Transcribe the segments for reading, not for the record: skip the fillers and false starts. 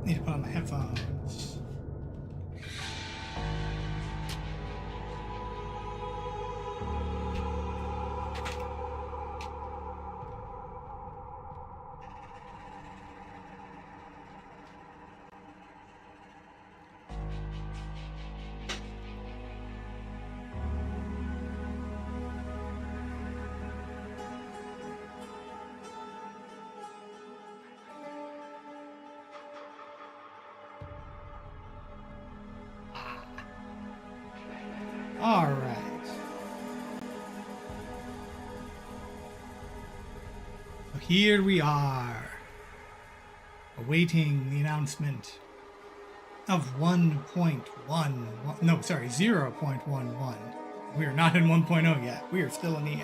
Need to put on my headphones. All right. So here we are, awaiting the announcement of 1.11. No, sorry, 0.11. We are not in 1.0 yet. We are still in EA.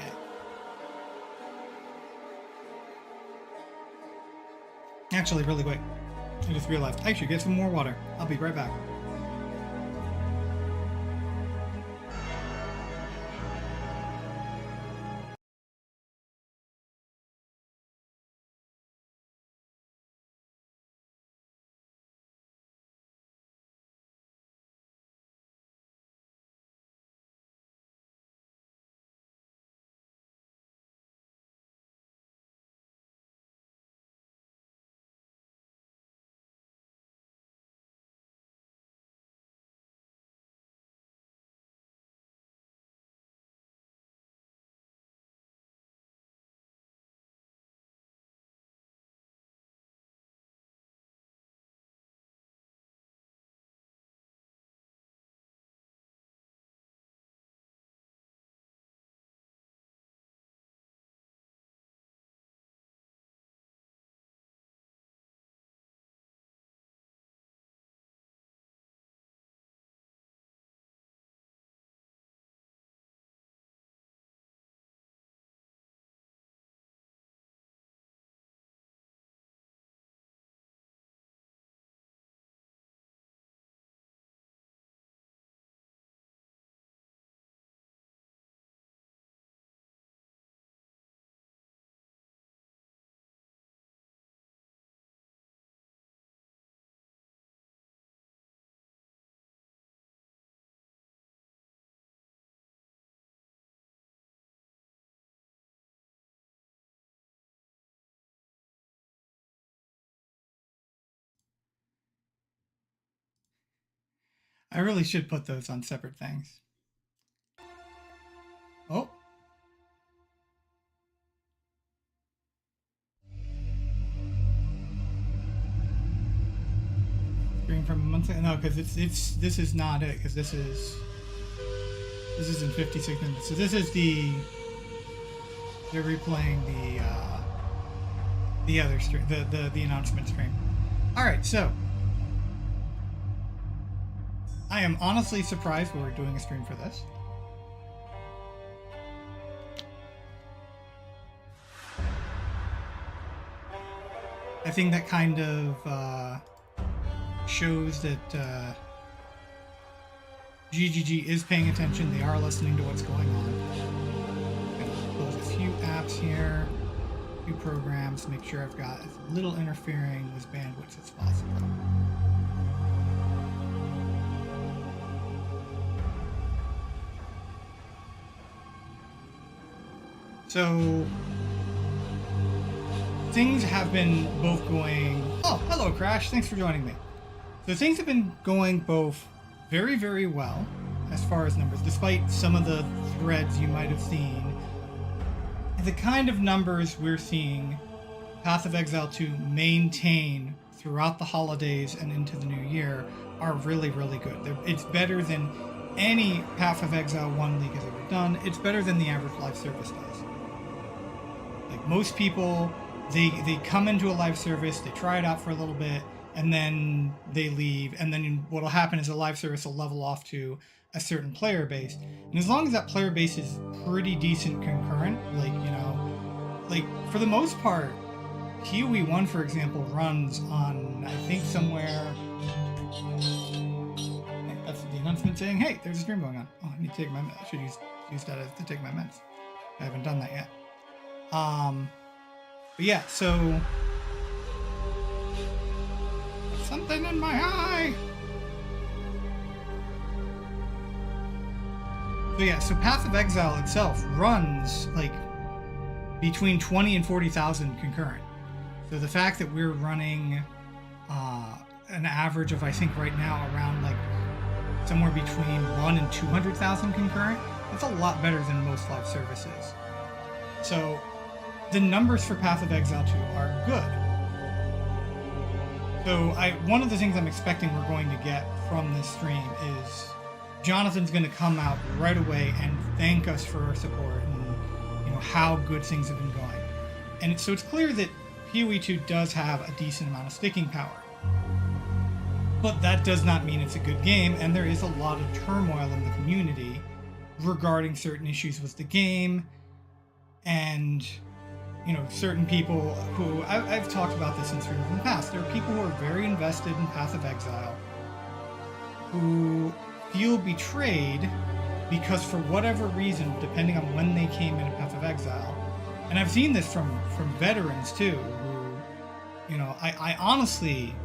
Actually, really quick, I just realized I should get some more water. I'll be right back. I really should put those on separate things. Oh. Stream from a month ago? No, because this is not it, because this is in 56 minutes. So this is they're replaying the other stream, the announcement stream. All right, so I am honestly surprised we're doing a stream for this. I think that kind of shows that GGG is paying attention. They are listening to what's going on. I'm gonna close a few apps here, a few programs, make sure I've got as little interfering with bandwidth as possible. So things have been both going... Oh, hello Crash, thanks for joining me. So things have been going both very, very well as far as numbers, despite some of the threads you might have seen. The kind of numbers we're seeing Path of Exile 2 maintain throughout the holidays and into the new year are really, really good. It's better than any Path of Exile 1 league has ever done. It's better than the average live service does. Like most people, they come into a live service, they try it out for a little bit, and then they leave, and then what'll happen is a live service will level off to a certain player base. And as long as that player base is pretty decent concurrent, like, you know, like for the most part, PoE 1, for example, runs on, I think somewhere, that's the announcement saying, hey, there's a stream going on. Oh, I need to take my meds. I should use that to take my meds. I haven't done that yet. But yeah, so something in my eye. So yeah, so Path of Exile itself runs like between 20 and 40,000 concurrent. So the fact that we're running an average of, I think right now, around like somewhere between 1 and 200,000 concurrent, that's a lot better than most live services. So the numbers for Path of Exile 2 are good. So one of the things I'm expecting we're going to get from this stream is Jonathan's going to come out right away and thank us for our support and how good things have been going. And so it's clear that PoE 2 does have a decent amount of sticking power. But that does not mean it's a good game, and there is a lot of turmoil in the community regarding certain issues with the game, and certain people who I've talked about this in streams in the past. There are people who are very invested in Path of Exile who feel betrayed because for whatever reason, depending on when they came into Path of Exile, and I've seen this from veterans too, who I honestly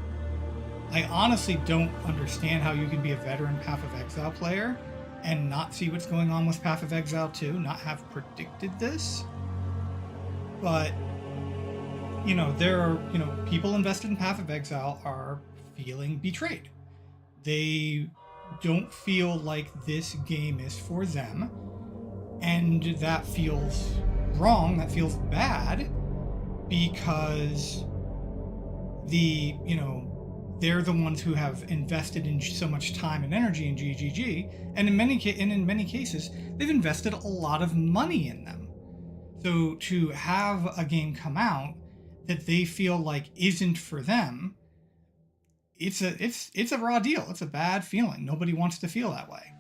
don't understand how you can be a veteran Path of Exile player and not see what's going on with Path of Exile 2, not have predicted this. But, there are, people invested in Path of Exile are feeling betrayed. They don't feel like this game is for them, and that feels wrong, that feels bad, because they're the ones who have invested in so much time and energy in GGG, and in many cases, they've invested a lot of money in them. So to have a game come out that they feel like isn't for them, it's a raw deal. It's a bad feeling. Nobody wants to feel that way.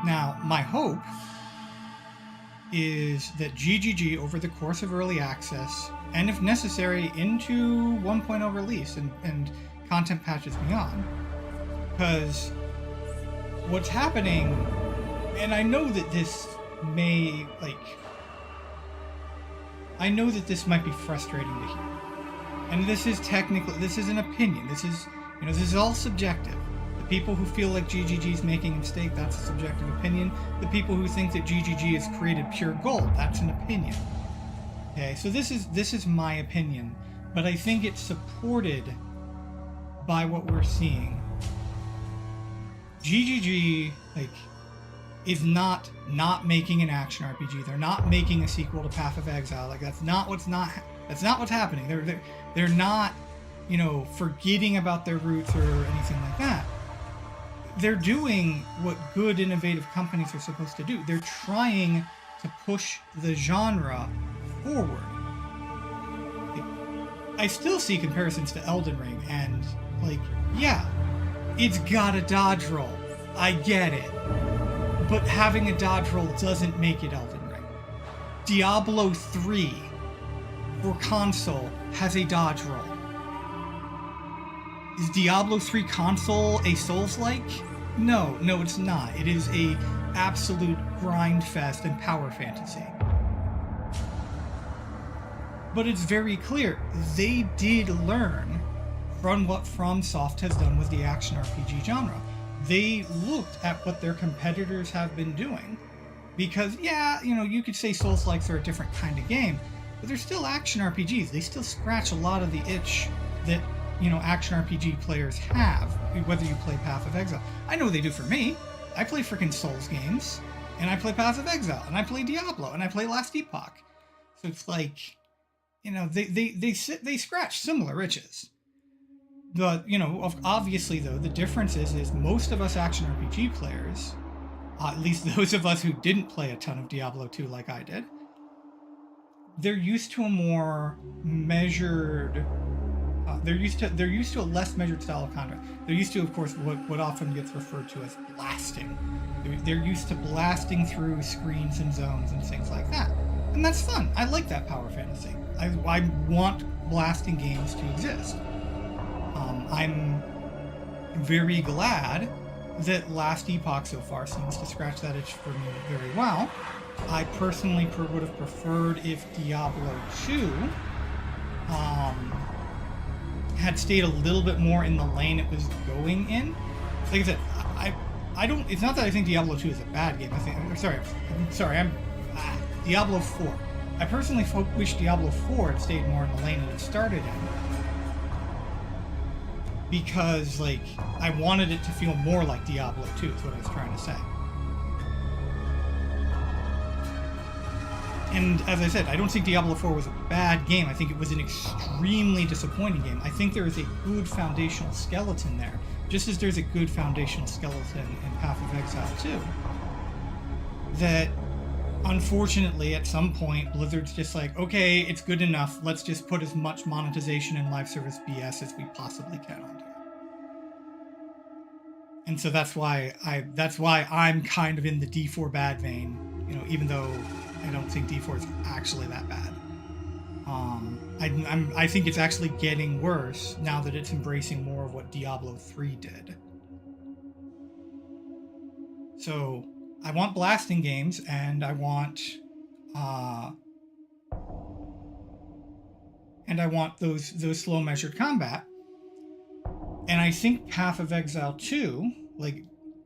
Now, my hope is that GGG, over the course of early access, and if necessary, into 1.0 release and content patches beyond, because what's happening, and I know that this may, I know that this might be frustrating to hear, and this is an opinion, this is all subjective. The people who feel like GGG is making a mistake, that's a subjective opinion. The people who think that GGG has created pure gold, that's an opinion. Okay, so this is my opinion, but I think it's supported by what we're seeing. GGG is not making an action RPG. They're not making a sequel to Path of Exile. That's not what's happening. They're not forgetting about their roots or anything like that. They're doing what good, innovative companies are supposed to do. They're trying to push the genre forward. I still see comparisons to Elden Ring, and yeah, it's got a dodge roll. I get it. But having a dodge roll doesn't make it Elden Ring. Diablo 3 for console has a dodge roll. Is Diablo 3 console a Souls-like? No, it's not. It is a absolute grind fest and power fantasy. But it's very clear, they did learn from what FromSoft has done with the action RPG genre. They looked at what their competitors have been doing, because you could say Souls-likes are a different kind of game, but they're still action RPGs. They still scratch a lot of the itch that action RPG players have, whether you play Path of Exile. I know they do for me. I play freaking Souls games, and I play Path of Exile, and I play Diablo, and I play Last Epoch. So it's they scratch similar itches. But, obviously, though, the difference is most of us action RPG players, at least those of us who didn't play a ton of Diablo 2 like I did, they're used to a more measured... They're used to a less measured style of combat. They're used to, of course, what often gets referred to as blasting. They're used to blasting through screens and zones and things like that. And that's fun. I like that power fantasy. I want blasting games to exist. I'm very glad that Last Epoch so far seems to scratch that itch for me very well. I personally would have preferred if Diablo 2 had stayed a little bit more in the lane it was going in. Like I said, I don't. It's not that I think Diablo 2 is a bad game. I think. Diablo 4. I personally wish Diablo 4 had stayed more in the lane that it started in, because like I wanted it to feel more like Diablo 2 is what I was trying to say. And as I said, I don't think Diablo 4 was a bad game. I think it was an extremely disappointing game. I think there is a good foundational skeleton there, just as there's a good foundational skeleton in Path of Exile 2. That, unfortunately, at some point, Blizzard's just like, okay, it's good enough. Let's just put as much monetization and live service BS as we possibly can onto it. And so that's why I'm kind of in the D4 bad vein, even though I don't think D4 is actually that bad. I think it's actually getting worse now that it's embracing more of what Diablo 3 did. So I want blasting games, and I want those slow measured combat. And I think Path of Exile 2, like,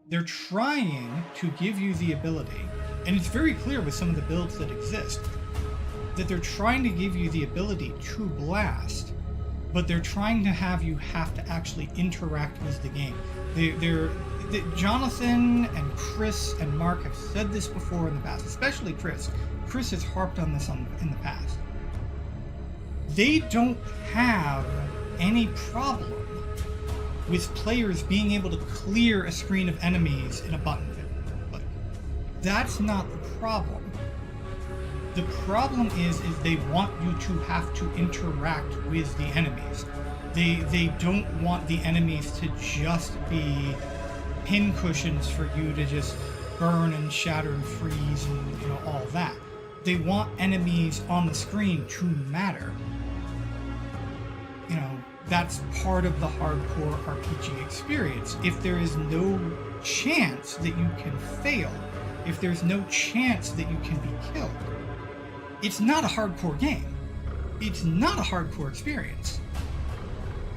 they're trying to give you the ability, and it's very clear with some of the builds that exist, that they're trying to give you the ability to blast, but they're trying to have you have to actually interact with the game. Jonathan and Chris and Mark have said this before in the past, especially Chris. Chris has harped on this in the past. They don't have any problem with players being able to clear a screen of enemies in a button click. That's not the problem. The problem is they want you to have to interact with the enemies. They don't want the enemies to just be pin cushions for you to just burn and shatter and freeze and all that. They want enemies on the screen to matter. That's part of the hardcore RPG experience. If there is no chance that you can fail, if there's no chance that you can be killed, it's not a hardcore game. It's not a hardcore experience.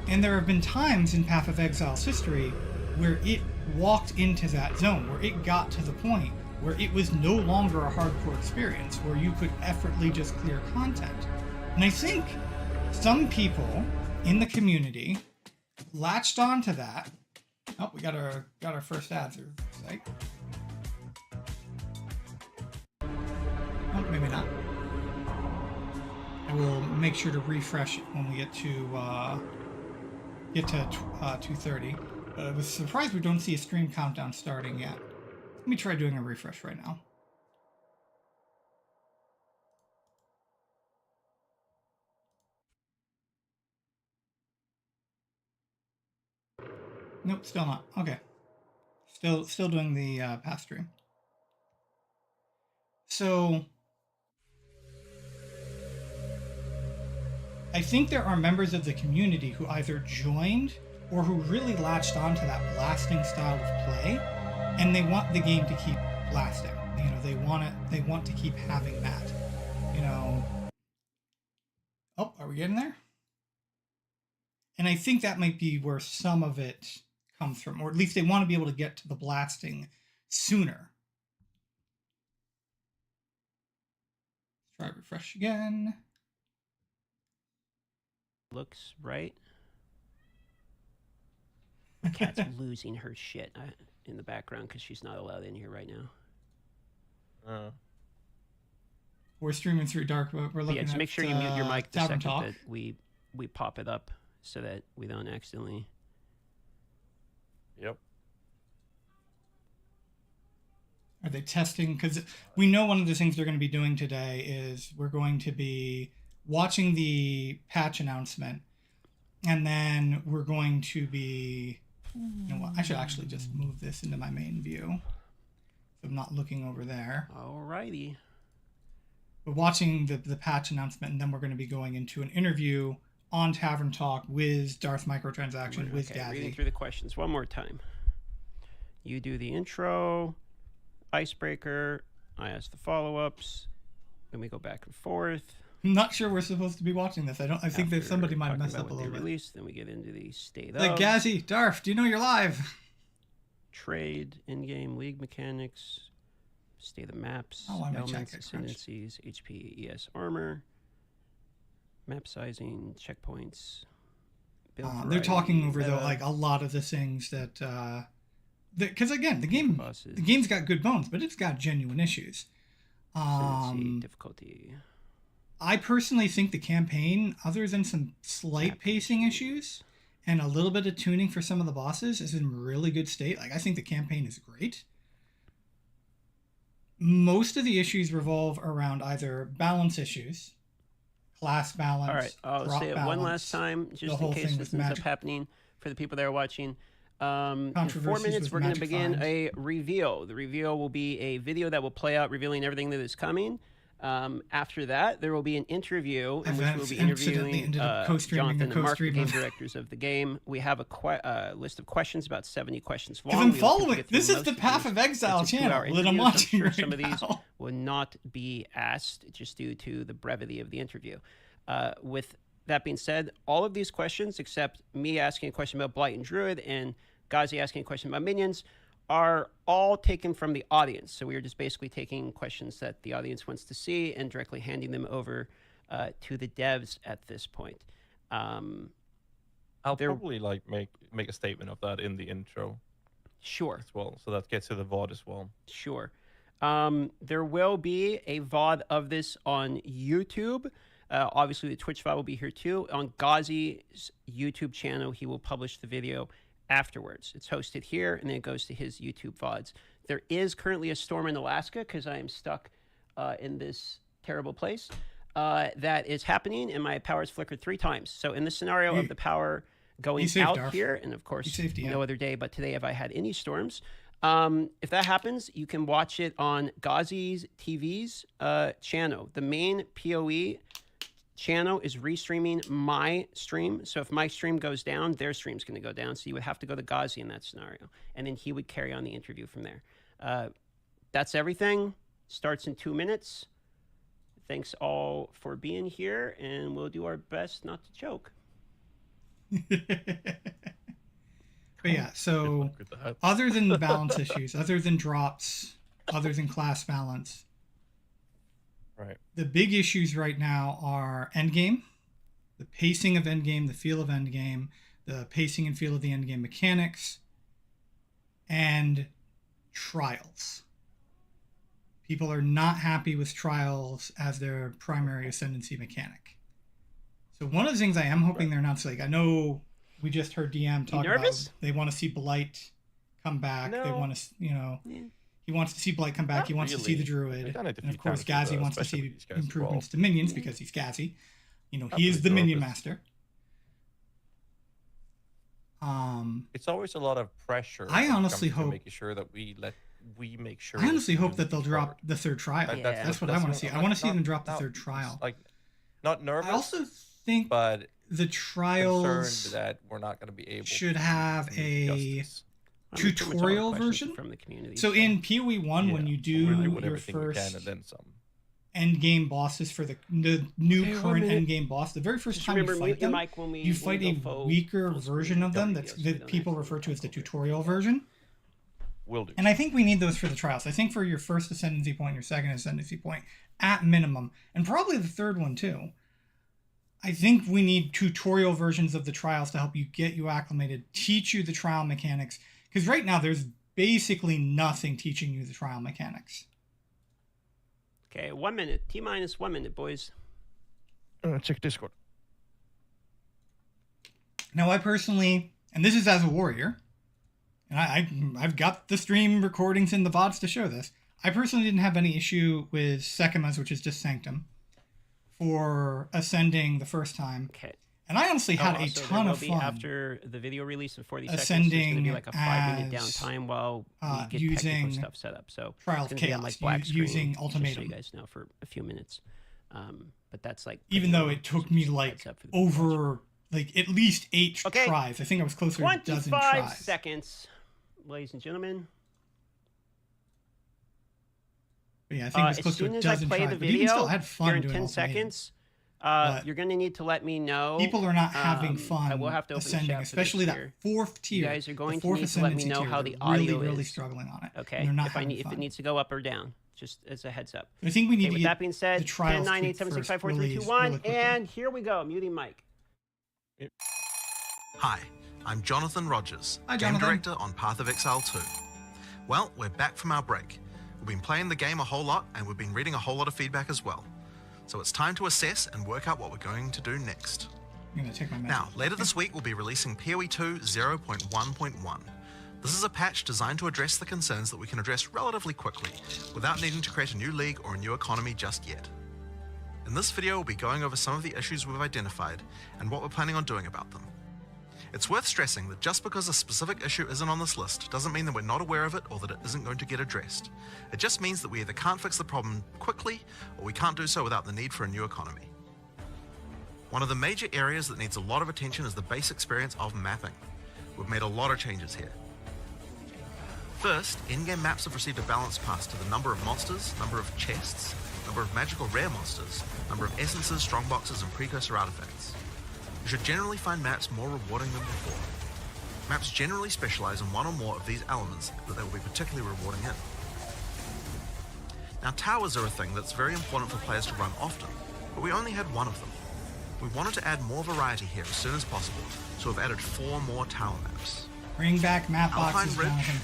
And there have been times in Path of Exile's history where it walked into that zone, where it got to the point where it was no longer a hardcore experience, where you could effortlessly just clear content. And I think some people in the community latched onto that. Oh, we got our first ad through the site. Oh, maybe not. I will make sure to refresh it when we get to 2:30. But I was surprised we don't see a stream countdown starting yet. Let me try doing a refresh right now. Nope, still not. Okay. Still doing the past stream. So I think there are members of the community who either joined or who really latched onto that blasting style of play, and they want the game to keep blasting. They want to keep having that. Oh, are we getting there? And I think that might be where some of it comes from, or at least they want to be able to get to the blasting sooner. Let's try refresh again. Looks right. My cat's losing her shit in the background because she's not allowed in here right now. We're streaming through dark, but we're looking at just make sure you mute your mic the Tavern second Talk. that we pop it up so that we don't accidentally. Yep. Are they testing? Because we know one of the things they're going to be doing today is we're going to be watching the patch announcement, and then we're going to be, what? I should actually just move this into my main view, so I'm not looking over there. Alrighty. We're watching the patch announcement, and then we're going to be going into an interview on Tavern Talk with Darth Microtransaction, with Dazzy. Reading through the questions one more time. You do the intro, icebreaker. I ask the follow-ups. Then we go back and forth. I'm not sure we're supposed to be watching this. I think that somebody might have messed up a little bit. Released, then we get into the state Like, of. Gazzy, Darf, do you know you're live? Trade, in-game league mechanics, state of maps, Oh, I might check elements, it, Crunch. ascendancies, HP, ES armor, map sizing, checkpoints. They're talking over though, like a lot of the things that, because again, the game's got good bones, but it's got genuine issues. Difficulty. I personally think the campaign, other than some slight pacing issues and a little bit of tuning for some of the bosses, is in really good state. Like, I think the campaign is great. Most of the issues revolve around either balance issues, class balance. All right, I'll say it one last time, just in case this ends up happening for the people that are watching. In 4 minutes, we're going to begin a reveal. The reveal will be a video that will play out revealing everything that is coming. After that, there will be an interview in which we'll be interviewing Jonathan and Mark, the game directors of the game. We have a list of questions, about 70 questions long. I'm following. This is the Path of Exile channel that I'm watching right now. Some of these will not be asked just due to the brevity of the interview. With that being said, all of these questions, except me asking a question about Blight and Druid and Ghazi asking a question about minions, are all taken from the audience. So we are just basically taking questions that the audience wants to see and directly handing them over to the devs at this point. I'll probably like make a statement of that in the intro. Sure. As well, so that gets to the VOD as well. Sure. There will be a VOD of this on YouTube. Obviously, the Twitch VOD will be here too. On Ghazi's YouTube channel, he will publish the video afterwards. It's hosted here, and then it goes to his YouTube VODs. There is currently a storm in Alaska because I am stuck in this terrible place that is happening, and my power's flickered 3 times. So in the scenario of the power going out here, and of course, no other day but today have I had any storms. If that happens, you can watch it on Ghazi's TV's channel. The main PoE channel is restreaming my stream, so if my stream goes down, their stream's going to go down, so you would have to go to Ghazi in that scenario, and then he would carry on the interview from there. That's everything. Starts in 2 minutes. Thanks all for being here, and we'll do our best not to choke. But yeah, so other than the balance issues, other than drops, other than class balance, right, the big issues right now are endgame, the pacing of endgame, the feel of endgame, the pacing and feel of the endgame mechanics, and trials. People are not happy with trials as their primary ascendancy mechanic. So one of the things I am hoping they're not, like, I know we just heard DM talk about they want to see Blight come back. No. They want to, he wants to see Blight come back. Not he wants to see the Druid. And of course, Ghazi wants to see improvements to minions because he's Ghazi. He is the minion master. It's always a lot of pressure. I honestly hope making sure that we make sure. I honestly hope that they'll drop the third trial. Yeah. That's what I want to see. I want to see them drop the third trial. Like, not nervous. I also think, but the trials concerned that we're not going to be able should have a tutorial version from the community. So in PoE 1, when you do your first end game bosses for the new current end game boss, the very first time you fight them, you fight a weaker version of them that people refer to as the tutorial version. Will do. And I think we need those for the trials. I think for your first ascendancy point, your second ascendancy point, at minimum, and probably the third one too. I think we need tutorial versions of the trials to help you get you acclimated, teach you the trial mechanics. Because right now, there's basically nothing teaching you the trial mechanics. Okay, 1 minute. T-minus 1 minute, boys. Check Discord. Now, I personally, and this is as a warrior, and I've got the stream recordings in the VODs to show this, I personally didn't have any issue with Sekima's, which is just Sanctum, for ascending the first time. Okay. And I honestly had a ton of fun. After the video release in 40 seconds, there's going to be like a 5-minute downtime while we get technical stuff set up. So Trial of Chaos, using Ultimatum. Just so you guys know, for a few minutes. But that's like... Even though it took me like over like at least 8 tries. I think I was closer to a dozen tries. 25 seconds. ladies and gentlemen. But yeah, I think this As close to soon a as I dozen play tries, the but you can still video, had fun here in doing 10 ultimatums. seconds, But you're going to need to let me know. people are not having fun I will have to open the ascending, chat for especially this that here. fourth tier. You guys are going the to fourth need to let me ascendancy know tier, how they're the audio really is. struggling on it. Okay, And they're not if I having need, if fun. it needs to go up or down, just as a heads up. I think we need Okay, to with get that being said, the trials 10, 9, 8, tweaked 7, 6, first, 5, 4, 3, 2, really 1, quickly. and here we go. Muting mic. Hi, I'm Jonathan Rogers, Hi, Game Jonathan. Director on Path of Exile 2. Well, we're back from our break. We've been playing the game a whole lot, and we've been reading a whole lot of feedback as well. So it's time to assess and work out what we're going to do next. I'm going to take my message. Now, later this week, we'll be releasing PoE 2 0.1.1. This is a patch designed to address the concerns that we can address relatively quickly, without needing to create a new league or a new economy just yet. In this video, we'll be going over some of the issues we've identified and what we're planning on doing about them. It's worth stressing that just because a specific issue isn't on this list doesn't mean that we're not aware of it or that it isn't going to get addressed. It just means that we either can't fix the problem quickly or we can't do so without the need for a new economy. One of the major areas that needs a lot of attention is the base experience of mapping. We've made a lot of changes here. First, in-game maps have received a balance pass to the number of monsters, number of chests, number of magical rare monsters, number of essences, strongboxes, and precursor artifacts. You should generally find maps more rewarding than before. Maps generally specialize in one or more of these elements that they will be particularly rewarding in. Now, towers are a thing that's very important for players to run often, but we only had one of them. We wanted to add more variety here as soon as possible, so we've added 4 more tower maps. Bring back map Alpine boxes, Ridge. Jonathan.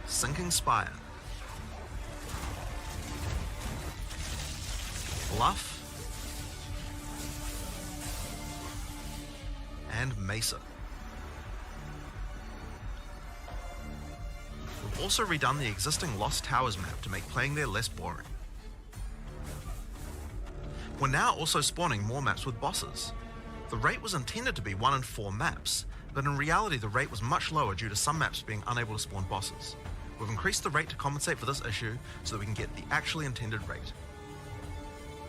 Sinking Spire, Bluff, and Mesa. We've also redone the existing Lost Towers map to make playing there less boring. We're now also spawning more maps with bosses. The rate was intended to be 1 in 4 maps, but in reality the rate was much lower due to some maps being unable to spawn bosses. We've increased the rate to compensate for this issue so that we can get the actually intended rate.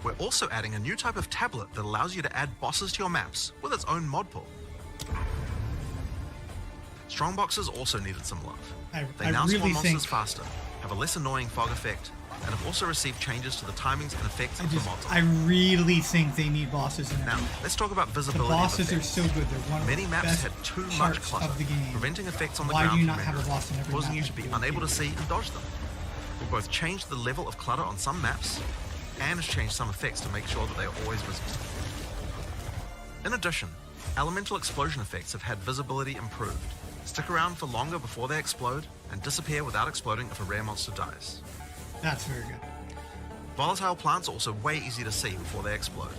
We're also adding a new type of tablet that allows you to add bosses to your maps with its own mod pool. Strongboxes also needed some love. They now spawn monsters faster, have a less annoying fog effect, and have also received changes to the timings and effects of the mods. I really think they need bosses in there. Now, let's talk about The visibility. bosses are so good. They're one of Many the maps best had too much parts clutter, of the game. preventing effects on the Why do ground you from not have a rendering, boss in every causing map you to like be PoE? unable to see and dodge them. We've both changed the level of clutter on some maps and has changed some effects to make sure that they are always visible. In addition, elemental explosion effects have had visibility improved. Stick around for longer before they explode and disappear without exploding if a rare monster dies. That's very good. Volatile plants are also way easy to see before they explode.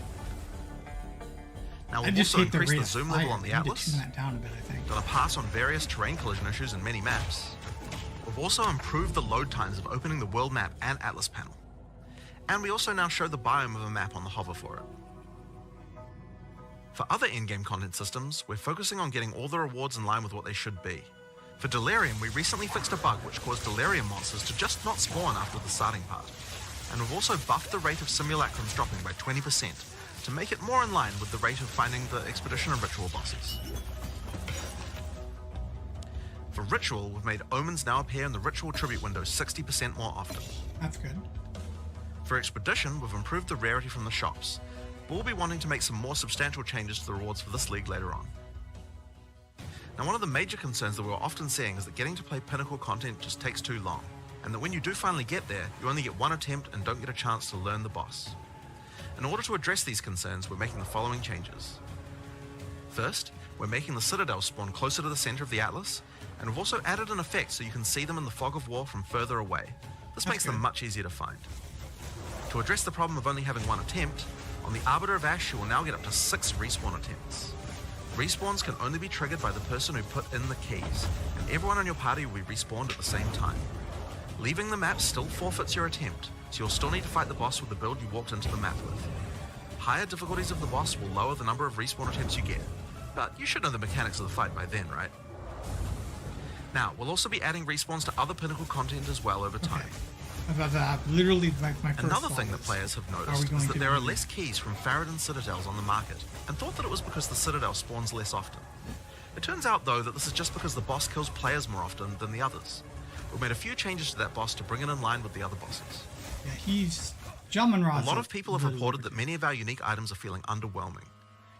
Now I we've just also hate the increased rate the of zoom fire. level on the I need to Atlas, tune that down a bit, I think. done a pass on various terrain collision issues in many maps. We've also improved the load times of opening the world map and Atlas panel. And we also now show the biome of a map on the hover for it. For other in-game content systems, we're focusing on getting all the rewards in line with what they should be. For Delirium, we recently fixed a bug which caused Delirium monsters to just not spawn after the starting part. And we've also buffed the rate of simulacrums dropping by 20% to make it more in line with the rate of finding the Expedition and Ritual bosses. For Ritual, we've made Omens now appear in the Ritual Tribute window 60% more often. That's good. For Expedition, we've improved the rarity from the shops, but we'll be wanting to make some more substantial changes to the rewards for this league later on. Now, one of the major concerns that we're often seeing is that getting to play Pinnacle content just takes too long, and that when you do finally get there, you only get one attempt and don't get a chance to learn the boss. In order to address these concerns, we're making the following changes. First, we're making the Citadel spawn closer to the center of the Atlas, and we've also added an effect so you can see them in the fog of war from further away. This makes them much easier to find. To address the problem of only having one attempt, on the Arbiter of Ash you will now get up to 6 respawn attempts. Respawns can only be triggered by the person who put in the keys, and everyone in your party will be respawned at the same time. Leaving the map still forfeits your attempt, so you'll still need to fight the boss with the build you walked into the map with. Higher difficulties of the boss will lower the number of respawn attempts you get, but you should know the mechanics of the fight by then, right? Now, we'll also be adding respawns to other Pinnacle content as well over time. Literally my first Another thought thing that was, players have are we noticed going is that to there are do- less keys from Faradin Citadels on the market, and thought that it was because the Citadel spawns less often. It turns out though that this is just because the boss kills players more often than the others. We've made a few changes to that boss to bring it in line with the other bosses. Yeah, Jamin Ra's A lot of people have really reported that lucrative. many of our unique items are feeling underwhelming.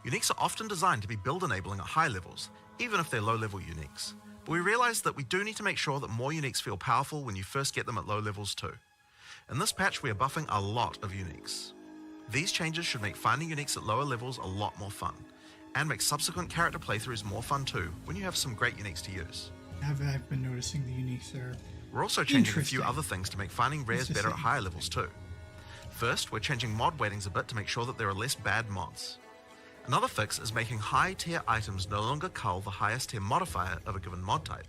Uniques are often designed to be build enabling at high levels, even if they're low level uniques. But we realize that we do need to make sure that more uniques feel powerful when you first get them at low levels too. In this patch we are buffing a lot of uniques. These changes should make finding uniques at lower levels a lot more fun, and make subsequent character playthroughs more fun too when you have some great uniques to use. I've been noticing the uniques are We're also changing a few interesting. other things to make finding rares better at higher levels too. First, we're changing mod weightings a bit to make sure that there are less bad mods. Another fix is making high tier items no longer cull the highest tier modifier of a given mod type.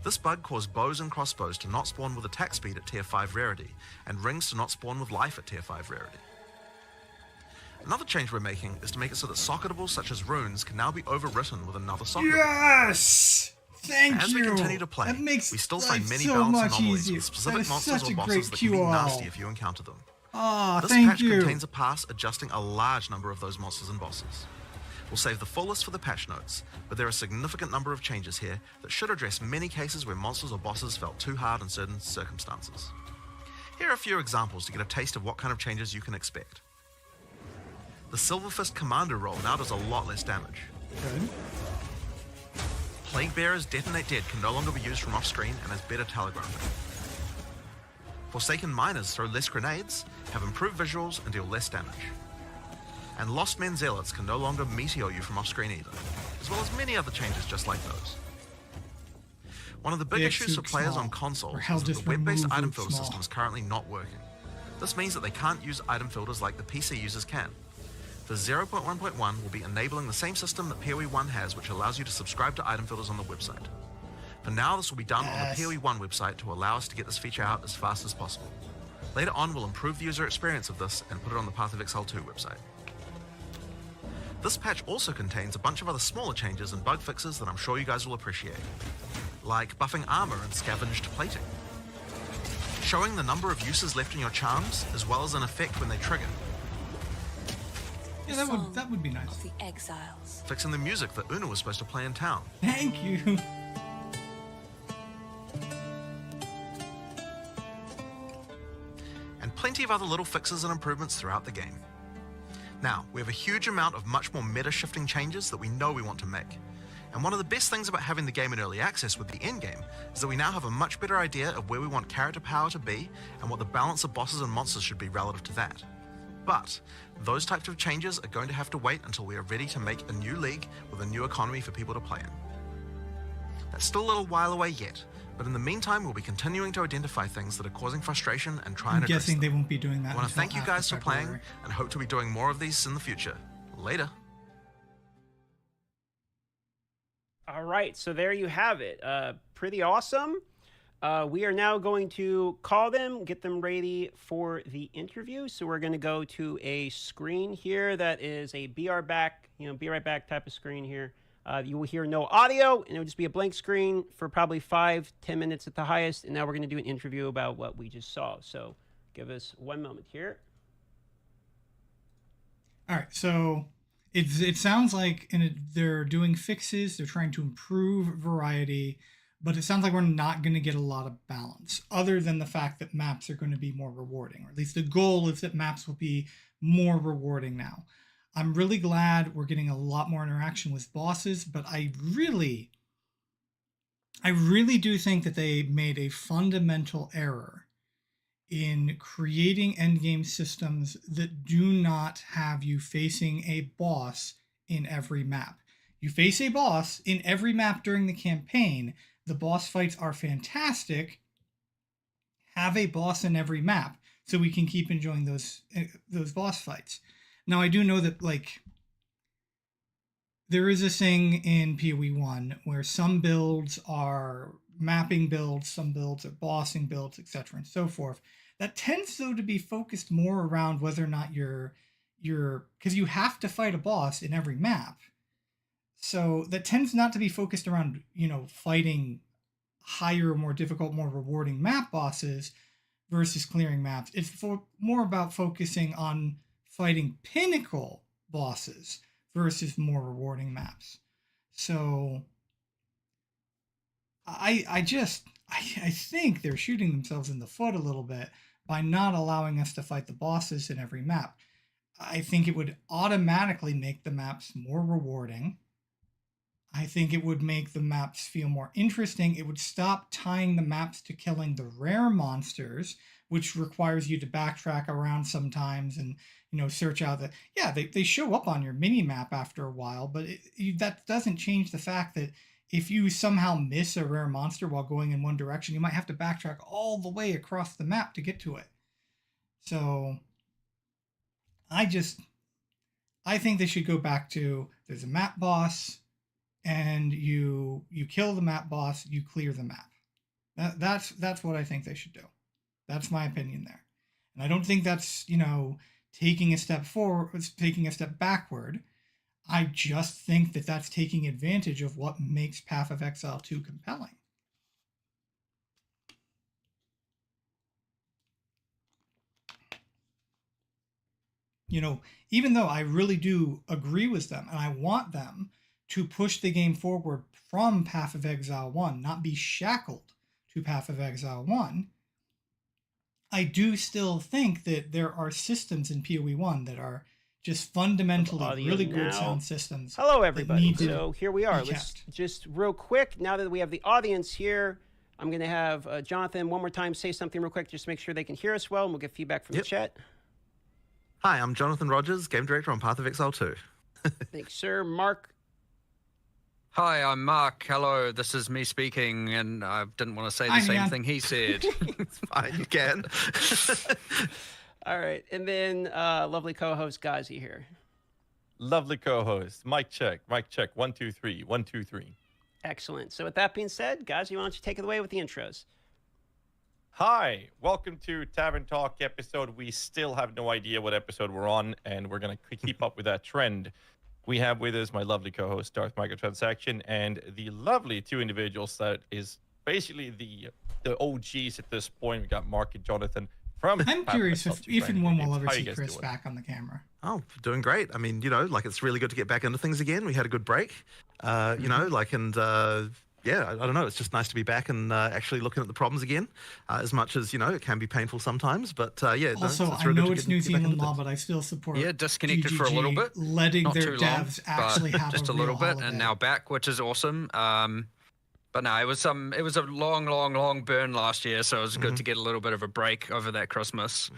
This bug caused bows and crossbows to not spawn with attack speed at tier 5 rarity, and rings to not spawn with life at tier 5 rarity. Another change we're making is to make it so that socketables such as runes can now be overwritten with another socketable. Yes! Thank As you. we continue to play, That makes we still life find many so balance much anomalies easier. with specific That is monsters such or a bosses great that can be QOL. nasty if you encounter them. Ah, This thank patch you. contains a pass adjusting a large number of those monsters and bosses. We'll save the full list for the patch notes, but there are a significant number of changes here that should address many cases where monsters or bosses felt too hard in certain circumstances. Here are a few examples to get a taste of what kind of changes you can expect. The Silver Fist Commander roll now does a lot less damage. Good. Plague Bearer's Detonate Dead can no longer be used from off-screen and has better telegraphing. Forsaken Miners throw less grenades, have improved visuals, and deal less damage. And Lost Men Zealots can no longer meteor you from off-screen either, as well as many other changes just like those. One of the big Big issues for Sook players Small, on consoles or hell is that just the web-based remove item Luke filter Small. system is currently not working. This means that they can't use item filters like the PC users can. For 0.1.1, we'll be enabling the same system that PoE 1 has, which allows you to subscribe to item filters on the website. For now, this will be done on the Yes. PoE 1 website to allow us to get this feature out as fast as possible. Later on, we'll improve the user experience of this and put it on the Path of Exile 2 website. This patch also contains a bunch of other smaller changes and bug fixes that I'm sure you guys will appreciate, like buffing armor and scavenged plating, showing the number of uses left in your charms, as well as an effect when they trigger, Yeah, that would be nice. Of the Exiles. fixing the music that Una was supposed to play in town, Thank you. and plenty of other little fixes and improvements throughout the game. Now, we have a huge amount of much more meta-shifting changes that we know we want to make. And one of the best things about having the game in early access with the endgame is that we now have a much better idea of where we want character power to be and what the balance of bosses and monsters should be relative to that. But those types of changes are going to have to wait until we are ready to make a new league with a new economy for people to play in. That's still a little while away yet, but in the meantime we'll be continuing to identify things that are causing frustration and try I'm and address guessing them. they won't be doing that. I want to until thank you after guys for February. playing and hope to be doing more of these in the future. Later. All right, so there you have it. Pretty awesome. We are now going to call them, get them ready for the interview. So we're going to go to a screen here that is a be right back type of screen here. You will hear no audio, and it will just be a blank screen for probably 5-10 minutes at the highest. And now we're going to do an interview about what we just saw. So give us one moment here. All right, so it sounds like they're doing fixes. They're trying to improve variety, but it sounds like we're not going to get a lot of balance, other than the fact that maps are going to be more rewarding, or at least the goal is that maps will be more rewarding now. I'm really glad we're getting a lot more interaction with bosses, but I really do think that they made a fundamental error in creating endgame systems that do not have you facing a boss in every map. You face a boss in every map during the campaign. The boss fights are fantastic. Have a boss in every map so we can keep enjoying those boss fights. Now, I do know that, like, there is a thing in PoE 1 where some builds are mapping builds, some builds are bossing builds, etc., and so forth. That tends, though, to be focused more around whether or not you're because you have to fight a boss in every map. So that tends not to be focused around, fighting higher, more difficult, more rewarding map bosses versus clearing maps. It's more about focusing on fighting pinnacle bosses versus more rewarding maps. So I think they're shooting themselves in the foot a little bit by not allowing us to fight the bosses in every map. I think it would automatically make the maps more rewarding. I think it would make the maps feel more interesting. It would stop tying the maps to killing the rare monsters, which requires you to backtrack around sometimes and search out the they show up on your mini map after a while, but that doesn't change the fact that if you somehow miss a rare monster while going in one direction, you might have to backtrack all the way across the map to get to it. So I think they should go back to, there's a map boss, and you kill the map boss, you clear the map. That's what I think they should do. That's my opinion there. And I don't think that's, taking a step forward, taking a step backward. I just think that that's taking advantage of what makes Path of Exile 2 compelling. Even though I really do agree with them and I want them to push the game forward from Path of Exile 1, not be shackled to Path of Exile 1, I do still think that there are systems in PoE 1 that are just fundamentally really good sound systems. Hello, everybody. So here we are. Let's just real quick, now that we have the audience here, I'm going to have Jonathan one more time say something real quick just to make sure they can hear us well, and we'll get feedback from the chat. Hi, I'm Jonathan Rogers, Game Director on Path of Exile 2. Thanks, sir. Mark? Hi, I'm Mark. Hello, this is me speaking, and I didn't want to say the same thing he said. It's fine, you can. All right, and then lovely co-host Ghazi here. Lovely co-host. Mic check, 1, 2, 3, 1, 2, 3. Excellent. So with that being said, Ghazi, why don't you take it away with the intros? Hi, welcome to Tavern Talk episode. We still have no idea what episode we're on, and we're going to keep up with that trend. We have with us my lovely co-host, Darth Microtransaction, and the lovely two individuals that is basically the OGs at this point. We got Mark and Jonathan from... I'm curious if and when we'll ever see Chris back on the camera. Oh, doing great. I mean, it's really good to get back into things again. We had a good break, yeah, I don't know. It's just nice to be back and actually looking at the problems again, as much as, it can be painful sometimes. But yeah. Also, I know it's New Zealand law, but I still support. Yeah, disconnected for a little bit. Letting Not their too long, devs actually have just a little bit, and now back, which is awesome. But no, it was a long burn last year, so it was good to get a little bit of a break over that Christmas.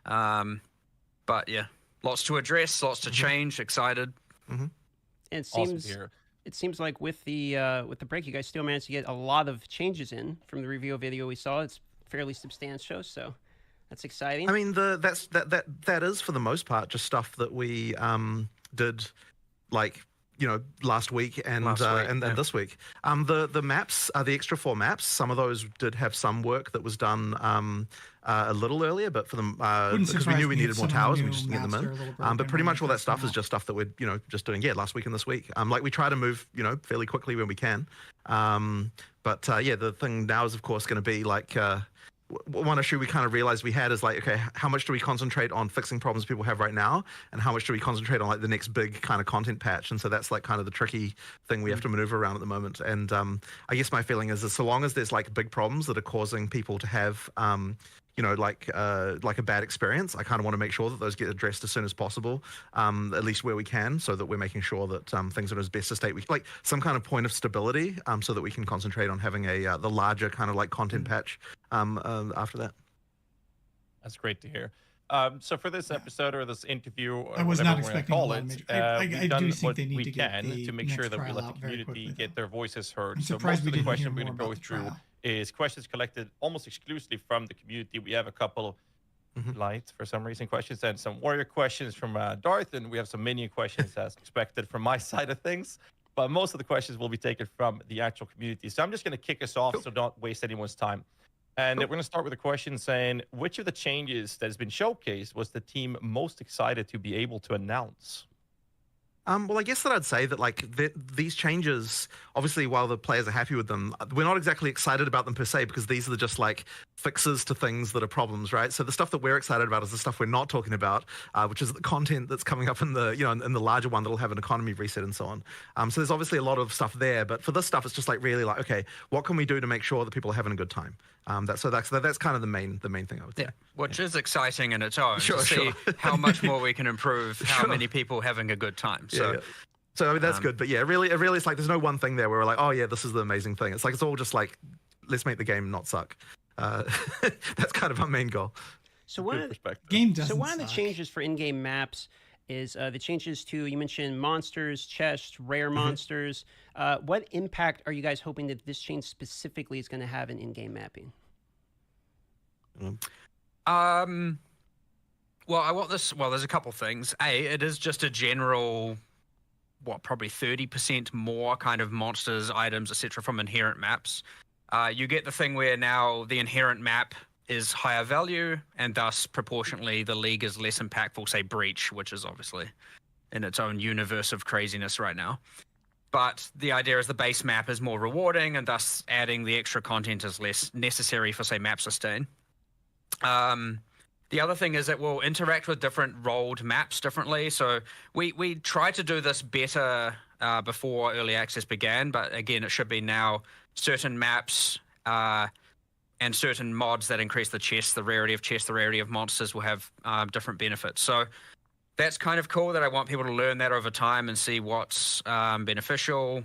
But yeah, lots to address, lots to change. Excited. And it seems like with the break, you guys still managed to get a lot of changes in from the review video we saw. It's fairly substantial, so that's exciting. I mean, that is for the most part just stuff that we did, last week and this week. The maps, the extra 4 maps, some of those did have some work that was done a little earlier, but for them because we knew we needed more towers and we just didn't get them in. But pretty much all that stuff is just stuff that we're just doing last week and this week. We try to move fairly quickly when we can. But the thing now is of course going to be one issue we kind of realized we had is okay, how much do we concentrate on fixing problems people have right now, and how much do we concentrate on the next big kind of content patch? And so that's kind of the tricky thing we have to maneuver around at the moment. And I guess my feeling is that so long as there's big problems that are causing people to have a bad experience, I kind of want to make sure that those get addressed as soon as possible, at least where we can, so that we're making sure that things are in as best a state we some kind of point of stability, so that we can concentrate on having the larger kind of content patch after that. That's great to hear. So for this episode or this interview, or I was whatever not expecting we're going to call it, we've done what we can to make sure that we let the community get their voices heard. So most of the questions we're going to go through is questions collected almost exclusively from the community. We have a couple light, for some reason, questions and some warrior questions from Darth, and we have some minion questions as expected from my side of things. But most of the questions will be taken from the actual community. So I'm just going to kick us off, so don't waste anyone's time. And we're going to start with a question saying, which of the changes that has been showcased was the team most excited to be able to announce? Well, I guess that I'd say that like these changes, obviously, while the players are happy with them, we're not exactly excited about them per se because these are just like fixes to things that are problems, right? So the stuff that we're excited about is the stuff we're not talking about, which is the content that's coming up in the in the larger one that'll have an economy reset and so on. So there's obviously a lot of stuff there, but for this stuff, it's just like really like, okay, what can we do to make sure that people are having a good time? That's kind of the main thing I would say. Yeah, which is exciting in its own. To see how much more we can improve how many people having a good time. So. Yeah. So I mean that's good, but yeah, really, it's like there's no one thing there where we're like, oh yeah, this is the amazing thing. It's like it's all just like, let's make the game not suck. That's kind of our main goal. So one of the changes for in-game maps is the changes to, you mentioned monsters, chests, rare monsters. What impact are you guys hoping that this change specifically is going to have in in-game mapping? Well, I want this. Well, there's a couple things. It is just a general, probably 30% more kind of monsters, items, etc. from inherent maps. You get the thing where now the inherent map is higher value, and thus proportionately the league is less impactful, say Breach, which is obviously in its own universe of craziness right now. But the idea is the base map is more rewarding, and thus adding the extra content is less necessary for, say, map sustain. The other thing is it will interact with different rolled maps differently. So we tried to do this better before early access began, but again, it should be now certain maps and certain mods that increase the chests, the rarity of chests, the rarity of monsters will have different benefits. So that's kind of cool that I want people to learn that over time and see what's beneficial,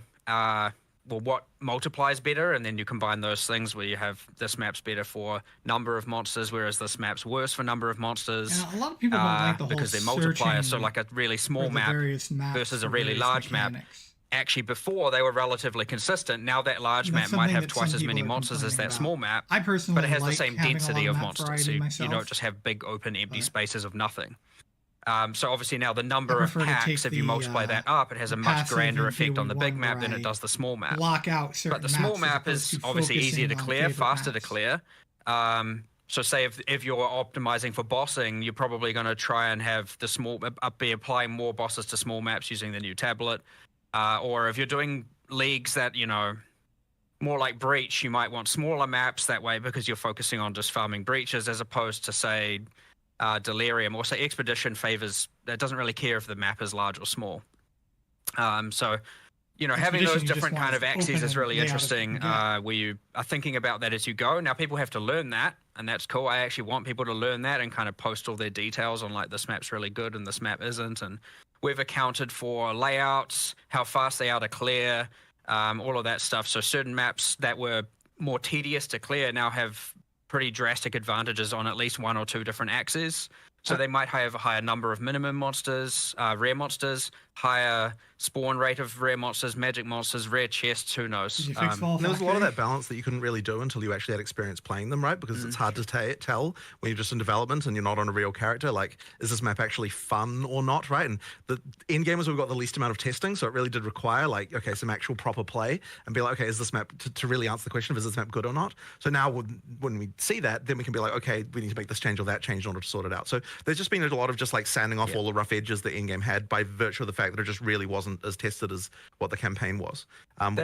what multiplies better, and then you combine those things where you have this map's better for number of monsters, whereas this map's worse for number of monsters. Yeah, a lot of people don't like the because whole they're multipliers. So like a really small map versus a really large map. Actually, before they were relatively consistent. Now that large map might have twice as many monsters as that small map, I personally but it has the like same having density a lot of map monsters. So you don't just have big open empty spaces of nothing. So obviously now the number of packs, if you multiply that up, it has a much grander effect on the big map than it does the small map. Block out certain but the small map is obviously easier to clear, faster to clear. So say if you're optimizing for bossing, you're probably going to try and have be applying more bosses to small maps using the new tablet. Or if you're doing leagues that, more like Breach, you might want smaller maps that way because you're focusing on just farming breaches as opposed to, say, Delirium, or say Expedition that doesn't really care if the map is large or small. So, having those different kind of axes is really interesting, where you are thinking about that as you go. Now, people have to learn that, and that's cool. I actually want people to learn that and kind of post all their details on, like, this map's really good and this map isn't, and we've accounted for layouts, how fast they are to clear, all of that stuff. So certain maps that were more tedious to clear now have pretty drastic advantages on at least one or two different axes. So they might have a higher number of minimum monsters, rare monsters, higher spawn rate of rare monsters, magic monsters, rare chests, who knows. There was a lot of that balance that you couldn't really do until you actually had experience playing them, right? Because it's hard to tell when you're just in development and you're not on a real character, like, is this map actually fun or not, right? And the end game is we've got the least amount of testing, so it really did require, like, okay, some actual proper play and be like, okay, is this map, to really answer the question of is this map good or not? So now when we see that, then we can be like, okay, we need to make this change or that change in order to sort it out. So there's just been a lot of just like sanding off all the rough edges the in-game had by virtue of the fact that it just really wasn't as tested as what the campaign was. Go on.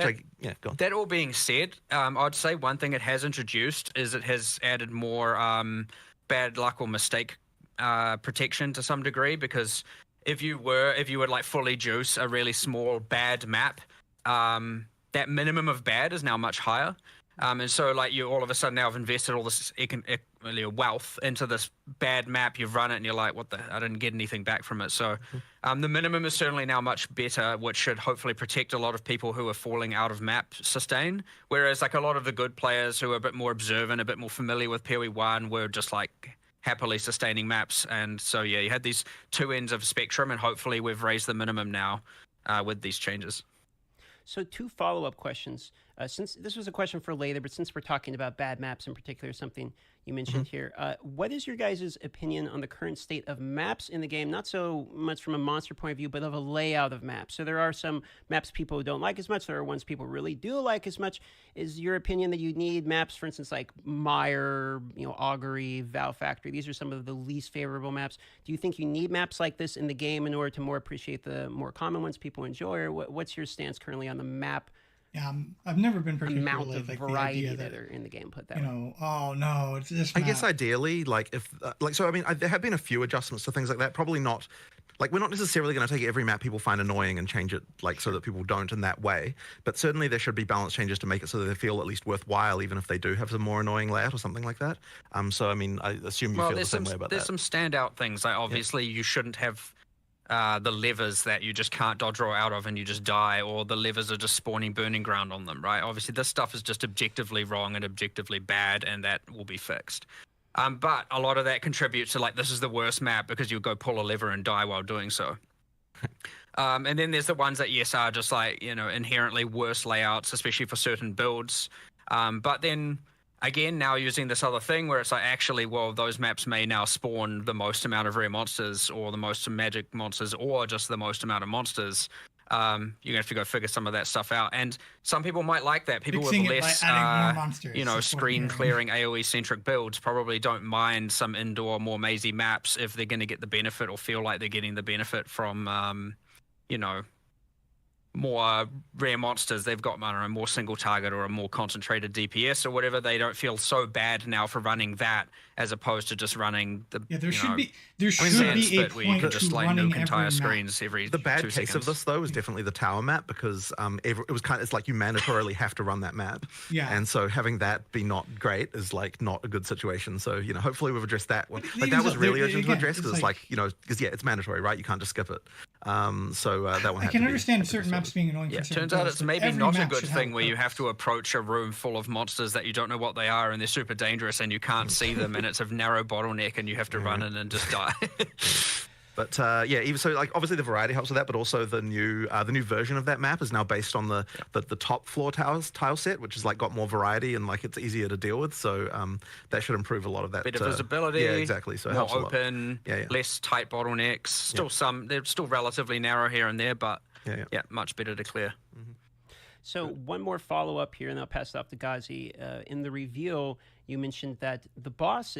That all being said, I'd say one thing it has introduced is it has added more bad luck or mistake protection to some degree, because if you would like fully juice a really small bad map, that minimum of bad is now much higher. And so, like, you all of a sudden now have invested all this wealth into this bad map. You've run it, and you're like, I didn't get anything back from it. So the minimum is certainly now much better, which should hopefully protect a lot of people who are falling out of map sustain. Whereas, like, a lot of the good players who are a bit more observant, a bit more familiar with PoE 1 were just, like, happily sustaining maps. And so, yeah, you had these two ends of spectrum, and hopefully we've raised the minimum now with these changes. So 2 follow-up questions. Since this was a question for later, but since we're talking about bad maps in particular, something you mentioned here. What is your guys' opinion on the current state of maps in the game? Not so much from a monster point of view, but of a layout of maps. So there are some maps people don't like as much. There are ones people really do like as much. Is your opinion that you need maps, for instance, like Mire, Augury, Vow Factory? These are some of the least favorable maps. Do you think you need maps like this in the game in order to more appreciate the more common ones people enjoy? Or what's your stance currently on the map? Yeah, I've never been particularly amount of like variety the idea that are in the game put that way. Oh no, it's just. I guess ideally, like if so, I mean, there have been a few adjustments to things like that. Probably not. Like we're not necessarily going to take every map people find annoying and change it like so that people don't in that way. But certainly there should be balance changes to make it so that they feel at least worthwhile, even if they do have some more annoying layout or something like that. So I mean, I assume you feel the same way about that. There's some standout things. Like obviously you shouldn't have the levers that you just can't dodge roll out of and you just die, or the levers are just spawning burning ground on them, right? Obviously this stuff is just objectively wrong and objectively bad, and that will be fixed. But a lot of that contributes to like, this is the worst map because you'll go pull a lever and die while doing so. And then there's the ones that, yes, are just like, inherently worse layouts, especially for certain builds. But then again, now using this other thing where it's like, actually, well, those maps may now spawn the most amount of rare monsters or the most magic monsters or just the most amount of monsters. You're going to have to go figure some of that stuff out. And some people might like that. People with less, screen clearing AoE-centric builds probably don't mind some indoor, more mazy maps if they're going to get the benefit or feel like they're getting the benefit from, more rare monsters. They've got, I don't know, more single target or a more concentrated DPS or whatever. They don't feel so bad now for running that as opposed to just running the there should be a where you can just like nuke entire screens every The bad 2 case seconds. of this though is definitely the tower map, because it was it's like you mandatorily have to run that map. Yeah. And so having that be not great is like not a good situation. So hopefully we've addressed that one. Like that was really urgent to address because it's mandatory, right? You can't just skip it. So that one. I can understand certain maps being annoying. Yeah, turns out it's maybe not a good thing where you have to approach a room full of monsters that you don't know what they are and they're super dangerous and you can't see them and it's a narrow bottleneck and you have to run in and just die. But even so, like obviously the variety helps with that, but also the new version of that map is now based on the top floor tile set, which is like got more variety and like it's easier to deal with. So that should improve a lot of that. Bit of visibility. Yeah, exactly. So it more helps open, a lot. less tight bottlenecks. Still they're still relatively narrow here and there, but much better to clear. Mm-hmm. So one more follow-up here, and I'll pass it off to Ghazi. In the reveal, you mentioned that the boss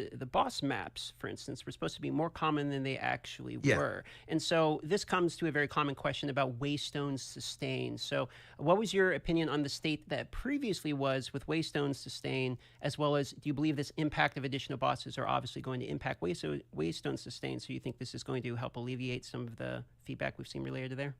maps, for instance, were supposed to be more common than they actually were. And so this comes to a very common question about Waystone's sustain. So what was your opinion on the state that previously was with Waystone's sustain, as well as do you believe this impact of additional bosses are obviously going to impact Waystone's sustain? So you think this is going to help alleviate some of the feedback we've seen related to there?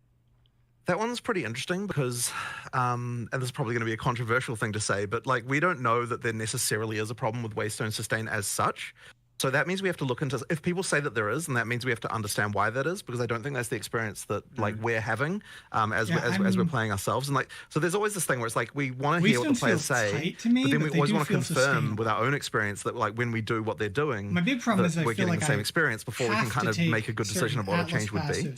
That one's pretty interesting because, and this is probably going to be a controversial thing to say, but like we don't know that there necessarily is a problem with Waystone Sustain as such. So that means we have to look into, if people say that there is, and that means we have to understand why that is, because I don't think that's the experience that like we're having as we're playing ourselves. And like, so there's always this thing where it's like, we want to hear what the players say, but then we always want to confirm with our own experience that like when we do what they're doing, my big problem is we're getting the same experience before we can kind of make a good decision of what a change would be.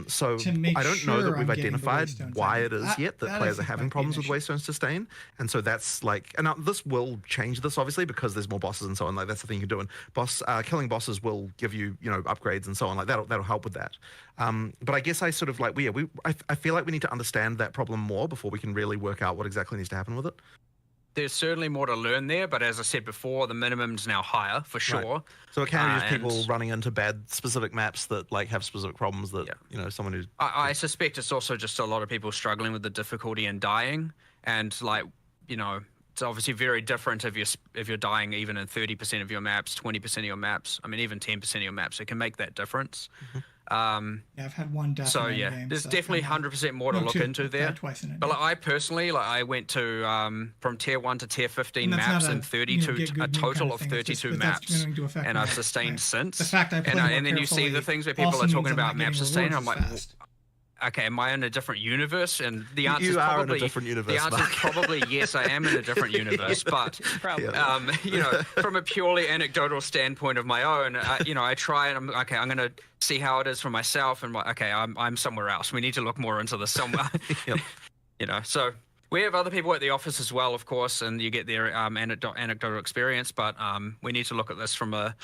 So I don't know that we've identified why it is yet that players are having problems with Waystone Sustain. And so that's like, and this will change this obviously because there's more bosses and so on. Like that's the thing you can do. Killing bosses will give you, upgrades and so on. Like that'll help with that. But I guess I sort of like, I feel like we need to understand that problem more before we can really work out what exactly needs to happen with it. There's certainly more to learn there, but as I said before, the minimum's now higher for sure. Right. So it can be just people running into bad specific maps that like have specific problems that someone who's. I suspect it's also just a lot of people struggling with the difficulty in dying, and like it's obviously very different if you're dying even in 30% of your maps, 20% of your maps. I mean, even 10% of your maps. It can make that difference. I've had one death. So there's definitely 100% more to look into there. But like, I personally, I went to from tier 1 to tier 15 maps and 32, a total of 32 maps, and I've sustained since. The fact I and then you see the things where people are talking about map sustain. I'm like, okay, am I in a different universe? And the answer is probably in a different universe. The answer is probably yes, I am in a different universe. But from a purely anecdotal standpoint of my own, I try and I'm going to see how it is for myself. And I'm somewhere else. We need to look more into this somewhere. So we have other people at the office as well, of course, and you get their anecdotal experience. But we need to look at this from a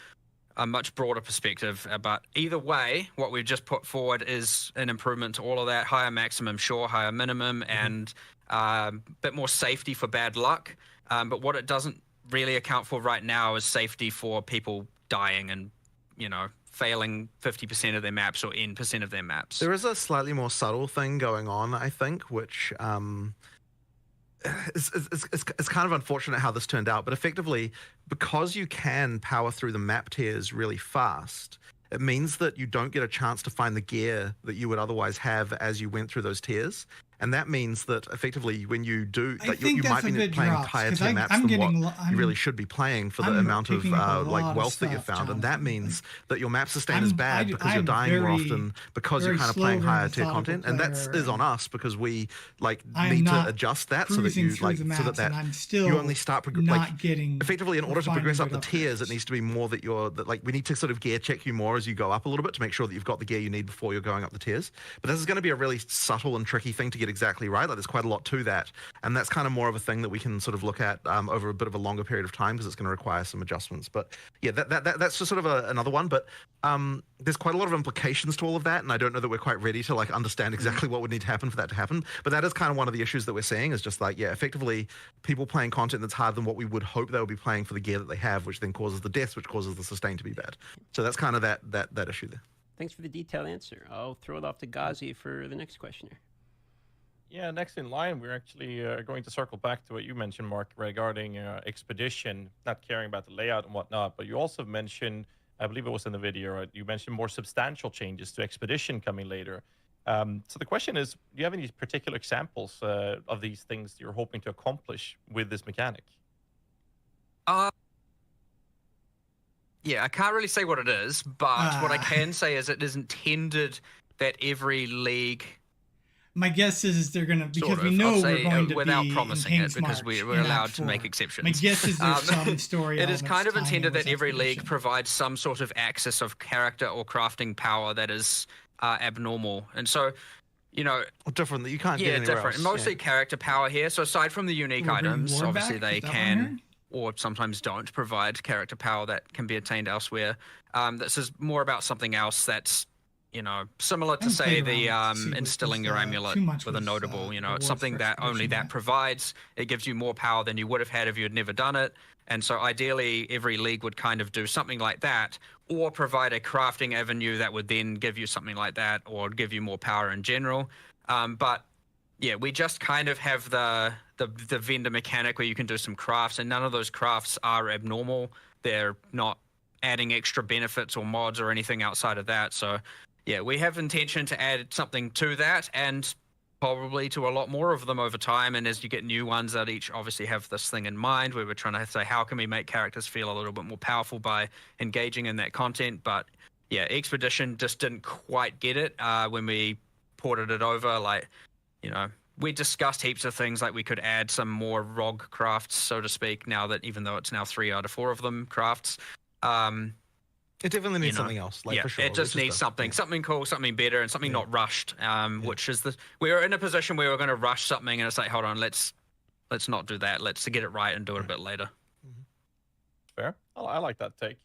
much broader perspective. But either way, what we've just put forward is an improvement to all of that. Higher maximum, sure, higher minimum, and a bit more safety for bad luck. But what it doesn't really account for right now is safety for people dying and, failing 50% of their maps or N% of their maps. There is a slightly more subtle thing going on, I think, which it's kind of unfortunate how this turned out. But effectively, because you can power through the map tiers really fast, it means that you don't get a chance to find the gear that you would otherwise have as you went through those tiers. And that means that effectively when you do, like, you might be playing higher tier maps than what you really should be playing for the amount of wealth that you found. And that means that your map sustain is bad because you're dying more often because you're kind of playing higher tier content. And that is on us because we need to adjust that so that you you only start effectively in order to progress up the tiers, it needs to be more that we need to sort of gear check you more as you go up a little bit to make sure that you've got the gear you need before you're going up the tiers. But this is going to be a really subtle and tricky thing to get exactly right. There's quite a lot to that, and that's kind of more of a thing that we can sort of look at over a bit of a longer period of time because it's going to require some adjustments. But yeah, that's just sort of another one. But there's quite a lot of implications to all of that, and I don't know that we're quite ready to understand exactly what would need to happen for that to happen. But that is kind of one of the issues that we're seeing is just effectively people playing content that's harder than what we would hope they would be playing for the gear that they have, which then causes the deaths, which causes the sustain to be bad. So that's kind of that issue there. Thanks for the detailed answer. I'll throw it off to Ghazi for the next questioner. Yeah, next in line, we're actually going to circle back to what you mentioned, Mark, regarding Expedition, not caring about the layout and whatnot, but you also mentioned, I believe it was in the video, right? You mentioned more substantial changes to Expedition coming later. So the question is, do you have any particular examples of these things you're hoping to accomplish with this mechanic? Yeah, I can't really say what it is, but what I can say is it is intended that every league... My guess is they're going to, because we know we're going to without be promising in it, because we're allowed to make exceptions. My guess is there's some story. It is kind of intended that every league provides some sort of access of character or crafting power that is abnormal, and so different that you can't get anywhere different. else. Mostly character power here. So aside from the unique items, obviously they can or sometimes don't provide character power that can be attained elsewhere. This is more about something else that's similar to, say, the instilling your amulet with a notable, it's something that only that provides. It gives you more power than you would have had if you had never done it. And so ideally, every league would kind of do something like that, or provide a crafting avenue that would then give you something like that, or give you more power in general. But yeah, we just kind of have the vendor mechanic where you can do some crafts, and none of those crafts are abnormal. They're not adding extra benefits or mods or anything outside of that. So yeah, we have intention to add something to that, and probably to a lot more of them over time. And as you get new ones that each obviously have this thing in mind, where we're trying to say, how can we make characters feel a little bit more powerful by engaging in that content? But yeah, Expedition just didn't quite get it when we ported it over. We discussed heaps of things, like we could add some more ROG crafts, so to speak, now that, even though it's now 3 out of 4 of them crafts. It definitely needs something else, for sure. It just needs something cool, something better, and something not rushed. Which is we're in a position where we're going to rush something, and it's like, hold on, let's not do that. Let's get it right and do it a bit later. Fair. I like that take.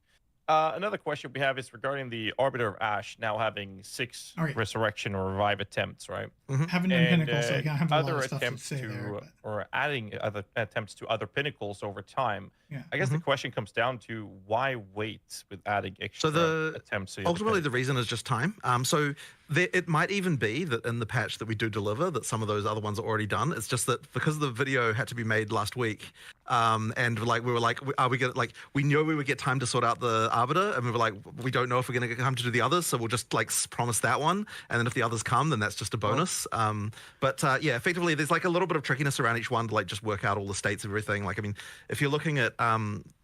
Another question we have is regarding the Arbiter of Ash now having 6 resurrection or revive attempts, right? Haven't done pinnacles, so I can't have a lot other of stuff attempts to say there. or adding other attempts to other pinnacles over time. Yeah. I guess the question comes down to why wait with adding extra attempts? Ultimately, the reason is just time. So it might even be that in the patch that we do deliver, that some of those other ones are already done. It's just that because the video had to be made last week, and we were like, are we gonna we knew we would get time to sort out the Arbiter, and we were like, we don't know if we're gonna get time to do the others, so we'll just promise that one, and then if the others come, then that's just a bonus. But effectively, there's a little bit of trickiness around each one to just work out all the states of everything. If you're looking at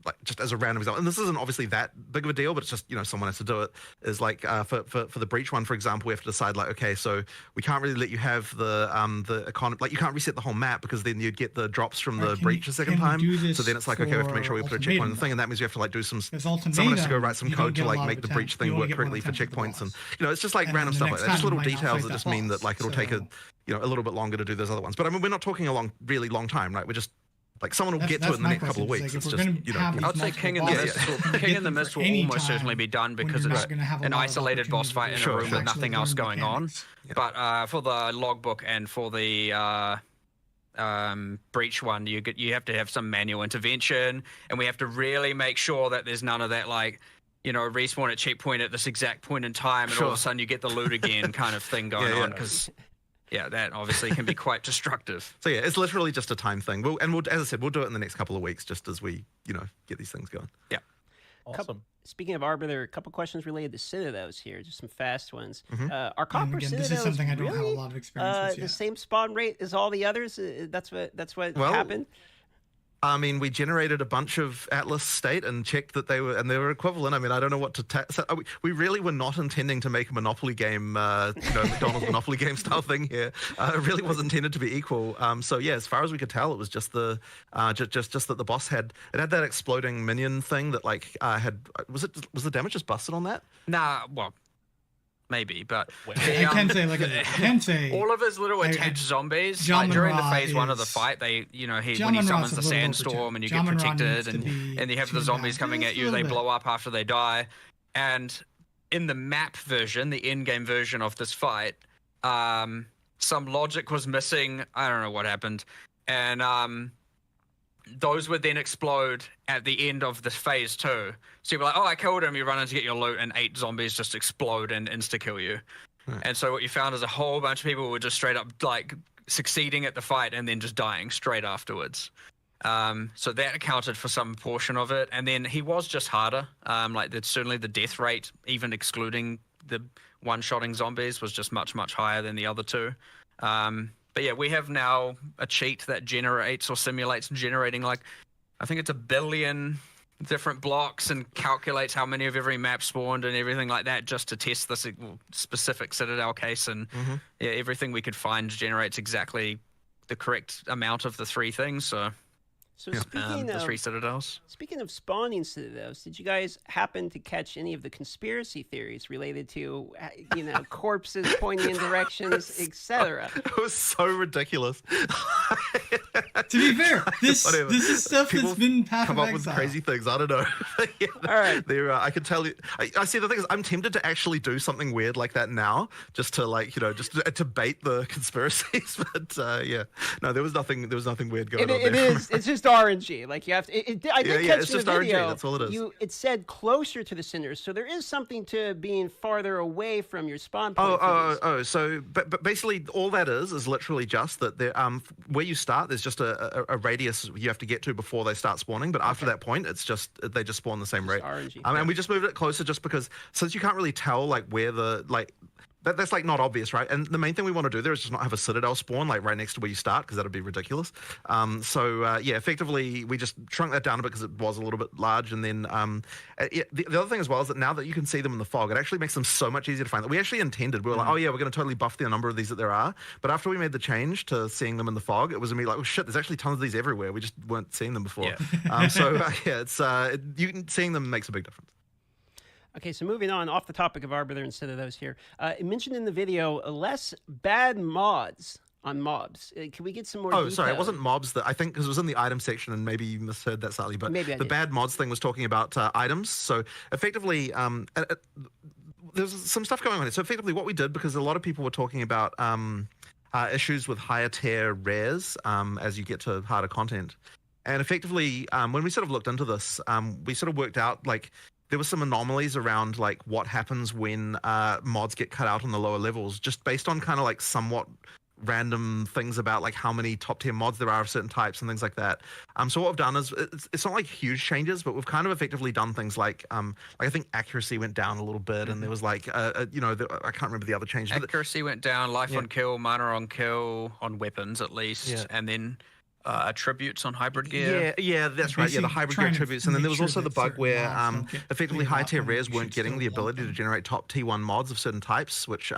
like just as a random example, and this isn't obviously that big of a deal, but it's just, someone has to do it, is like for the breach one, for example, we have to decide like, okay, so we can't really let you have the economy, like you can't reset the whole map because then you'd get the drops from the breach a second time. So then it's like, okay, we have to make sure we put a checkpoint in the thing, and that means we have to like do someone has to go write some code to like make the breach thing work correctly for checkpoints, and it's just like random stuff like that. Just little details that just mean that like it'll take a little bit longer to do those other ones. But I mean, we're not talking a really long time, right? We're just like someone will get to it in the next couple of weeks. It's just, I'd say King in the Mist will almost certainly be done because it's an isolated boss fight in a room with nothing else going on. But for the logbook and for the breach one, you have to have some manual intervention, and we have to really make sure that there's none of that like, respawn at checkpoint at this exact point in time, and all of a sudden you get the loot again kind of thing going on, because that obviously can be quite destructive. So yeah, it's literally just a time thing. As I said, we'll do it in the next couple of weeks, just as we, get these things going. Yeah. Awesome. Speaking of Arbiter, a couple questions related to Citadels here, just some fast ones. Mm-hmm. Are Copper Citadels this is something I don't have a lot of experience with yet. The same spawn rate as all the others? That's what happened? I mean, we generated a bunch of Atlas state and checked that they were equivalent. I mean, I don't know what to so we really were not intending to make a Monopoly game, McDonald's Monopoly game style thing here. It really was intended to be equal. So yeah, as far as we could tell, it was just the just that the boss had that exploding minion thing that like was the damage just busted on that? Nah, well, maybe, but I can say all of his little attached zombies, like during the phase 1 of the fight, they, when he summons the sandstorm and you get protected, and you have the zombies coming at you, they blow up after they die. And in the map version, the in-game version of this fight, some logic was missing. I don't know what happened, and those would then explode at the end of the phase 2. So you're like, oh, I killed him. You run in to get your loot, and 8 zombies just explode and insta-kill you. And so what you found is a whole bunch of people were just straight up like succeeding at the fight and then just dying straight afterwards. So that accounted for some portion of it. And then he was just harder. Certainly the death rate, even excluding the one-shotting zombies, was just much, much higher than the other two. But yeah, we have now a cheat that generates or simulates generating like, I think it's 1 billion different blocks and calculates how many of every map spawned and everything like that, just to test this specific Citadel case. And yeah, everything we could find generates exactly the correct amount of the 3 things. So speaking the 3 Citadels. Speaking of spawning Citadels, did you guys happen to catch any of the conspiracy theories related to, corpses pointing in directions, etc.? It was so ridiculous. To be fair, this is stuff People that's been Path come of up Exile. with crazy things. I don't know. All right. I could tell you. I see. The thing is, I'm tempted to actually do something weird like that now, just to just to bait the conspiracies. But no, there was nothing. There was nothing weird going on there. It's just RNG. Like you have to. I did catch it's in just the video. RNG. That's all it is. It said closer to the cinders, so there is something to being farther away from your spawn point. So but basically all that is literally just that there where you start, there's just a radius you have to get to before they start spawning. But after that point, it's just they just spawn the same rate. RNG. And we just moved it closer just because since you can't really tell like where the that's like not obvious, right? And the main thing we want to do there is just not have a Citadel spawn like right next to where you start, because that'd be ridiculous. Effectively we just shrunk that down a bit because it was a little bit large. And then the other thing as well is that now that you can see them in the fog, it actually makes them so much easier to find. We actually intended, we were like, oh yeah, we're going to totally buff the number of these that there are. But after we made the change to seeing them in the fog, it was immediately like, oh shit, there's actually tons of these everywhere. We just weren't seeing them before. Seeing them makes a big difference. Okay, so moving on, off the topic of Arbiter instead of those here. It mentioned in the video less bad mods on mobs. Can we get some more detail? Sorry, it wasn't mobs. I think because it was in the item section, and maybe you misheard that slightly, but the bad mods thing was talking about items. So effectively, there's some stuff going on here. So effectively what we did, because a lot of people were talking about issues with higher tier rares as you get to harder content. And effectively, when we sort of looked into this, we sort of worked out like there were some anomalies around like what happens when mods get cut out on the lower levels, just based on kind of like somewhat random things about like how many top tier mods there are of certain types and things like that. So what we've done is it's not like huge changes, but we've kind of effectively done things like I think accuracy went down a little bit, and there was like I can't remember the other changes. Accuracy went down, life on kill, mana on kill on weapons at least, and then attributes on hybrid gear. Yeah, that's right. Yeah, the hybrid gear attributes, and then there was also the bug where effectively high tier rares weren't getting the ability to generate top T1 mods of certain types, which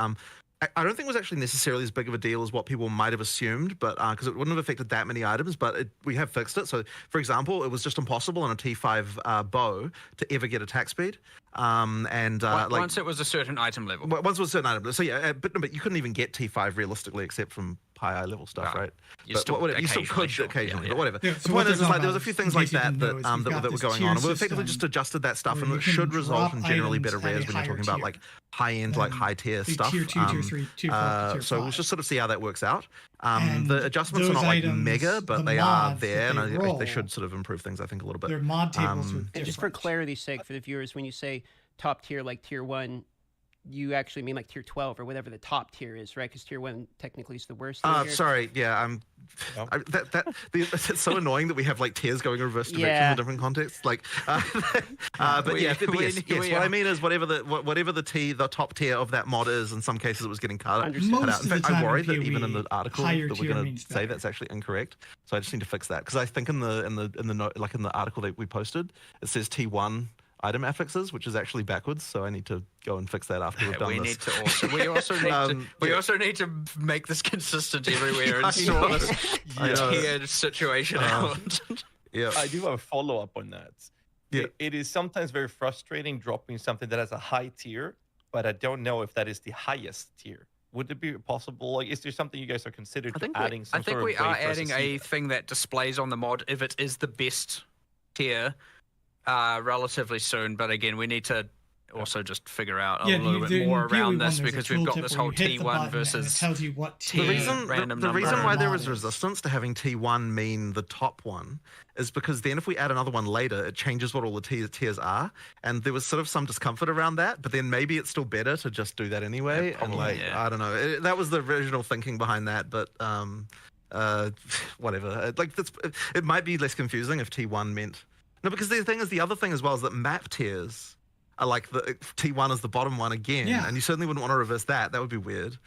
I don't think was actually necessarily as big of a deal as what people might have assumed, but because it wouldn't have affected that many items, but we have fixed it. So, for example, it was just impossible on a T5 bow to ever get attack speed. Once it was a certain item level. Once it was a certain item level. So yeah, but you couldn't even get T5 realistically except from high level stuff, right? You still could occasionally, but whatever. Yeah, the point is, like, there was a few things like that that were going on, and we effectively system just adjusted that stuff, and it should result in generally better rares when you're talking about like high end, like high tier stuff. Tier 2, tier 3, tier 4, tier 5. So we'll just sort of see how that works out. The adjustments are not like mega, but they are there, and they should sort of improve things, I think, a little bit. Their mod tables are different. And just for clarity's sake, for the viewers, when you say top tier, like tier 1, you actually mean like tier 12 or whatever the top tier is, right? Because tier 1 technically is the worst. Sorry, yeah, it's so annoying that we have like tiers going in reverse directions in different contexts. Like, but yes, what I mean is whatever the top tier of that mod is. In some cases, it was getting cut out. In fact, I'm worried that even in the article that we're going to say that's actually incorrect. So I just need to fix that because I think in the article that we posted, it says T1 item affixes, which is actually backwards. So I need to go and fix that after we've done this. We also need to make this consistent everywhere and sort the tiered situation out. Yeah, I do have a follow-up on that. Yeah, it is sometimes very frustrating dropping something that has a high tier, but I don't know if that is the highest tier. Would it be possible? Like, is there something you guys are considering adding? I think we are adding a thing that displays on the mod if it is the best tier relatively soon. But again, we need to also just figure out a little bit more around this because we've got this whole T1 versus tells you what tier. The reason why there is resistance to having T1 mean the top one is because then if we add another one later, it changes what all the tiers are, and there was sort of some discomfort around that. But then maybe it's still better to just do that anyway. I don't know. That was the original thinking behind that, but whatever. It might be less confusing if T1 meant no, because the other thing as well is that map tiers are like the T1 is the bottom one again, and you certainly wouldn't want to reverse that. That would be weird.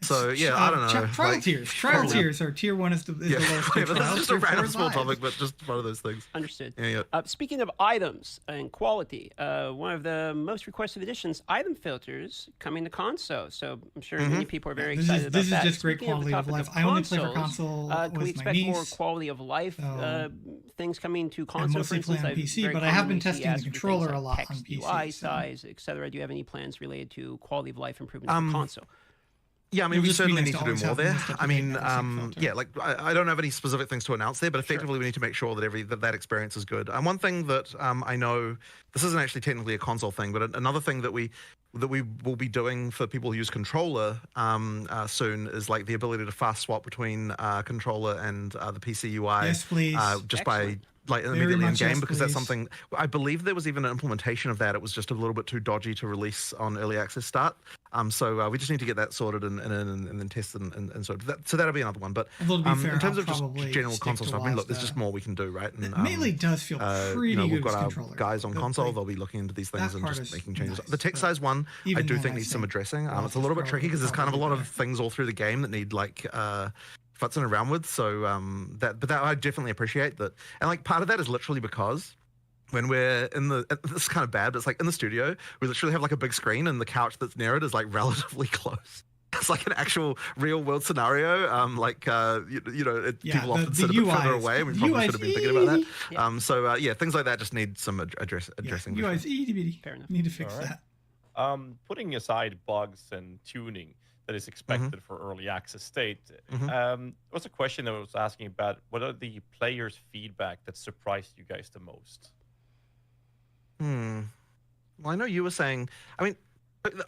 So yeah, I don't know. Trial tiers. Trial tiers are tier 1 is the lowest tier. This is just a random small topic, but just one of those things. Understood. Yeah. Speaking of items and quality, one of the most requested additions, item filters, coming to console. So I'm sure many people are very excited about that. This is just great quality of life. I only play for console can we with my expect niece. more quality of life things coming to console? I mostly play on PC, but I have been testing the controller a lot on PC. UI size, etc. Do you have any plans related to quality of life improvements for console? Yeah, I mean, we certainly need to do more there. I mean, I don't have any specific things to announce there, but effectively we need to make sure that that experience is good. And one thing that I know, this isn't actually technically a console thing, but another thing that we will be doing for people who use controller soon is like the ability to fast swap between controller and the PC UI. Yes, please. Just by immediately in game, because that's something I believe there was even an implementation of that. It was just a little bit too dodgy to release on early access start. So we just need to get that sorted and then tested and so that'll be another one. But in terms of just general console stuff, I mean, look, there's just more we can do, right? And Melee does feel pretty good. We've got our guys on console; they'll be looking into these things and just making changes. The text size one, I do think needs some addressing. It's a little bit tricky because there's kind of a lot of things all through the game that need like futzing around with. So that I definitely appreciate that, and like part of that is literally because when we're in this is kind of bad, but it's like in the studio, we literally have like a big screen and the couch that's near it is like relatively close. It's like an actual real world scenario. People often sit a bit further away, and we probably should have been thinking about that. Things like that just need some addressing. UI's itty bitty. Fair enough. Need to fix that. Putting aside bugs and tuning that is expected for early access state, was a question that I was asking about what are the players' feedback that surprised you guys the most? Well, I know you were saying,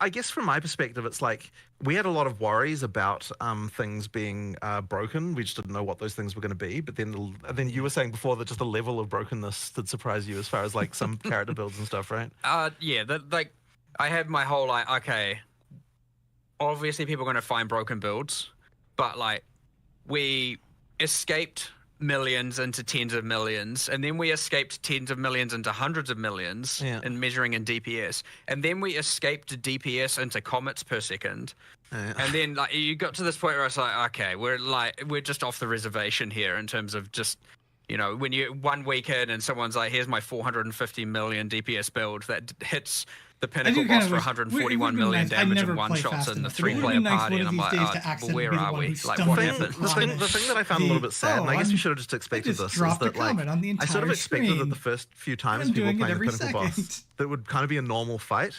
I guess from my perspective, it's like we had a lot of worries about things being broken. We just didn't know what those things were going to be. But then you were saying before that just the level of brokenness that surprised you as far as like some character builds and stuff, right? I had my whole okay, obviously people are going to find broken builds, but like we escaped millions into tens of millions, and then we escaped tens of millions into hundreds of millions in measuring in DPS, and then we escaped DPS into comets per second. And then like you got to this point where I was like, okay, we're just off the reservation here in terms of just, you know, when you 1 week in and someone's like, here's my 450 million DPS build that hits the pinnacle boss for 141 million damage in one shots in the 3-player party, and I'm like, well, where are we? Like, what happened? The thing that I found a little bit sad, and I guess we should have just expected this, is that like I sort of expected that the first few times people playing the pinnacle boss, that would kind of be a normal fight.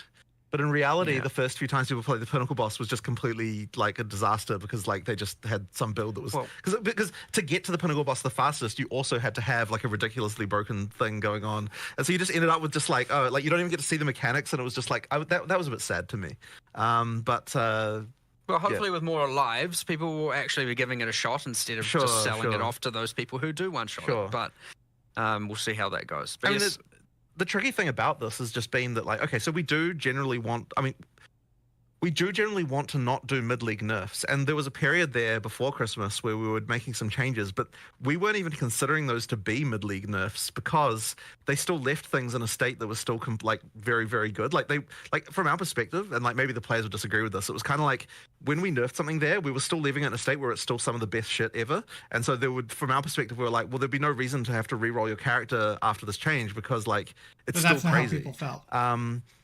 But in reality, the first few times people played the pinnacle boss was just completely like a disaster because like they just had some build that was because to get to the pinnacle boss the fastest, you also had to have like a ridiculously broken thing going on, and so you just ended up with just like like you don't even get to see the mechanics, and it was just like that was a bit sad to me. Well, hopefully with more lives, people will actually be giving it a shot instead of just selling it off to those people who do one-shot it. But we'll see how that goes. But the tricky thing about this has just been that, like, okay, so we do generally want to not do mid-league nerfs, and there was a period there before Christmas where we were making some changes, but we weren't even considering those to be mid-league nerfs because they still left things in a state that was still like very, very good. Like from our perspective, and like maybe the players would disagree with this, it was kind of like when we nerfed something there, we were still leaving it in a state where it's still some of the best shit ever. And so from our perspective, we were like, well, there'd be no reason to have to re-roll your character after this change because like it's still crazy. How people felt.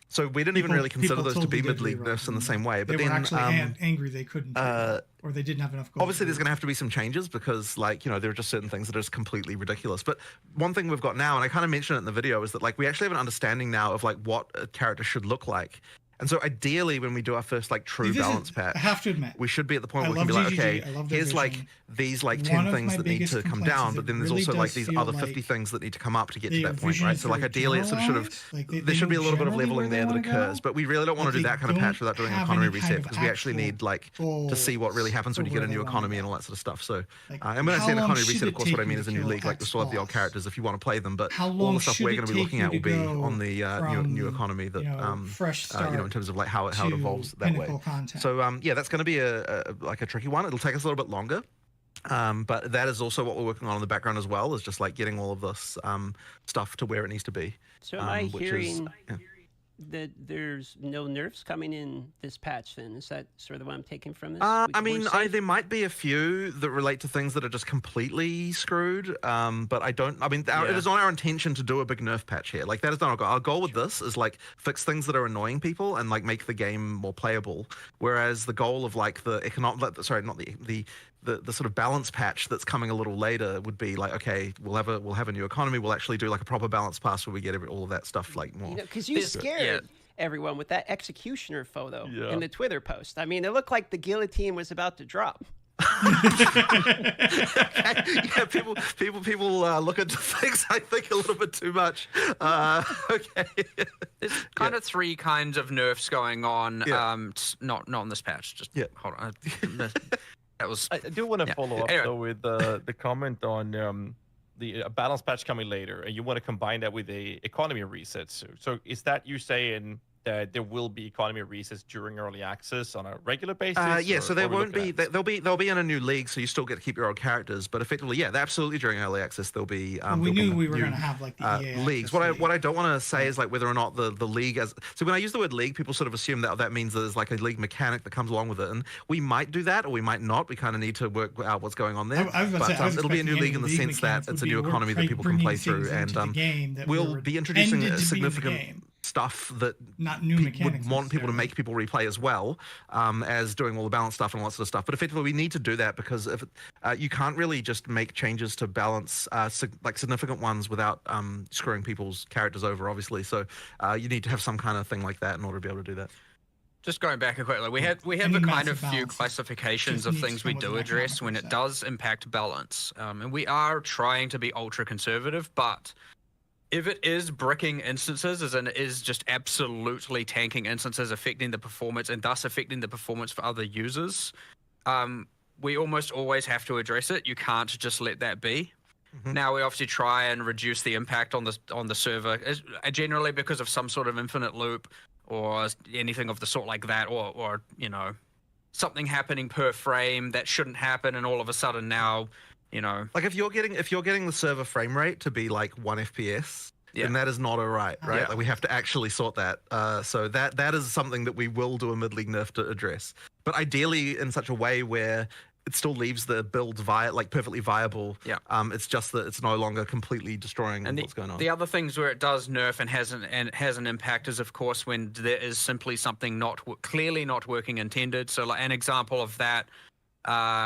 So we didn't even really consider those to be mid-league nerfs in the same way. But they were actually angry they couldn't, or they didn't have enough gold. Obviously, there's going to have to be some changes because, like, you know, there are just certain things that are just completely ridiculous. But one thing we've got now, and I kind of mentioned it in the video, is that like we actually have an understanding now of like what a character should look like. And so ideally, when we do our first like true balance patch, I have to admit, we should be at the point where we can be like, okay, here's like these like 10 things that need to come down, but then there's also like these other 50 things that need to come up to get to that point, right? So like ideally, it sort of there should be a little bit of leveling there that occurs, but we really don't want to do that kind of patch without doing an economy reset because we actually need like to see what really happens when you get a new economy and all that sort of stuff. So and when I say an economy reset, of course, what I mean is a new league. Like we still have the old characters if you want to play them, but all the stuff we're going to be looking at will be on the new economy that you know, in terms of like how it evolves that way. Content. So that's going to be a tricky one. It'll take us a little bit longer, but that is also what we're working on in the background as well. Is just like getting all of this stuff to where it needs to be. So am I hearing that there's no nerfs coming in this patch? Then is that sort of what I'm taking from this? I mean, there might be a few that relate to things that are just completely screwed. But I don't. I mean, it is not our intention to do a big nerf patch here. Like that is not our goal. Our goal with this is like fix things that are annoying people and like make the game more playable. Whereas the goal of like the the sort of balance patch that's coming a little later would be like, okay, we'll have a new economy. We'll actually do like a proper balance pass where we get all of that stuff like more. Because you scared everyone with that executioner photo in the Twitter post. I mean, it looked like the guillotine was about to drop. People look into things I think a little bit too much. Okay. There's kind of 3 kinds of nerfs going on. Not on this patch. Just hold on. I do want to follow up though with the comment on the balance patch coming later, and you want to combine that with a economy reset. So is that you saying that there will be economy resets during early access on a regular basis? So there won't be. They'll be in a new league, so you still get to keep your old characters. But effectively, absolutely during early access there'll be. We knew we were going to have like the EA leagues. What I don't want to say is like whether or not the league as. So when I use the word league, people sort of assume that means there's like a league mechanic that comes along with it, and we might do that or we might not. We kind of need to work out what's going on there. But it'll be a new league in the sense that it's a new economy that people can play through, and we'll be introducing a significant stuff that would want people to make people replay as well as doing all the balance stuff and all that sort of stuff. But effectively, we need to do that because if you can't really just make changes to balance like significant ones without screwing people's characters over, obviously. So you need to have some kind of thing like that in order to be able to do that. Just going back quickly, we have a kind of few classifications of things we do address when it does impact balance. And we are trying to be ultra conservative, but if it is bricking instances, as in it is just absolutely tanking instances, affecting the performance and thus affecting the performance for other users, we almost always have to address it. You can't just let that be. Mm-hmm. Now we obviously try and reduce the impact on the server, generally because of some sort of infinite loop or anything of the sort like that, or you know, something happening per frame that shouldn't happen, and all of a sudden now Like if you're getting the server frame rate to be like 1 FPS, then that is not right? Yeah. Like we have to actually sort that. So that is something that we will do a mid-league nerf to address. But ideally in such a way where it still leaves the builds perfectly viable. Yeah. It's just that it's no longer completely destroying what's going on. The other things where it does nerf and has an impact is, of course, when there is simply something clearly not working intended. So, like an example of that,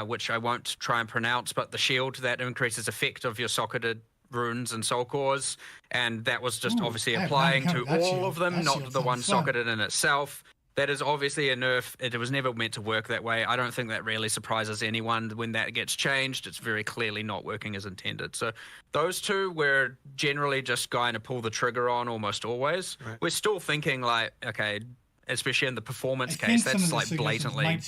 which I won't try and pronounce, but the shield that increases effect of your socketed runes and soul cores, and that was just obviously applying to all of them, not the one socketed in itself. That is obviously a nerf. It was never meant to work that way. I don't think that really surprises anyone when that gets changed. It's very clearly not working as intended. So those two we're generally just going to pull the trigger on almost always. Right. We're still thinking like, okay, especially in the performance case, that's like blatantly,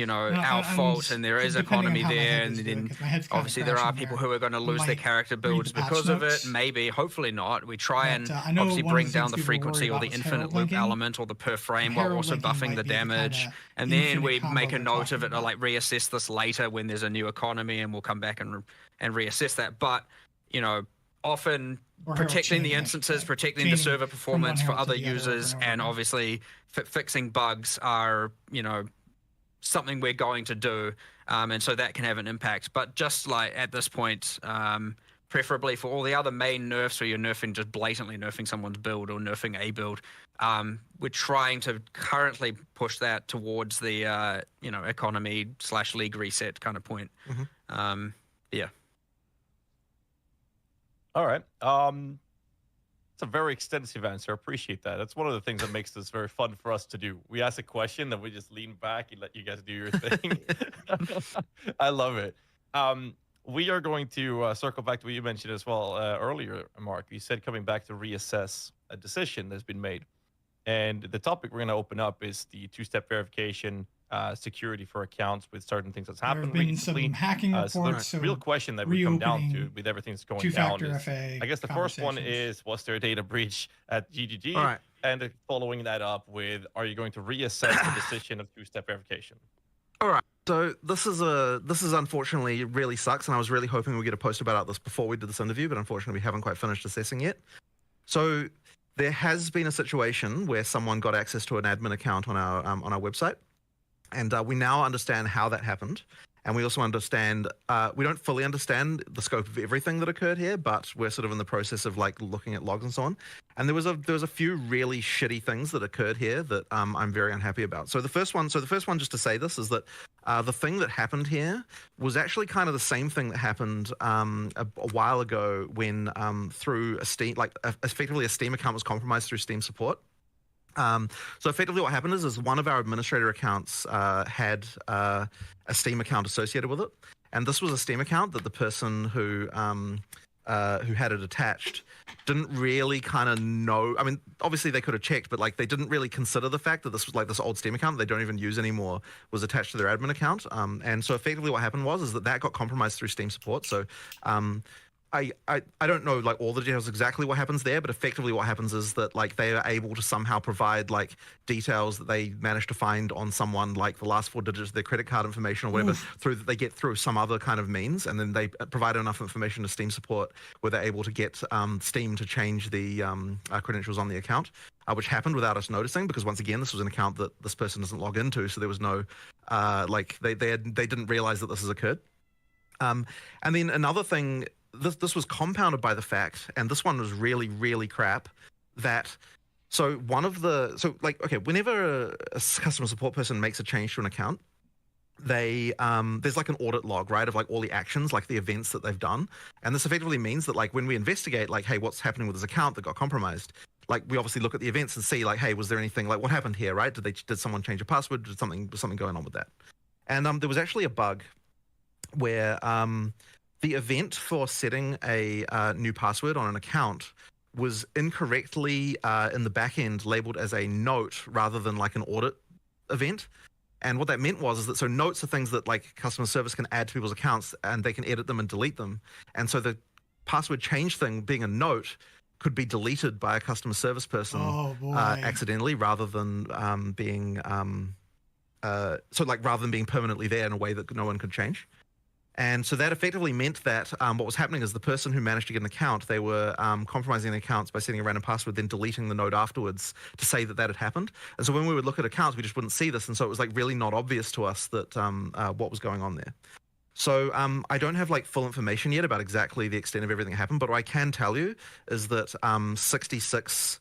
our fault, and there is economy there, and then obviously there are people who are going to lose their character builds because of it. Maybe, hopefully not. We try and obviously bring down the frequency or the infinite loop element or the per frame while also buffing the damage, and then we make a note of it to like reassess this later when there's a new economy, and we'll come back and reassess that. But often protecting the instances, protecting the server performance for other users, and obviously fixing bugs are, something we're going to do. And so that can have an impact. But just like at this point, preferably for all the other main nerfs where you're just blatantly nerfing someone's build or nerfing a build, we're trying to currently push that towards the, economy/league reset kind of point. Mm-hmm. Yeah. All right. It's a very extensive answer. I appreciate that. That's one of the things that makes this very fun for us to do. We ask a question, then we just lean back and let you guys do your thing. I love it. We are going to circle back to what you mentioned as well earlier, Mark. You said coming back to reassess a decision that's been made. And the topic we're going to open up is the two-step verification security for accounts with certain things that's happened recently. Some hacking reports. So the real question that we come down to with everything that's going down is, FA I guess the first one is, was there a data breach at GGG? All right. And following that up with, are you going to reassess the decision of two-step verification? All right. So this is unfortunately really sucks, and I was really hoping we'd get a post about this before we did this interview, but unfortunately we haven't quite finished assessing yet. So there has been a situation where someone got access to an admin account on our website. And we now understand how that happened. And we also understand, we don't fully understand the scope of everything that occurred here, but we're sort of in the process of like looking at logs and so on. And there was a few really shitty things that occurred here that I'm very unhappy about. So the first one, just to say this, is that the thing that happened here was actually kind of the same thing that happened a while ago when through a Steam, effectively a Steam account was compromised through Steam support. So effectively what happened is one of our administrator accounts had a Steam account associated with it. And this was a Steam account that the person who had it attached didn't really kind of know. I mean, obviously they could have checked, but like they didn't really consider the fact that this was like this old Steam account that they don't even use anymore was attached to their admin account. And so effectively what happened was that got compromised through Steam support. So I don't know like all the details exactly what happens there, but effectively what happens is that like they are able to somehow provide like details that they managed to find on someone, like the last 4 digits of their credit card information or whatever, they get through some other kind of means, and then they provide enough information to Steam support where they're able to get Steam to change the credentials on the account, which happened without us noticing, because once again this was an account that this person doesn't log into, so there was no they didn't realize that this has occurred. And then another thing. This was compounded by the fact, and this one was really, really crap, that whenever a customer support person makes a change to an account, they there's like an audit log, right, of like all the actions, like the events that they've done. And this effectively means that like when we investigate like, hey, what's happening with this account that got compromised, like we obviously look at the events and see like, hey, was there anything, like what happened here, right? Did someone change a password? Did something going on with that? And there was actually a bug where the event for setting a new password on an account was incorrectly in the back end labeled as a note rather than like an audit event. And what that meant was that so notes are things that like customer service can add to people's accounts and they can edit them and delete them. And so the password change thing being a note could be deleted by a customer service person accidentally rather than being permanently there in a way that no one could change. And so that effectively meant that what was happening is the person who managed to get an account, they were compromising the accounts by setting a random password, then deleting the node afterwards to say that that had happened. And so when we would look at accounts, we just wouldn't see this. And so it was like really not obvious to us that what was going on there. So I don't have like full information yet about exactly the extent of everything that happened, but what I can tell you is that 66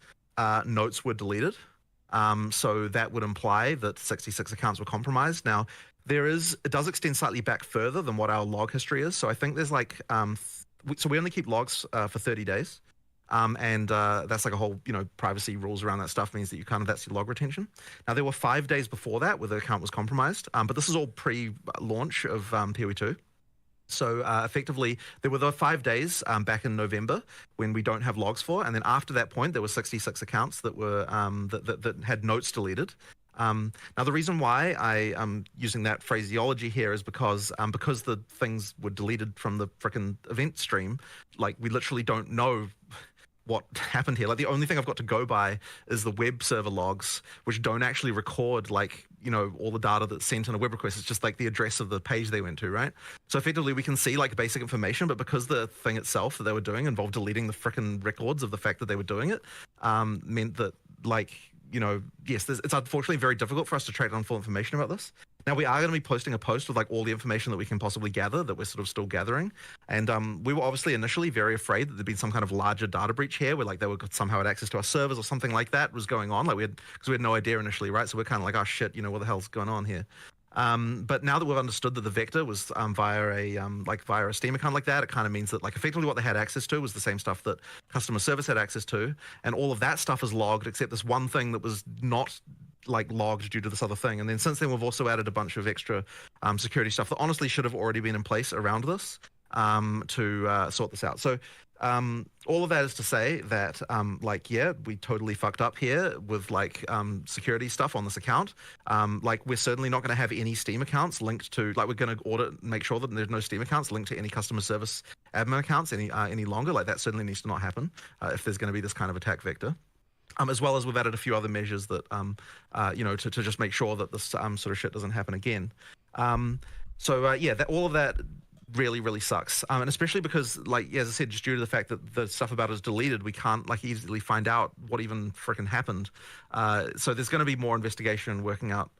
notes were deleted. So that would imply that 66 accounts were compromised. Now, it does extend slightly back further than what our log history is. So I think there's like, so we only keep logs for 30 days. And that's like a whole, privacy rules around that stuff means that that's your log retention. Now, there were 5 days before that where the account was compromised, but this is all pre-launch of PoE2. So effectively, there were the 5 days back in November when we don't have logs for, and then after that point, there were 66 accounts that were that had notes deleted. Now, the reason why I am using that phraseology here is because the things were deleted from the frickin' event stream, like we literally don't know what happened here. Like the only thing I've got to go by is the web server logs, which don't actually record all the data that's sent in a web request. It's just like the address of the page they went to, right? So effectively we can see like basic information, but because the thing itself that they were doing involved deleting the frickin' records of the fact that they were doing it, meant that yes, it's unfortunately very difficult for us to track down full information about this. Now, we are going to be posting a post with like all the information that we can possibly gather that we're sort of still gathering. And we were obviously initially very afraid that there'd been some kind of larger data breach here where like they would somehow had access to our servers or something like that was going on. Like because we had no idea initially, right? So we're kind of like, oh shit, what the hell's going on here? But now that we've understood that the vector was via a Steam account like that, it kind of means that like effectively what they had access to was the same stuff that customer service had access to, and all of that stuff is logged except this one thing that was not like logged due to this other thing. And then since then we've also added a bunch of extra security stuff that honestly should have already been in place around this to sort this out. So all of that is to say that we totally fucked up here with security stuff on this account. We're certainly not going to have any Steam accounts linked to, we're going to audit, make sure that there's no Steam accounts linked to any customer service admin accounts any longer. Like that certainly needs to not happen if there's going to be this kind of attack vector. As well as we've added a few other measures that, to just make sure that this sort of shit doesn't happen again. All of that really, really sucks. And especially because, as I said, just due to the fact that the stuff about it is deleted, we can't easily find out what even frickin' happened. So there's going to be more investigation and working out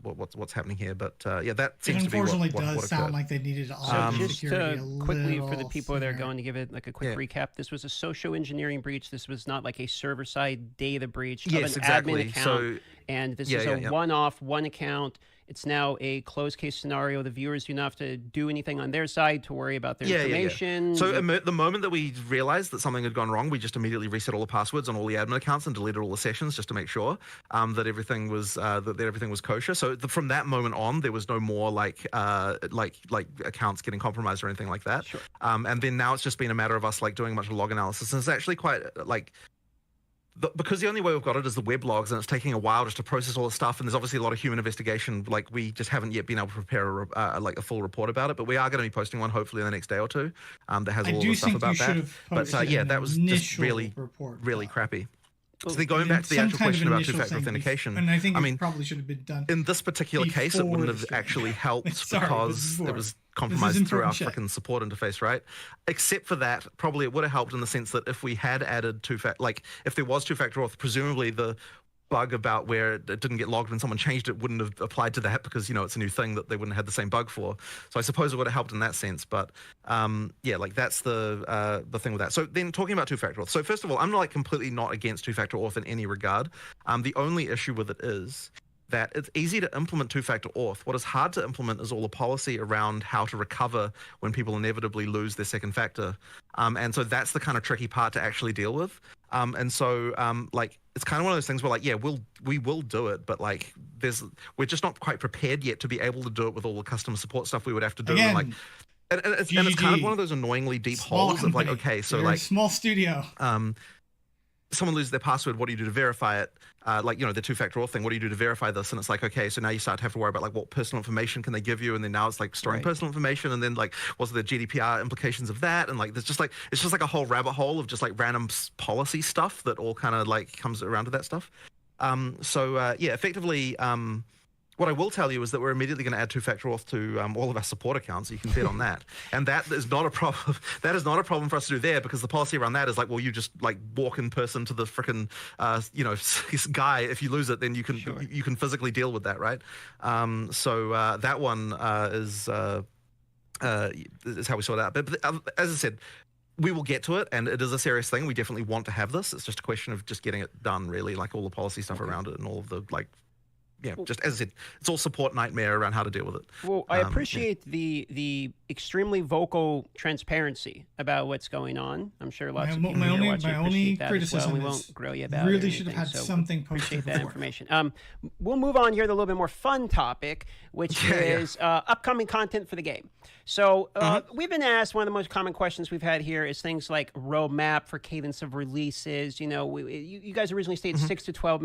what's happening here. But that seems to be what unfortunately what does sound occurred. like they needed to just security quickly for the people that are going to give it like a quick recap. This was a social engineering breach. This was not like a server-side data breach of an admin account. And this is a one-off, one account. It's now a closed case scenario. The viewers do not have to do anything on their side to worry about their information. So the moment that we realized that something had gone wrong, we just immediately reset all the passwords on all the admin accounts and deleted all the sessions just to make sure that everything was kosher. So from that moment on, there was no more accounts getting compromised or anything like that. Sure. And then now it's just been a matter of us doing a bunch of log analysis. And it's actually quite because the only way we've got it is the web logs, and it's taking a while just to process all the stuff, and there's obviously a lot of human investigation. We just haven't yet been able to prepare a full report about it, but we are going to be posting one hopefully in the next day or two that has all the stuff about that. But that was just really crappy. So then going back to the actual question about two-factor authentication, and I think it probably should have been done. In this particular case, it wouldn't have actually helped because it was compromised through our freaking support interface, right? Except for that, probably it would have helped in the sense that if we had added if there was two-factor auth, presumably the bug about where it didn't get logged when someone changed it wouldn't have applied to that because it's a new thing that they wouldn't have had the same bug for. So I suppose it would have helped in that sense. But that's the thing with that. So then talking about two-factor auth. So first of all, I'm completely not against two-factor auth in any regard. The only issue with it is that it's easy to implement two-factor auth. What is hard to implement is all the policy around how to recover when people inevitably lose their second factor. And so that's the kind of tricky part to actually deal with. It's kind of one of those things where we will do it, but we're just not quite prepared yet to be able to do it with all the customer support stuff we would have to do. Again, and it's kind of one of those annoyingly deep holes of a small studio. Someone loses their password, what do you do to verify it? The two-factor auth thing, what do you do to verify this? And it's okay, so now you start to have to worry about what personal information can they give you, and then now it's storing personal information, and then what's the GDPR implications of that? And there's just it's just a whole rabbit hole of just random policy stuff that all kind of comes around to that stuff. Effectively, What I will tell you is that we're immediately going to add two-factor auth to all of our support accounts. You can bet on that. And that is not a problem. That is not a problem for us to do there, because the policy around that is like, well, you just like walk in person to the frickin' guy. If you lose it, then you can physically deal with that, right? So that one is how we sort it out. But as I said, we will get to it, and it is a serious thing. We definitely want to have this. It's just a question of just getting it done, really, like all the policy stuff around it and all of the like. Yeah, just as I said, it's all support nightmare around how to deal with it. Well, I appreciate the extremely vocal transparency about what's going on. I'm sure lots of people my only criticism well. We won't grill you about really it. Should have had something posted appreciate that information. We'll move on here to a little bit more fun topic, which is upcoming content for the game. So we've been asked, one of the most common questions we've had here is things like roadmap for cadence of releases. You know, you guys originally stated 6 to 12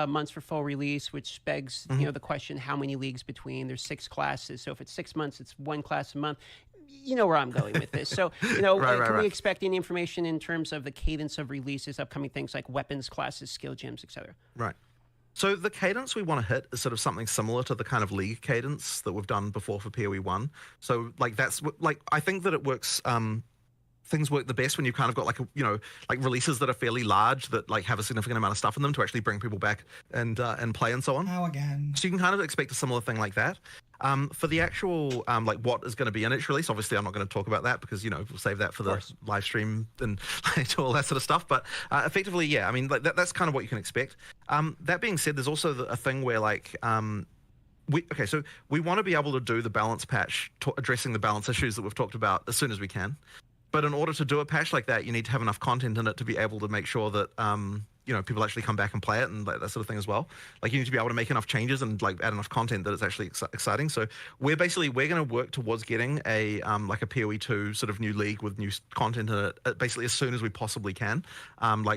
months for full release, which begs the question, how many leagues between? There's 6 classes. So if it's 6 months, it's 1 class a month. You know where I'm going with this. So, can we expect any information in terms of the cadence of releases, upcoming things like weapons classes, skill gems, etc.? Right. So the cadence we want to hit is sort of something similar to the kind of league cadence that we've done before for PoE 1. So like that's like, I think that it works. Things work the best when you've kind of got like like releases that are fairly large, that like have a significant amount of stuff in them to actually bring people back and play and so on. Now again. So you can kind of expect a similar thing like that. For the actual like what is going to be in each release, obviously I'm not going to talk about that because we'll save that for the live stream and all that sort of stuff. But effectively, yeah, I mean like that's kind of what you can expect. That being said, there's also a thing where like so we want to be able to do the balance patch addressing the balance issues that we've talked about as soon as we can. But in order to do a patch like that, you need to have enough content in it to be able to make sure that people actually come back and play it and that sort of thing as well. Like you need to be able to make enough changes and like add enough content that it's actually exciting. So we're going to work towards getting a like a PoE 2 sort of new league with new content in it basically as soon as we possibly can.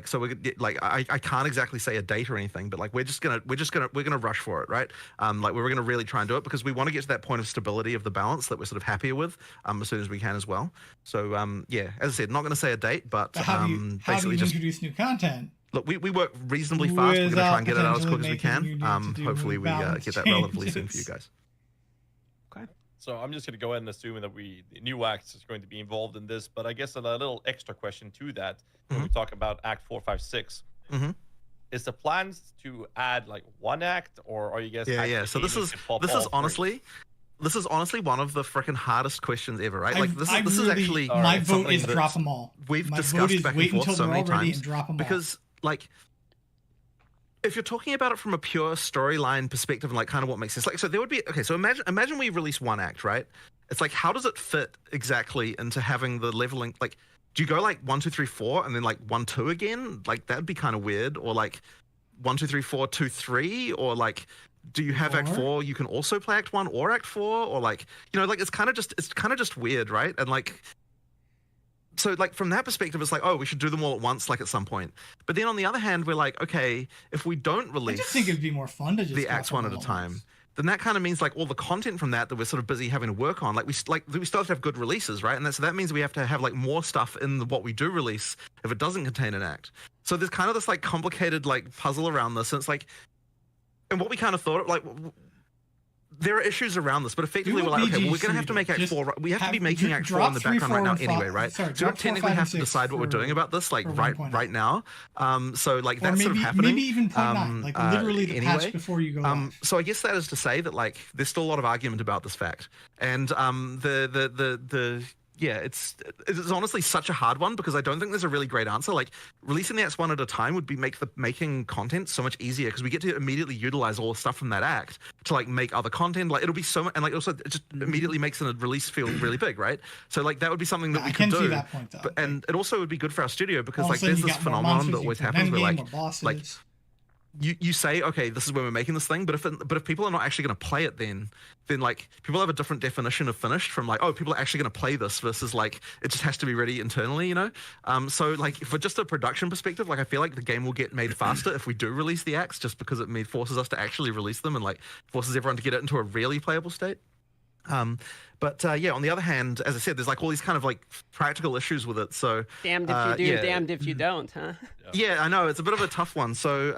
So we're like I can't exactly say a date or anything, but like we're gonna rush for it, right? Like we're gonna really try and do it because we want to get to that point of stability of the balance that we're sort of happier with as soon as we can as well. So as I said, not going to say a date, but how do you introduce new content? Look, we work reasonably fast. We're going to try and get it out as quick as we can. Hopefully we get that relatively soon for you guys. Okay. So I'm just going to go ahead and assume that the new acts is going to be involved in this. But I guess a little extra question to that, when we talk about Act 4, 5, 6, is the plans to add like one act, or are you guys? Yeah. So this is honestly one of the freaking hardest questions ever, right? Like this is actually my vote is drop them all. We've discussed back and forth so many times because like if you're talking about it from a pure storyline perspective and like kind of what makes sense, like so there would be so imagine we release one act, right? It's like how does it fit exactly into having the leveling? Like do you go like 1, 2, 3, 4 and then like 1, 2 again? Like that'd be kind of weird. Or like 1, 2, 3, 4, 2, 3, or like do you have Act 4? You can also play Act 1 or Act 4, or like like it's kind of just weird, right? And like so like from that perspective, it's like, oh, we should do them all at once, like at some point. But then on the other hand, we're like, okay, if we don't release, I just think it'd be more fun to just the acts one at a time. Then that kind of means like all the content from that we're sort of busy having to work on, like we still have to have good releases, right? And so that means we have to have like more stuff in what we do release if it doesn't contain an act. So there's kind of this like complicated like puzzle around this, and it's like, and what we kind of thought like. There are issues around this, but effectively we're like, okay, well, we're going to have to make Act 4. We have to be making Act 4 in the background right now anyway, right? So we don't technically have to decide what we're doing about this, like right now. So like that's sort of happening. Maybe even 0.9, like literally the patch before you go live. So I guess that is to say that like there's still a lot of argument about this fact, and it's honestly such a hard one because I don't think there's a really great answer. Like releasing the acts one at a time would make making content so much easier because we get to immediately utilize all the stuff from that act to like make other content. Like it'll be so much, and like also it just immediately makes a release feel really big, right? So like that would be something that we could do. I can see that point though. And it also would be good for our studio because like there's this phenomenon that always happens where like you say, okay, this is when we're making this thing, but if people are not actually going to play it, then like people have a different definition of finished from like, oh, people are actually going to play this versus like it just has to be ready internally, So like for just a production perspective, like I feel like the game will get made faster if we do release the acts, just because it forces us to actually release them and like forces everyone to get it into a really playable state. But yeah, on the other hand, as I said, there's like all these kind of like practical issues with it. So damned if you do, damned if you don't, huh? Yeah, I know it's a bit of a tough one. So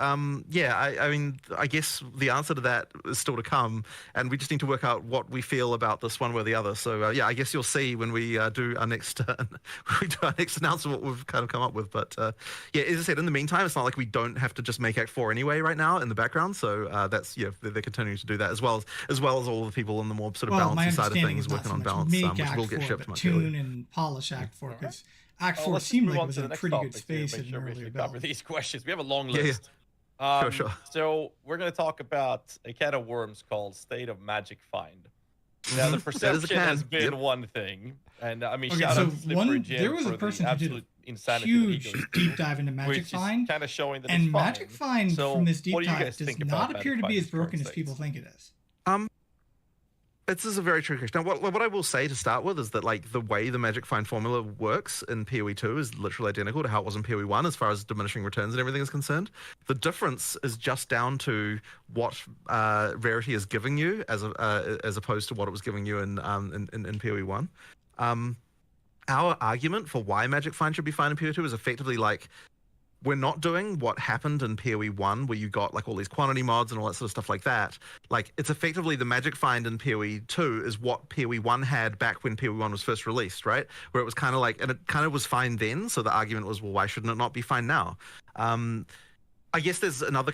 yeah, I mean, I guess the answer to that is still to come, and we just need to work out what we feel about this one way or the other. So yeah, I guess you'll see when we do our next announcement what we've kind of come up with. But yeah, as I said, in the meantime, it's not like we don't have to just make Act 4 anyway right now in the background. So that's they're continuing to do that as well as all the people in the more sort of balancing side of things working on balance, which will get shipped much earlier. Tune and polish Act 4 because Act 4 seemed like it was in a pretty good space in an earlier build. Cover these questions. We have a long list. Sure. So we're going to talk about a can of worms called State of Magic Find. Now the perception has been one thing, and I mean, shout out to Slippery Jim there was a person who did a huge deep dive into Magic Find, kind of showing that and Magic Find from this deep dive does not appear to be as broken as people think it is. This is a very tricky question. Now, what I will say to start with is that like the way the Magic Find formula works in PoE 2 is literally identical to how it was in PoE 1 as far as diminishing returns and everything is concerned. The difference is just down to what rarity is giving you as opposed to what it was giving you in PoE 1. Our argument for why Magic Find should be fine in PoE 2 is effectively like, we're not doing what happened in PoE 1 where you got like all these quantity mods and all that sort of stuff like that. Like it's effectively the Magic Find in PoE 2 is what PoE 1 had back when PoE 1 was first released, right? Where it was kind of like, and it kind of was fine then. So the argument was, well, why shouldn't it not be fine now? I guess there's another,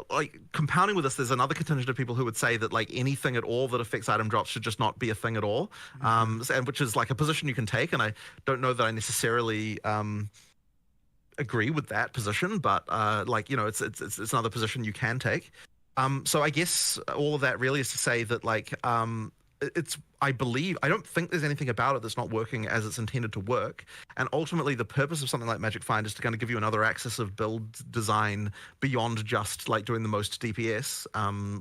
like compounding with this, there's another contingent of people who would say that like anything at all that affects item drops should just not be a thing at all. And which is like a position you can take. And I don't know that I necessarily, agree with that position, but like, you know, it's another position you can take. So I guess all of that really is to say that like I don't think there's anything about it that's not working as it's intended to work. And ultimately the purpose of something like Magic Find is to kind of give you another axis of build design beyond just like doing the most DPS,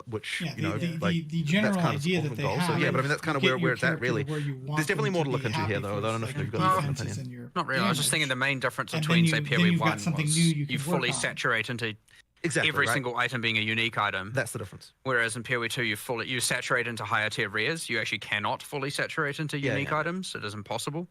which, you know, the general idea that they have. So yeah, but I mean, that's kind of where it's at really. There's definitely more to look into here though. I don't know if you've got an opinion. Not really. I was just thinking the main difference between say PoE 1 was you fully saturate into every single item being a unique item. That's the difference. Whereas in PoE 2, you saturate into higher tier rares. You actually cannot fully saturate into unique items. It is impossible.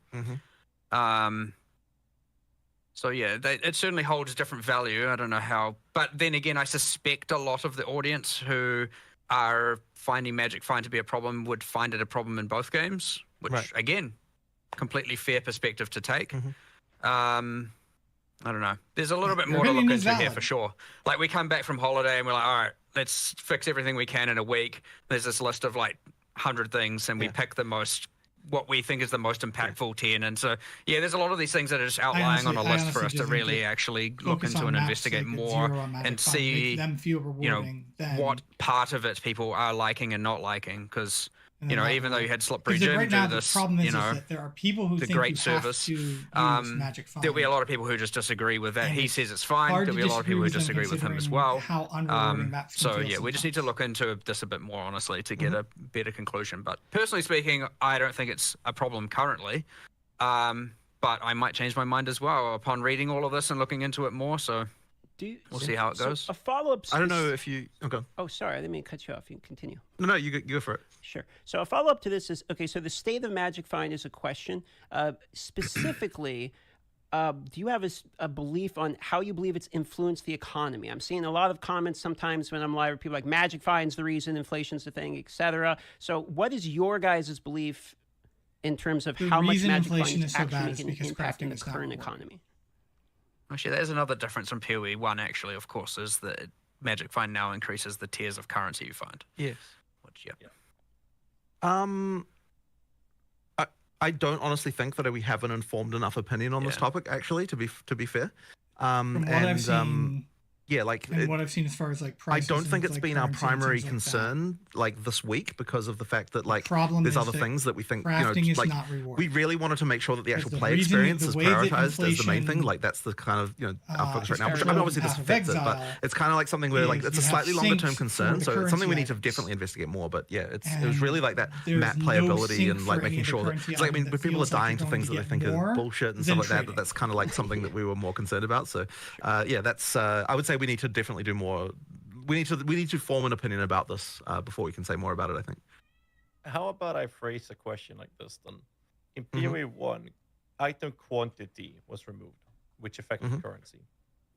So yeah, it certainly holds different value. I don't know how, but then again, I suspect a lot of the audience who are finding Magic Find to be a problem would find it a problem in both games, which again, completely fair perspective to take. I don't know. There's a little bit more to look into here for sure. Like we come back from holiday and we're like, all right, let's fix everything we can in a week. There's this list of like 100 things and we pick what we think is the most impactful 10. And so, yeah, there's a lot of these things that are just outlying on a list for us to really actually look into and investigate more and see, you know, what part of it people are liking and not liking. Because, you know, even though you had Slippery Jim do this, you know, that there are people who the think great service, there'll be a lot of people who just disagree with that. He says it's fine. There'll be a lot of people who disagree with him as well. So yeah, we just need to look into this a bit more honestly to get a better conclusion. But personally speaking, I don't think it's a problem currently. But I might change my mind as well upon reading all of this and looking into it more. So we'll see how it goes. A follow-up. I don't know if you. Okay. Oh, sorry, I didn't mean to cut you off. You can continue. No, you go for it. Sure. So a follow-up to this is okay. So the state of Magic Find is a question. Specifically, do you have a belief on how you believe it's influenced the economy? I'm seeing a lot of comments sometimes when I'm live where people are like Magic Find's the reason, inflation's the thing, etc. So what is your guys' belief in terms of how much Magic Find is actually making an impact in the current economy? Actually, there's another difference from PoE 1, actually, of course, is that Magic Find now increases the tiers of currency you find. Yes. Which, I don't honestly think that we have an informed enough opinion on this topic, actually, to be fair. From what I've seen, yeah, like what I've seen as far as like prices, I don't think it's been our primary concern like this week because of the fact that like there's other things that we think, you know, like we really wanted to make sure that the actual play experience is prioritized as the main thing. Like that's the kind of, you know, our focus right now. Which I mean, obviously this fits it, but it's kind of like something where like it's a slightly longer term concern. So it's something we need to definitely investigate more. But yeah, it was really like that map playability and like making sure that it's like, I mean, when people are dying to things that they think are bullshit and stuff like that, that's kind of like something that we were more concerned about. So yeah, that's I would say we need to definitely do more. We need to form an opinion about this before we can say more about it, I think. How about I phrase a question like this then? In PoE 1, item quantity was removed, which affected currency.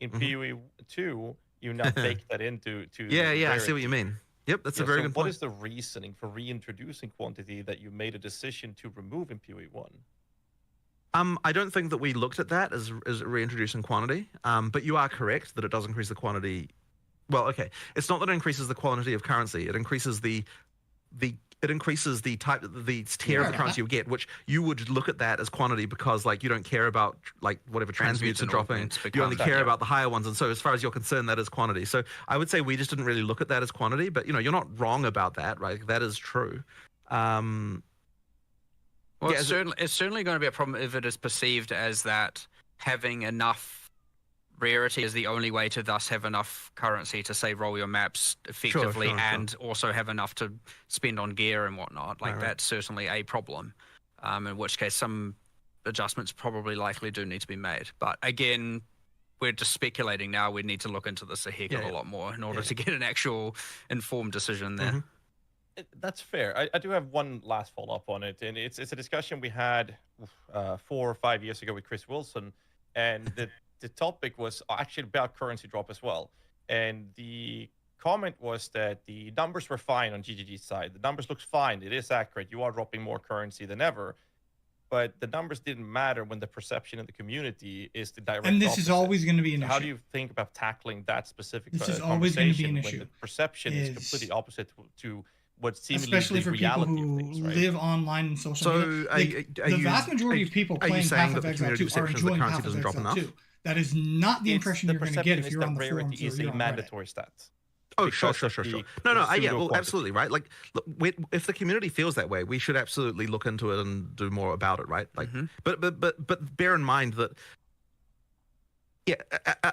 In PoE 2, you now bake that into Yeah, I see what you mean. Yep, that's a very good point. What is the reasoning for reintroducing quantity that you made a decision to remove in PoE 1? I don't think that we looked at that as reintroducing quantity. But you are correct that it does increase the quantity. Well, okay, it's not that it increases the quantity of currency. It increases the type, the tier of the currency you get, which you would look at that as quantity because, like, you don't care about, like, whatever transmutes are dropping. You only care about the higher ones. And so as far as you're concerned, that is quantity. So I would say we just didn't really look at that as quantity, but, you're not wrong about that, right? That is true. Well, it's certainly going to be a problem if it is perceived as that having enough rarity is the only way to thus have enough currency to, say, roll your maps effectively and also have enough to spend on gear and whatnot. Like, that's certainly a problem, in which case some adjustments probably likely do need to be made. But again, we're just speculating now. We need to look into this a heck of a lot more in order to get an actual informed decision there. That's fair. I do have one last follow-up on it, and it's a discussion we had 4 or 5 years ago with Chris Wilson, and the topic was actually about currency drop as well. And the comment was that the numbers were fine on GGG's side. The numbers looks fine. It is accurate. You are dropping more currency than ever. But the numbers didn't matter when the perception in the community is the direct And this opposite. is always going to be an issue. How do you think about tackling that specific This is always going to be an issue. When the perception is completely opposite to what seemingly especially for people who live online and social media. The vast majority of people playing Path of Exile 2 are enjoying Path of Exile 2. That is not the impression you're going to get if you're on the forums or is you're a on mandatory stat. Oh, sure. No, absolutely, right? Like, look, if the community feels that way, we should absolutely look into it and do more about it, right? Like, but bear in mind that,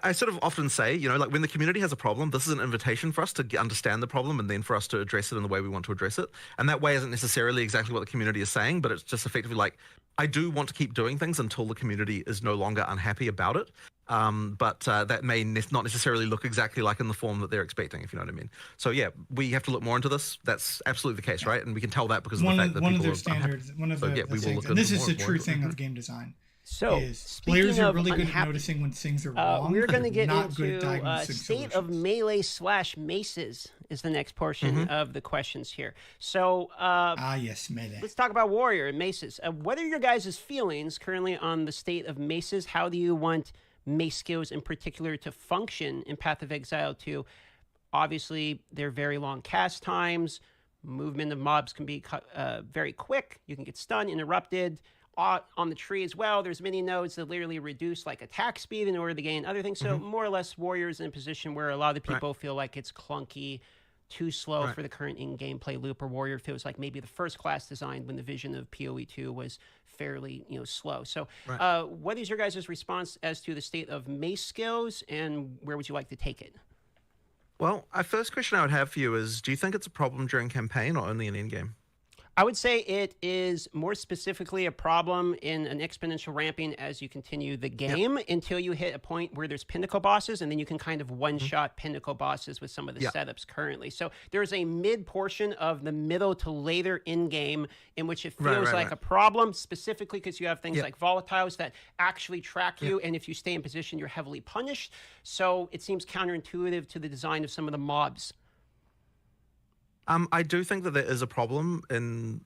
I sort of often say, like, when the community has a problem, this is an invitation for us to understand the problem and then for us to address it in the way we want to address it. And that way isn't necessarily exactly what the community is saying, but it's just effectively like, I do want to keep doing things until the community is no longer unhappy about it. But that may not necessarily look exactly like in the form that they're expecting, if you know what I mean. So yeah, we have to look more into this. That's absolutely the case, right? And we can tell that because of the fact that people are unhappy. One of the things, and this is the true thing of game design. So, players are really good at noticing when things are wrong. We're going to get into state of melee / maces is the next portion of the questions here. So, yes, melee. Let's talk about warrior and maces. What are your guys' feelings currently on the state of maces? How do you want mace skills in particular to function in Path of Exile 2? Obviously, they're very long cast times. Movement of mobs can be very quick. You can get stunned, interrupted. On the tree as well, there's many nodes that literally reduce like attack speed in order to gain other things. So more or less, warriors in a position where a lot of people feel like it's clunky, too slow for the current in-game play loop, or warrior feels like maybe the first class designed when the vision of PoE 2 was fairly slow. So what is your guys' response as to the state of mace skills, and where would you like to take it? Well, our first question I would have for you is, do you think it's a problem during campaign or only in in-game? I would say it is more specifically a problem in an exponential ramping as you continue the game until you hit a point where there's pinnacle bosses, and then you can kind of one-shot pinnacle bosses with some of the setups currently. So there's a mid portion of the middle to later in-game in which it feels like a problem, specifically because you have things like volatiles that actually track you, and if you stay in position, you're heavily punished. So it seems counterintuitive to the design of some of the mobs. I do think that there is a problem in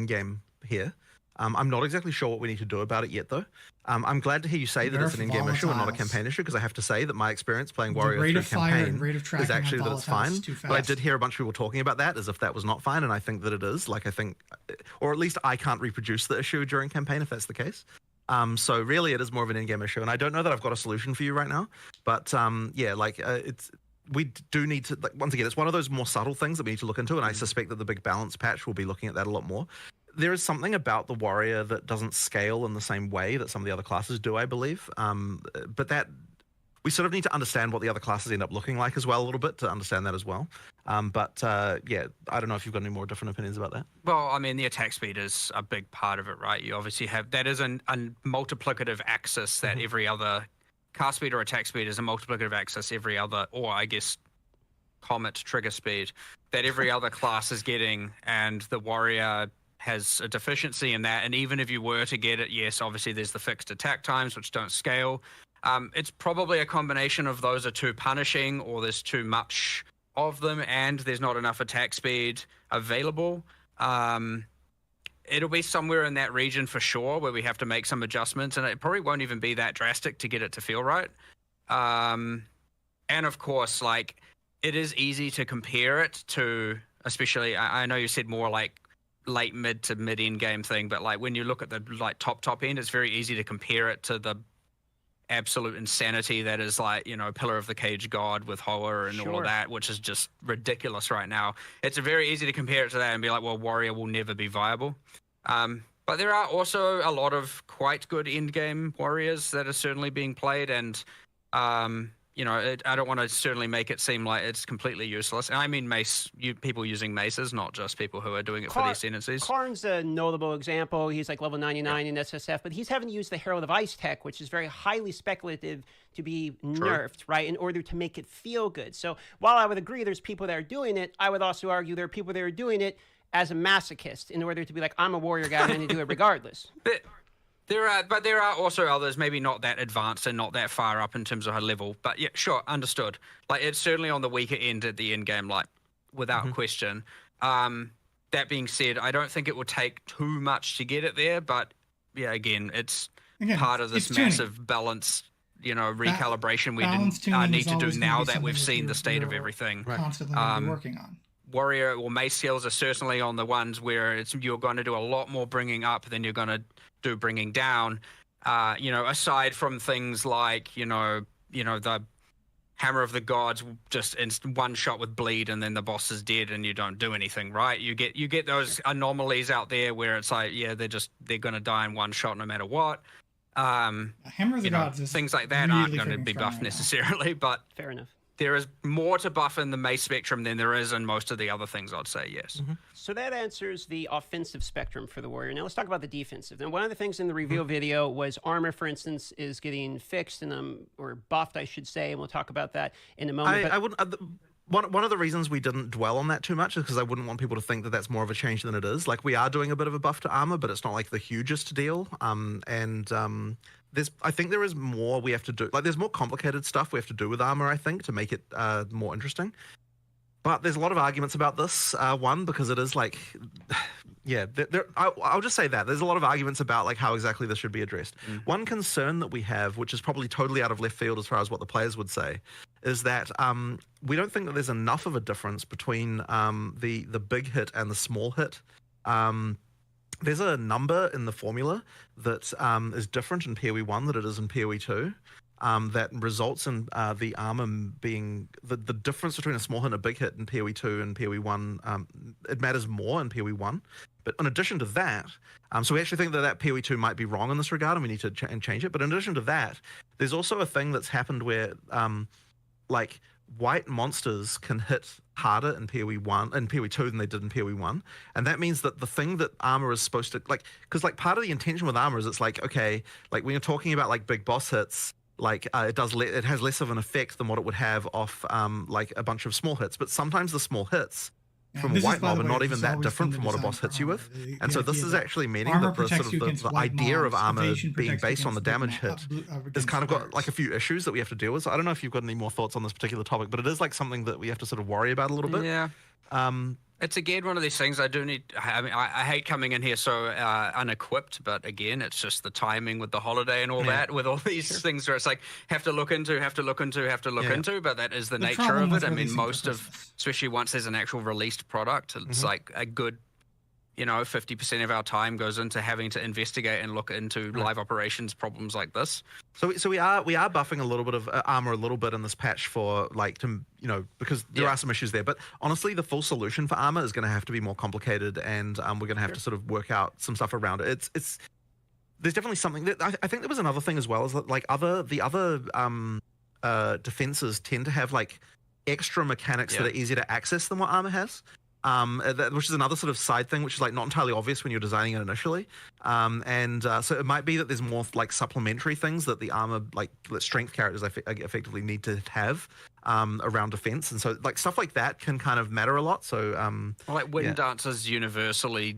game here. I'm not exactly sure what we need to do about it yet, though. I'm glad to hear you say that it's an in-game issue and not a campaign issue, because I have to say that my experience playing Warrior through campaign is actually that it's fine. But I did hear a bunch of people talking about that as if that was not fine, and I think that it is. Like, I think, or at least I can't reproduce the issue during campaign if that's the case. So really, it is more of an in-game issue, and I don't know that I've got a solution for you right now. But it's. We do need to, like, once again, it's one of those more subtle things that we need to look into, and I suspect that the big balance patch will be looking at that a lot more. There is something about the warrior that doesn't scale in the same way that some of the other classes do, I believe. But that we sort of need to understand what the other classes end up looking like as well a little bit to understand that as well. I don't know if you've got any more different opinions about that. Well, I mean, the attack speed is a big part of it, right? You obviously have, that is a multiplicative axis that every other cast speed or attack speed is a multiplicative axis every other, or I guess comet trigger speed that every other class is getting, and the warrior has a deficiency in that. And even if you were to get it, yes, obviously there's the fixed attack times, which don't scale. It's probably a combination of those are too punishing, or there's too much of them, and there's not enough attack speed available. It'll be somewhere in that region for sure, where we have to make some adjustments, and it probably won't even be that drastic to get it to feel right. And of course, like, it is easy to compare it to, especially, I know you said more like late mid to mid end game thing, but like when you look at the like top end, it's very easy to compare it to the absolute insanity that is, like, you know, Pillar of the Cage God with Hoa and all of that, which is just ridiculous right now. It's very easy to compare it to that and be like, well, Warrior will never be viable. But there are also a lot of quite good end game warriors that are certainly being played, and you know, I don't want to certainly make it seem like it's completely useless. And I mean people using maces, not just people who are doing it for the ascendancies. Karn's a notable example. He's like level 99 in SSF, but he's having to use the Herald of Ice tech, which is very highly speculative to be nerfed, right, in order to make it feel good. So while I would agree there's people that are doing it, I would also argue there are people that are doing it as a masochist in order to be like, I'm a warrior guy and I need to do it regardless. But there are also others, maybe not that advanced and not that far up in terms of her level. But yeah, sure, understood. Like, it's certainly on the weaker end at the end game, like, without question. That being said, I don't think it will take too much to get it there. But yeah, again, it's part of this massive balance, you know, recalibration we need to do now that we've seen the state of everything. Constantly working on. Warrior or mace skills are certainly on the ones where you're going to do a lot more bringing up than you're going to do bringing down. You know, aside from things like, you know, the Hammer of the Gods, just in one shot with bleed and then the boss is dead and you don't do anything, right? You get those anomalies out there where it's like, yeah, they're going to die in one shot no matter what. Hammer of the Gods is things like that aren't going to be buffed necessarily, but fair enough. There is more to buff in the mace spectrum than there is in most of the other things, I'd say, yes. So that answers the offensive spectrum for the warrior. Now let's talk about the defensive. Now, one of the things in the reveal video was armor, for instance, is getting fixed and or buffed, I should say, and we'll talk about that in a moment. I wouldn't. One of the reasons we didn't dwell on that too much is because I wouldn't want people to think that that's more of a change than it is. Like, we are doing a bit of a buff to armor, but it's not like the hugest deal. I think there is more we have to do. Like, there's more complicated stuff we have to do with armor, I think, to make it more interesting. But there's a lot of arguments about this. One, because it is like, yeah, I'll just say that. There's a lot of arguments about like how exactly this should be addressed. One concern that we have, which is probably totally out of left field as far as what the players would say, is that we don't think that there's enough of a difference between the big hit and the small hit. There's a number in the formula that is different in PoE 1 than it is in PoE 2 that results in the armor being... The difference between a small hit and a big hit in PoE 2 and PoE 1, it matters more in PoE 1. But in addition to that, so we actually think that PoE 2 might be wrong in this regard and we need to change it. But in addition to that, there's also a thing that's happened where like white monsters can hit harder in PoE 1 and PoE 2 than they did in PoE 1, and that means that the thing that armor is supposed to because like part of the intention with armor is it's like, okay, like when you're talking about like big boss hits, like it has less of an effect than what it would have off like a bunch of small hits, but sometimes the small hits from a white mob are not even that different from what a boss hits you with. And so this is actually meaning that the sort of the idea of armor being based on the damage hit is kind of got like a few issues that we have to deal with. So I don't know if you've got any more thoughts on this particular topic, but it is like something that we have to sort of worry about a little bit. Yeah. It's again one of these things I mean, I hate coming in here so unequipped, but again, it's just the timing with the holiday and all that, with all these things where it's like, have to look into, but that is the nature of it. I mean, especially once there's an actual released product, it's like a good, 50% of our time goes into having to investigate and look into live operations problems like this. So we are buffing a little bit of armor a little bit in this patch for like to because there are some issues there. But honestly, the full solution for armor is going to have to be more complicated, and we're going to have to sort of work out some stuff around it. It's there's definitely something that I think there was another thing as well, is that like the other defenses tend to have like extra mechanics that are easier to access than what armor has. which is another sort of side thing, which is like not entirely obvious when you're designing it initially. So it might be that there's more like supplementary things that the armor, like the strength characters effectively need to have around defense, and so like stuff like that can kind of matter a lot. So like Wind Dancer's universally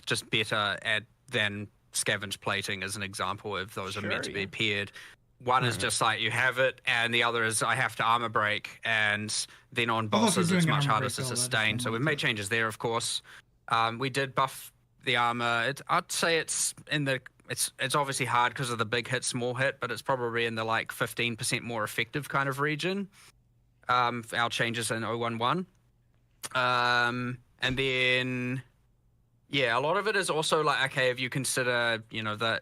just better than Scavenge Plating as an example if those are meant to be paired. One is just like you have it, and the other is I have to armor break, and then on bosses it's much harder to sustain. So we've made changes there, of course. We did buff the armor. I'd say it's obviously hard because of the big hit, small hit, but it's probably in the like 15% more effective kind of region. Our changes in 011. And then, yeah, a lot of it is also like, okay, if you consider, that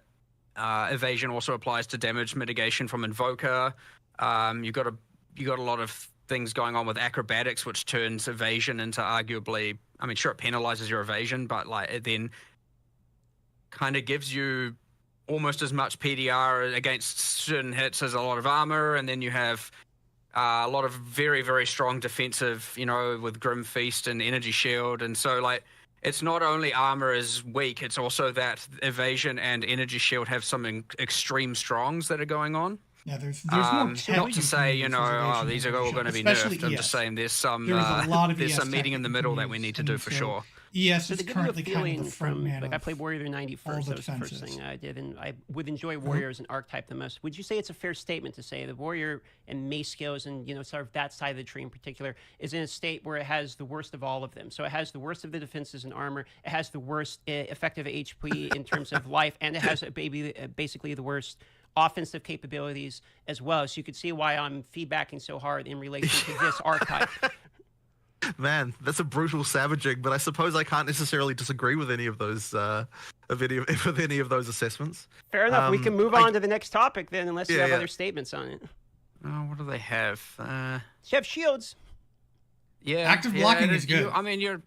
evasion also applies to damage mitigation from Invoker. You got a lot of things going on with acrobatics, which turns evasion into arguably, I mean, sure, it penalizes your evasion, but like it then kind of gives you almost as much PDR against certain hits as a lot of armor, and then you have a lot of very, very strong defensive, with Grim Feast and Energy Shield, and so like. It's not only armor is weak, it's also that evasion and energy shield have some extreme strongs that are going on. Yeah, there's more. Not to say, these are all going to be nerfed. I'm just saying there's some meeting in the middle that we need to do for sure. ES is currently kind of the front man. Like I played Warrior 90 first. That was the first thing I did, and I would enjoy Warrior as an archetype the most. Would you say it's a fair statement to say the Warrior and Mace skills and sort of that side of the tree in particular is in a state where it has the worst of all of them? So it has the worst of the defenses and armor. It has the worst effective HP in terms of life, and it has basically the worst offensive capabilities as well. So you could see why I'm feedbacking so hard in relation to this archetype. Man, that's a brutal savaging, but I suppose I can't necessarily disagree with any of those with any of those assessments. Fair enough. We can move on to the next topic then, unless you have other statements on it. Oh, what do they have? You have shields. Yeah, active blocking is good.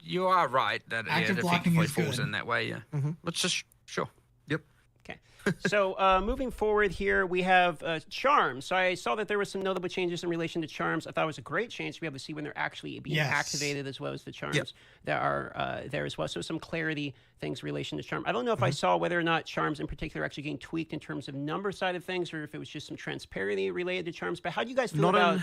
You are right that active it blocking effectively falls good. in that way. Yeah. Let's just sure. Yep. Okay. So moving forward here, we have charms. So I saw that there were some notable changes in relation to charms. I thought it was a great change to be able to see when they're actually being activated, as well as the charms that are there as well. So some clarity things in relation to charm. I don't know if I saw whether or not charms in particular are actually getting tweaked in terms of number side of things, or if it was just some transparency related to charms. But how do you guys feel about?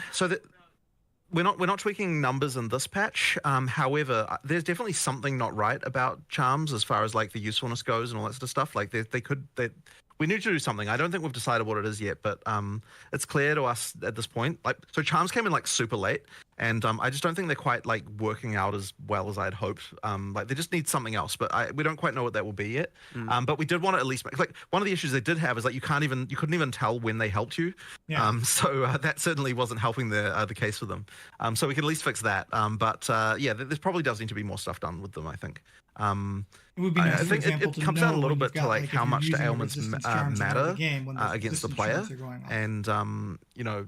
We're not tweaking numbers in this patch. However, there's definitely something not right about charms as far as like the usefulness goes and all that sort of stuff. Like we need to do something. I don't think we've decided what it is yet, but it's clear to us at this point. Like, so charms came in like super late, and I just don't think they're quite like working out as well as I'd hoped. Like they just need something else, but we don't quite know what that will be yet. But we did want to at least make, like, one of the issues they did have is like you couldn't even tell when they helped you. So that certainly wasn't helping the case for them. So we can at least fix that. But there probably does need to be more stuff done with them, I think. It would be nice, I think it comes down a little bit to like how much the ailments matter against the player, and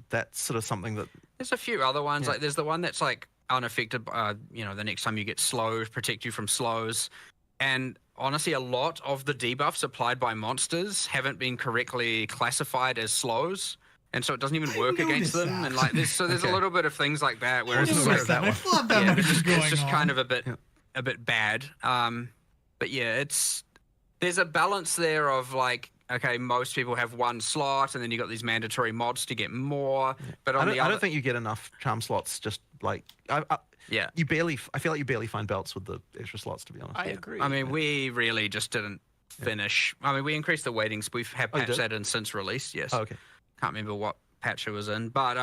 that's sort of something that. There's a few other ones. Like there's the one that's like unaffected. The next time you get slows, protect you from slows, and honestly, a lot of the debuffs applied by monsters haven't been correctly classified as slows. And so it doesn't even work against them, and like there's a little bit of things like that where it's just like it's just kind of a bit bad. But yeah, there's a balance there of like, okay, most people have one slot, and then you got these mandatory mods to get more. But I don't think you get enough charm slots. Just like I feel like you barely find belts with the extra slots, to be honest. I agree. I mean, we really just didn't finish. I mean, we increased the weightings. We've had patched that in since release. Yes. Oh, okay. Can't remember what patch it was in, but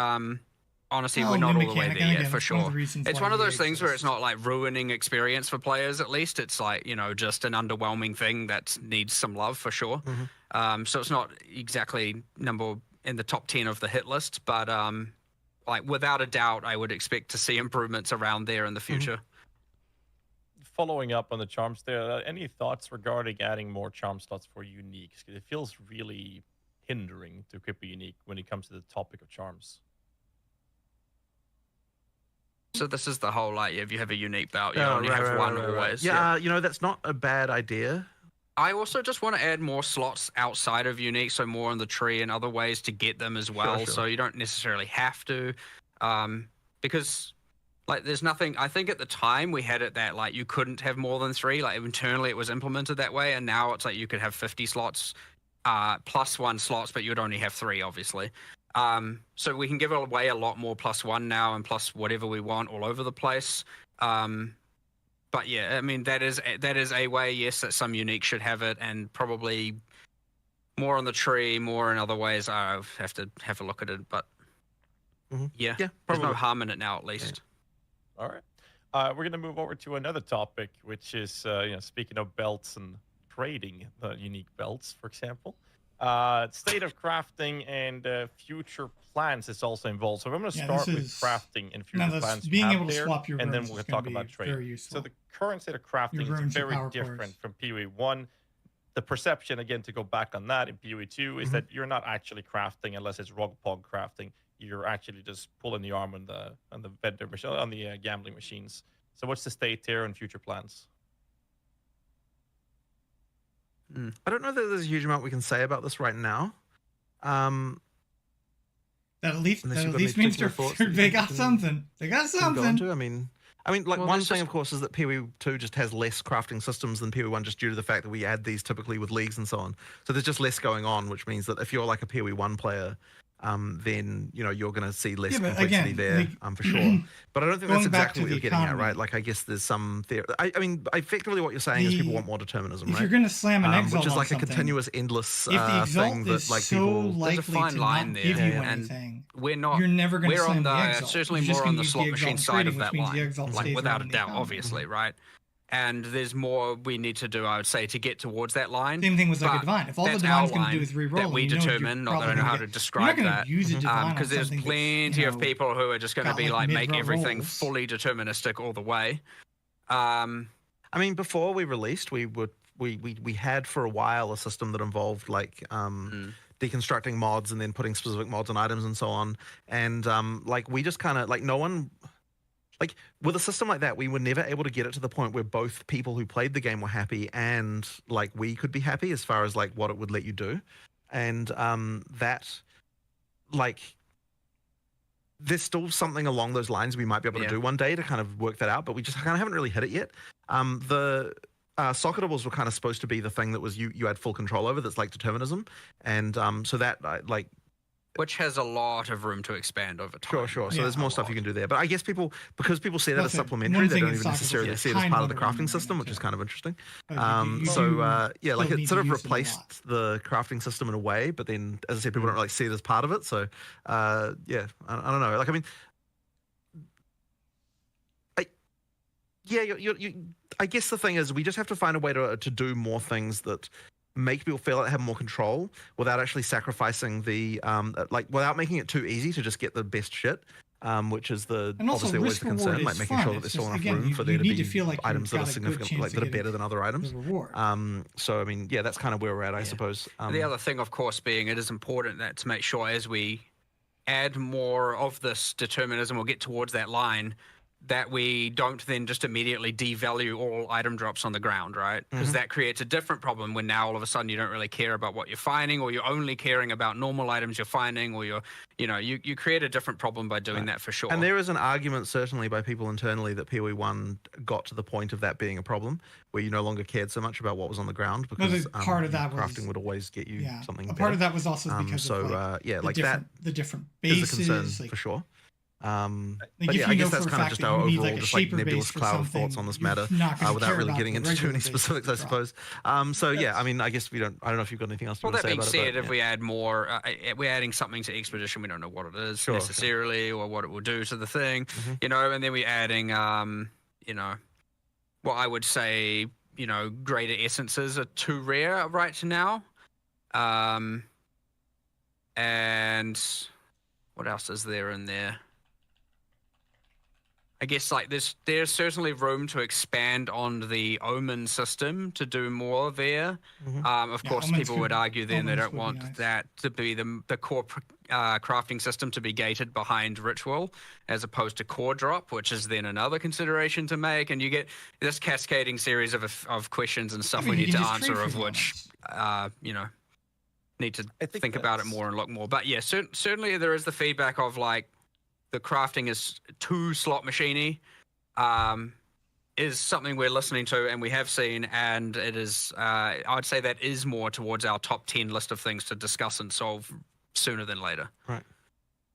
honestly, we're not all the way there yet, for sure. It's one of those things where it's not like ruining experience for players, at least. It's like, just an underwhelming thing that needs some love, for sure. So it's not exactly number in the top 10 of the hit list, but like without a doubt, I would expect to see improvements around there in the future. Following up on the charms there, any thoughts regarding adding more charm slots for uniques? Because it feels really hindering to equip a unique when it comes to the topic of charms. So this is the whole, like, if you have a unique belt, you only have one always. Yeah, that's not a bad idea. I also just want to add more slots outside of unique, so more on the tree and other ways to get them as well. Sure. So you don't necessarily have to, because Like, there's nothing. I think at the time we had it that like you couldn't have more than 3. Like internally it was implemented that way, and now it's like you could have 50 slots, plus 1 slots, but you'd only have 3, obviously. So we can give away a lot more +1 now and plus whatever we want all over the place. But yeah, I mean that is a way, yes, that some unique should have it, and probably more on the tree, more in other ways. I have to have a look at it, but yeah, there's no harm in it now, at least. Yeah. All right, we're gonna move over to another topic, which is speaking of belts and trading the unique belts, for example. State of crafting and future plans is also involved. So I'm going to start with crafting and future plans. Being able to swap your and then we're going to talk about trade. So the current state of crafting is very different from PoE 1. The perception, again, to go back on that in PoE 2 is that you're not actually crafting unless it's RogPog crafting. You're actually just pulling the arm on the vendor machine, on the gambling machines. So what's the state here and future plans? I don't know that there's a huge amount we can say about this right now. That at least means they got something. They got something. I mean, like one thing, of course, is that PoE 2 just has less crafting systems than PoE 1, just due to the fact that we add these typically with leagues and so on. So there's just less going on, which means that if you're like a PoE 1 player, then you're going to see less complexity there, for sure. But I don't think that's exactly what you're getting at, right? Like, I guess there's some theory. I mean, effectively, what you're saying is people want more determinism, right? If you're going to slam an Exile, which is like a continuous, endless thing that like people. There's a fine line there, and we're not. You're never going to slam the Exile. Certainly more on the slot machine side of that line, like without a doubt, obviously, right? And there's more we need to do, I would say, to get towards that line. Same thing with like a divine. If all the divine's going to do is re-roll, that we determine, not that I know how to describe that, because there's plenty of people who are just going to be like make everything fully deterministic all the way. I mean, before we released, we had for a while a system that involved like deconstructing mods and then putting specific mods on items and so on, and like we just kind of like no one. Like, with a system like that, we were never able to get it to the point where both people who played the game were happy and, like, we could be happy as far as, like, what it would let you do. And that, like, there's still something along those lines we might be able to do one day to kind of work that out, but we just kind of haven't really hit it yet. The socketables were kind of supposed to be the thing that was you had full control over, that's like determinism. And so that, like... Which has a lot of room to expand over time. Sure. So there's more stuff you can do there. But I guess because people see that as supplementary, they don't even necessarily see it as part of the crafting system, which is kind of interesting. Yeah, like it sort of replaced the crafting system in a way, but then, as I said, people don't really see it as part of it. So, yeah, I don't know. Like, I mean, I guess the thing is we just have to find a way to do more things that make people feel like they have more control without actually sacrificing the without making it too easy to just get the best shit, which is obviously always the concern, like making sure that there's still enough room for there to be like items that are significant, like that are better than other items. So I mean, yeah, that's kind of where we're at, I suppose. The other thing, of course, being it is important that to make sure as we add more of this determinism or get towards that line, that we don't then just immediately devalue all item drops on the ground, right? Because that creates a different problem when now all of a sudden you don't really care about what you're finding, or you're only caring about normal items you're finding, or you create a different problem by doing that for sure. And there is an argument certainly by people internally that PoE 1 got to the point of that being a problem, where you no longer cared so much about what was on the ground, because part of that crafting would always get you something better. Part of that was also because of the different bases, is a concern for sure. But yeah, I guess that's kind of just our overall just like nebulous cloud of thoughts on this matter, without really getting into too many specifics, I suppose. So yeah, I mean, I guess I don't know if you've got anything else to say about it. Well, that being said, if we add more, we're adding something to Expedition, we don't know what it is necessarily, or what it will do to the thing, and then we're adding, what I would say, greater essences are too rare right now. And what else is there in there? I guess like there's certainly room to expand on the Omen system to do more there. Of course, people would argue then they don't want that to be the core crafting system to be gated behind Ritual as opposed to Core Drop, which is then another consideration to make. And you get this cascading series of questions and stuff we need to answer, of which, need to think about it more and look more. But yeah, certainly there is the feedback of like, the crafting is too slot machiney, is something we're listening to and we have seen, and it is, I'd say that is more towards our top 10 list of things to discuss and solve sooner than later. Right.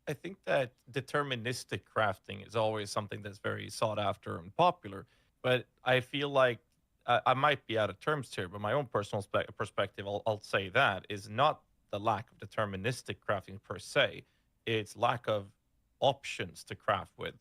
I think that deterministic crafting is always something that's very sought after and popular, but I feel like I might be out of terms here, but my own personal perspective, I'll say that, is not the lack of deterministic crafting per se. It's lack of options to craft with.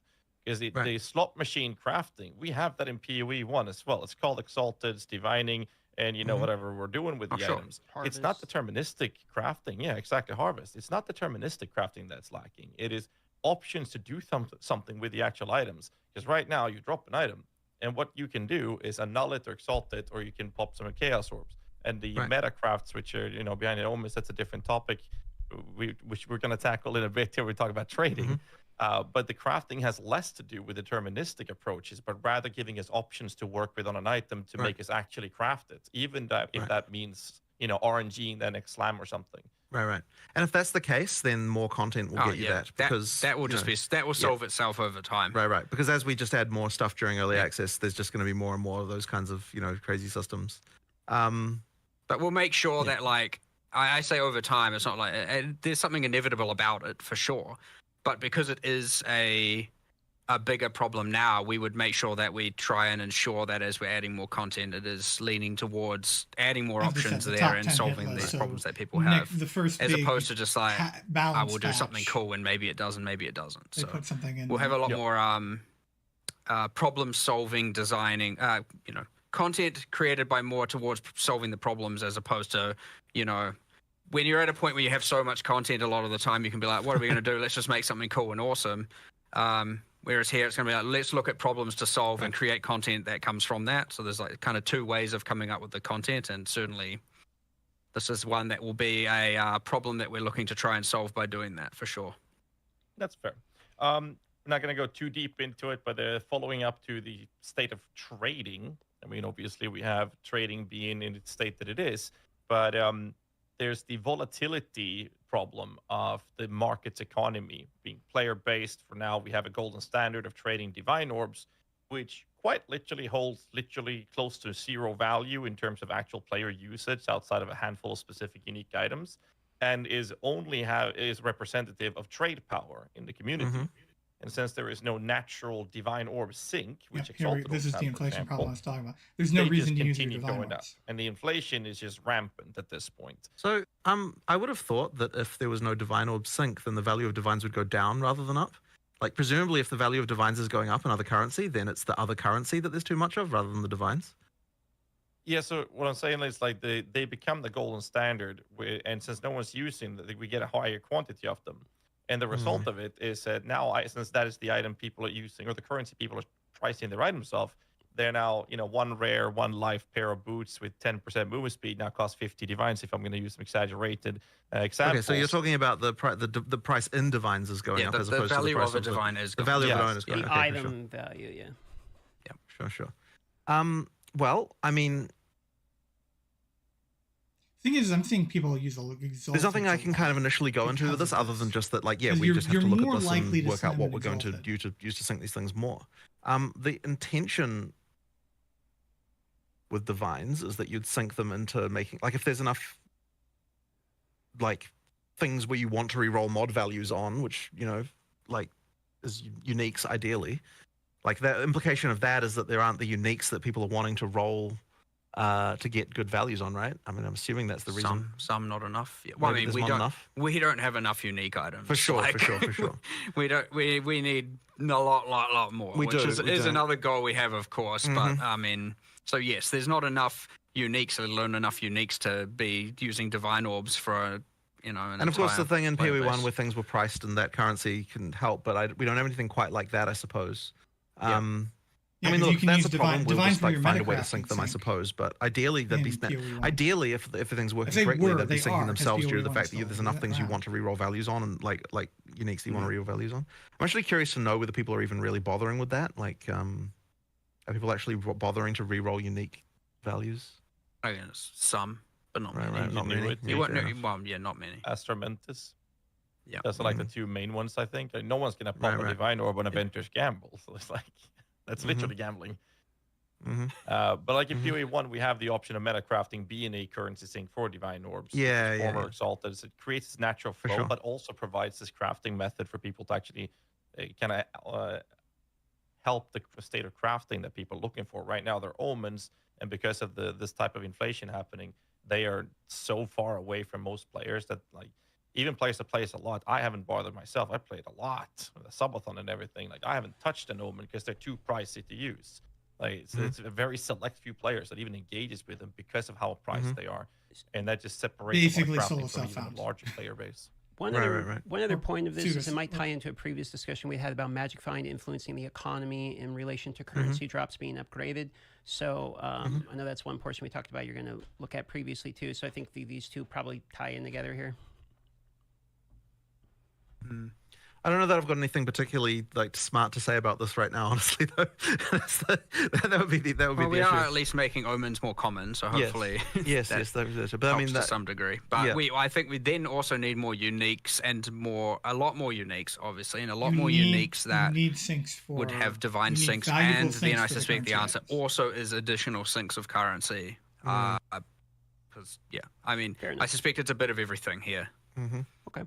Because the slot machine crafting, we have that in PoE 1 as well. It's called Exalted, it's divining, and whatever we're doing with the items. Harvest. It's not deterministic crafting. Yeah, exactly, harvest. It's not deterministic crafting that's lacking. It is options to do something with the actual items. Because right now, you drop an item, and what you can do is annul it or exalt it, or you can pop some chaos orbs. And the meta crafts, which are behind it, almost that's a different topic, which we're going to tackle in a bit here. We talk about trading. But the crafting has less to do with deterministic approaches, but rather giving us options to work with on an item to make us actually craft it, even if that means RNG and then X slam or something. Right. And if that's the case, then more content will get you that, because that will that will solve itself over time. Right. Because as we just add more stuff during early access, there's just going to be more and more of those kinds of crazy systems. But we'll make sure that, like I say, over time, it's not like there's something inevitable about it for sure. But because it is a bigger problem now, we would make sure that we try and ensure that as we're adding more content, it is leaning towards adding more options there and solving these problems that people have, as opposed to just like, I will do something cool and maybe it does and maybe it doesn't. So put something in we'll have a lot more problem-solving, designing, content created by more towards solving the problems, as opposed to, when you're at a point where you have so much content, a lot of the time you can be like, what are we going to do? Let's just make something cool and awesome. Whereas here it's going to be like, let's look at problems to solve and create content that comes from that. So there's like kind of two ways of coming up with the content. And certainly this is one that will be a problem that we're looking to try and solve by doing that, for sure. That's fair. I'm not going to go too deep into it, but following up to the state of trading, I mean, obviously we have trading being in its state that it is, but there's the volatility problem of the market's economy being player-based. For now, we have a golden standard of trading divine orbs, which quite literally holds close to zero value in terms of actual player usage outside of a handful of specific unique items, and is representative of trade power in the community. And since there is no natural divine orb sink, which this is the inflation problem I was talking about. There's no reason to use your divine orbs. Up, and the inflation is just rampant at this point. So, I would have thought that if there was no divine orb sink, then the value of divines would go down rather than up. Like, presumably, if the value of divines is going up in other currency, then it's the other currency that there's too much of rather than the divines. Yeah, so what I'm saying is, like, they become the golden standard, and since no one's using them, we get a higher quantity of them. And the result of it is that now, since that is the item people are using, or the currency people are pricing their items off, they're now, one rare, one life pair of boots with 10% movement speed now costs 50 divines, if I'm going to use some exaggerated examples. Okay, so you're talking about the price in divines is going up, as opposed to the price of a divine is going up. The value of a divine is going up. up. The item value, yeah. Yeah, sure. Well, I mean, thing is, I'm seeing people use a there's nothing I can kind of initially go into with this other than just that, like, we just have to look at this and work out what we're going to use to sync these things more. The intention with divines is that you'd sync them into making, like, if there's enough, like, things where you want to reroll mod values on, which, like, is uniques ideally. Like, the implication of that is that there aren't the uniques that people are wanting to roll to get good values on, right? I mean, I'm assuming that's the reason. Some not enough. Yeah. Well, I mean, we don't have enough unique items. For sure. We don't. We need a lot more. Which is another goal we have, of course. But I mean, so yes, there's not enough uniques, let alone enough uniques to be using divine orbs for and of course the thing in PoE 1 where things were priced and that currency can help, but we don't have anything quite like that, I suppose. I mean, look, that's a problem. We'll just find a way to sync them, I suppose. But ideally, ideally, if everything's working correctly, they'd be syncing themselves due to the fact that there's enough things you want to reroll values on, and like uniques that you want to reroll values on. I'm actually curious to know whether people are even really bothering with that. Like, are people actually bothering to reroll unique values? I guess some, but not many. Right, not many. Not many. Astromentus. Yeah. Those are like the two main ones, I think. Like, no one's gonna pop a divine orb when Avengers gamble. So it's like that's literally gambling. But like in PoE 1, we have the option of meta crafting being a currency sink for divine orbs. Former exalted. So it creates this natural flow, but also provides this crafting method for people to actually kind of help the state of crafting that people are looking for. Right now, they're omens, and because of this type of inflation happening, they are so far away from most players that like even players that plays a lot. I haven't bothered myself. I played a lot with a subathon and everything. Like I haven't touched an omen because they're too pricey to use. Like it's a very select few players that even engages with them because of how priced they are, and that just separates basically from even a larger player base. One other point of this is it might tie into a previous discussion we had about Magic Find influencing the economy in relation to currency drops being upgraded. So I know that's one portion we talked about you're going to look at previously too. So I think these two probably tie in together here. I don't know that I've got anything particularly like smart to say about this right now, honestly. Though that would be the we issue. are at least making omens more common, so hopefully yes, but I mean to some degree. But I think we then also need more uniques and a lot more uniques, obviously, and a lot more uniques that need sinks would have divine sinks, and then I suspect the answer also is additional sinks of currency. Because I mean, I suspect it's a bit of everything here. Okay.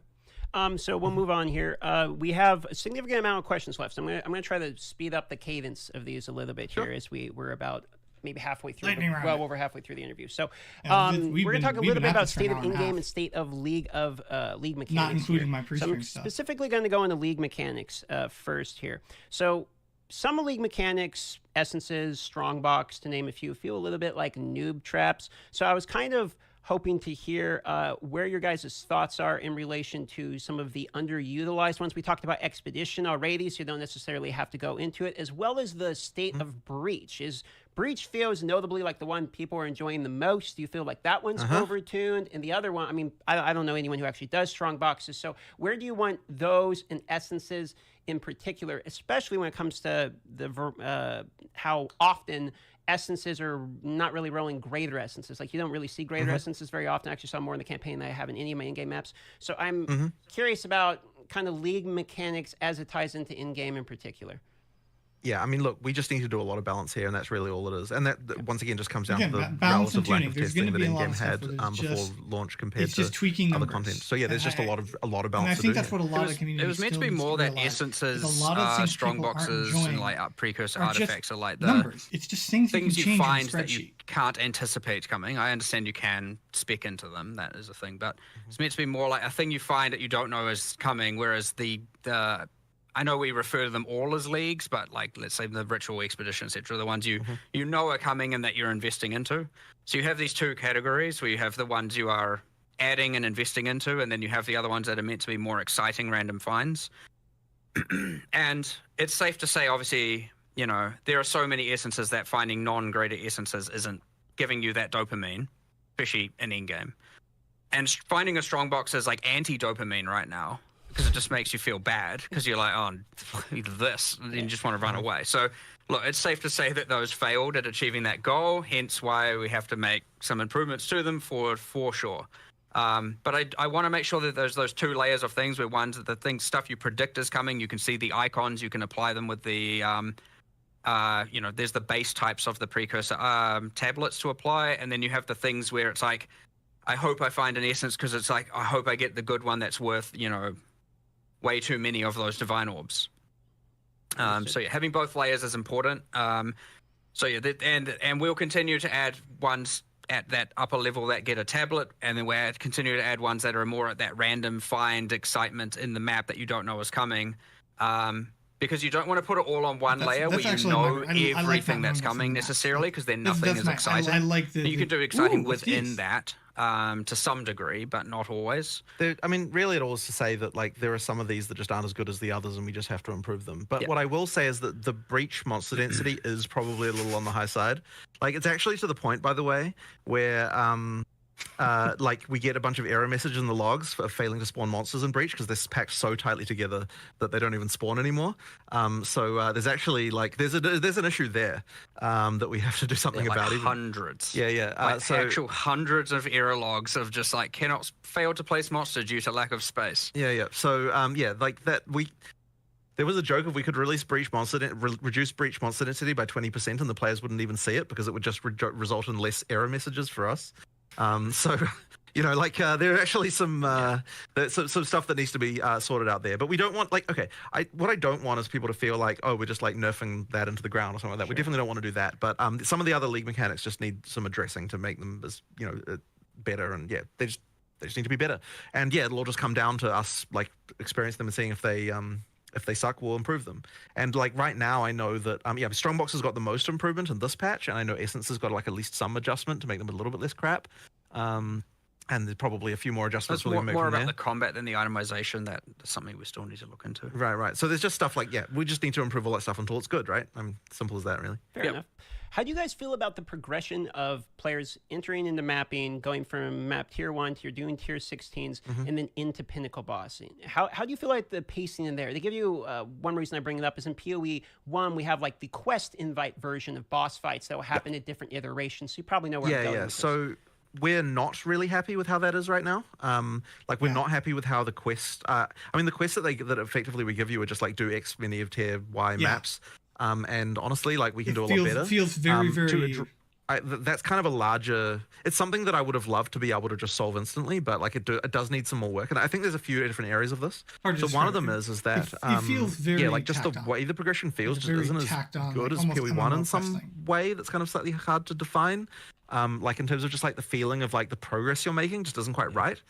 So we'll move on here. We have a significant amount of questions left. So I'm gonna try to speed up the cadence of these a little bit here as we're about maybe halfway through, over halfway through the interview. So we're gonna talk a little bit about state of in-game and state of league mechanics. Not including my pre-stream stuff. So I'm specifically going to go into league mechanics first here. So some league mechanics, essences, strongbox, to name a few, feel a little bit like noob traps. So I was kind of hoping to hear where your guys' thoughts are in relation to some of the underutilized ones. We talked about Expedition already, so you don't necessarily have to go into it, as well as the state of Breach. Breach feels notably like the one people are enjoying the most. Do you feel like that one's overtuned? And the other one, I mean, I don't know anyone who actually does strong boxes, so where do you want those and essences in particular, especially when it comes to the how often essences are not really rolling greater essences. Like you don't really see greater essences very often. I actually saw more in the campaign than I have in any of my in-game maps. So I'm curious about kind of league mechanics as it ties into in-game in particular. Yeah, I mean, look, we just need to do a lot of balance here, and that's really all it is. And that once again just comes down to the relative lack of testing that in-game had before launch compared to tweaking other content. So yeah, there's just a lot of balance. And I think that's what a lot of communities. It was meant to be more that essences, strong boxes, and like precursor artifacts are like the numbers. It's just things you find that you can't anticipate coming. I understand you can spec into them, that is a thing, but it's meant to be more like a thing you find that you don't know is coming. Whereas the I know we refer to them all as leagues, but like, let's say the ritual, expedition, etc., the ones you know are coming and that you're investing into. So you have these two categories where you have the ones you are adding and investing into, and then you have the other ones that are meant to be more exciting random finds. And it's safe to say, obviously, you know, there are so many essences that finding non-greater essences isn't giving you that dopamine, especially in in-game. And finding a strong box is like anti-dopamine right now, because it just makes you feel bad, because you're like, oh, this, and you just want to run away. So, look, it's safe to say that those failed at achieving that goal, hence why we have to make some improvements to them for sure. But I want to make sure that there's those two layers of things, where one's the stuff you predict is coming, you can see the icons, you can apply them with the, you know, there's the base types of the precursor tablets to apply, and then you have the things where it's like, I hope I find an essence, because it's like, I hope I get the good one that's worth, you know, way too many of those divine orbs. So yeah, having both layers is important. So yeah, and we'll continue to add ones at that upper level that get a tablet, and then we'll continue to add ones that are more at that random find excitement in the map that you don't know is coming. Because you don't want to put it all on one layer where you know everything that's coming necessarily, because then nothing is exciting. You can do exciting within that to some degree, but not always. I mean, really it all is to say that like there are some of these that just aren't as good as the others, and we just have to improve them. But what I will say is that the breach monster density is probably a little on the high side. Like, it's actually to the point, by the way, where like we get a bunch of error messages in the logs for failing to spawn monsters in Breach because they're packed so tightly together that they don't even spawn anymore. So there's actually like there's an issue there that we have to do something like about. Hundreds. Yeah. Like so actual hundreds of error logs of just like cannot fail to place monster due to lack of space. Yeah. So like that There was a joke if we could release reduce breach monster density by 20% and the players wouldn't even see it because it would just result in less error messages for us. So, there are actually some stuff that needs to be sorted out there. But we don't want what I don't want is people to feel like, oh, we're just like nerfing that into the ground or something like that. Sure. We definitely don't want to do that. But some of the other league mechanics just need some addressing to make them as better. And they just need to be better. And it'll all just come down to us like experiencing them and seeing if they suck, we'll improve them. And like right now, I know that Strongbox has got the most improvement in this patch, and I know Essence has got like at least some adjustment to make them a little bit less crap. And there's probably a few more adjustments. It's more about the combat than the itemization. That's something we still need to look into. Right. So there's just stuff like we just need to improve all that stuff until it's good, right? Simple as that, really. Fair enough. How do you guys feel about the progression of players entering into mapping, going from map tier 1 to you're doing tier 16s, and then into pinnacle bossing? How do you feel like the pacing in there? They give you, one reason I bring it up is in PoE 1, we have like the quest invite version of boss fights that will happen at different iterations, so you probably know where I'm going with this. So we're not really happy with how that is right now. We're not happy with how the quest, the quests that effectively we give you are just like do X many of tier Y maps. And honestly, like we can do a lot better. It feels very, that's kind of a larger. It's something that I would have loved to be able to just solve instantly, but like it does need some more work. And I think there's a few different areas of this. So one of them is that it feels very just the way the progression feels just isn't as good as PoE1 in some way. That's kind of slightly hard to define. Like in terms of just like the feeling of like the progress you're making just isn't quite right.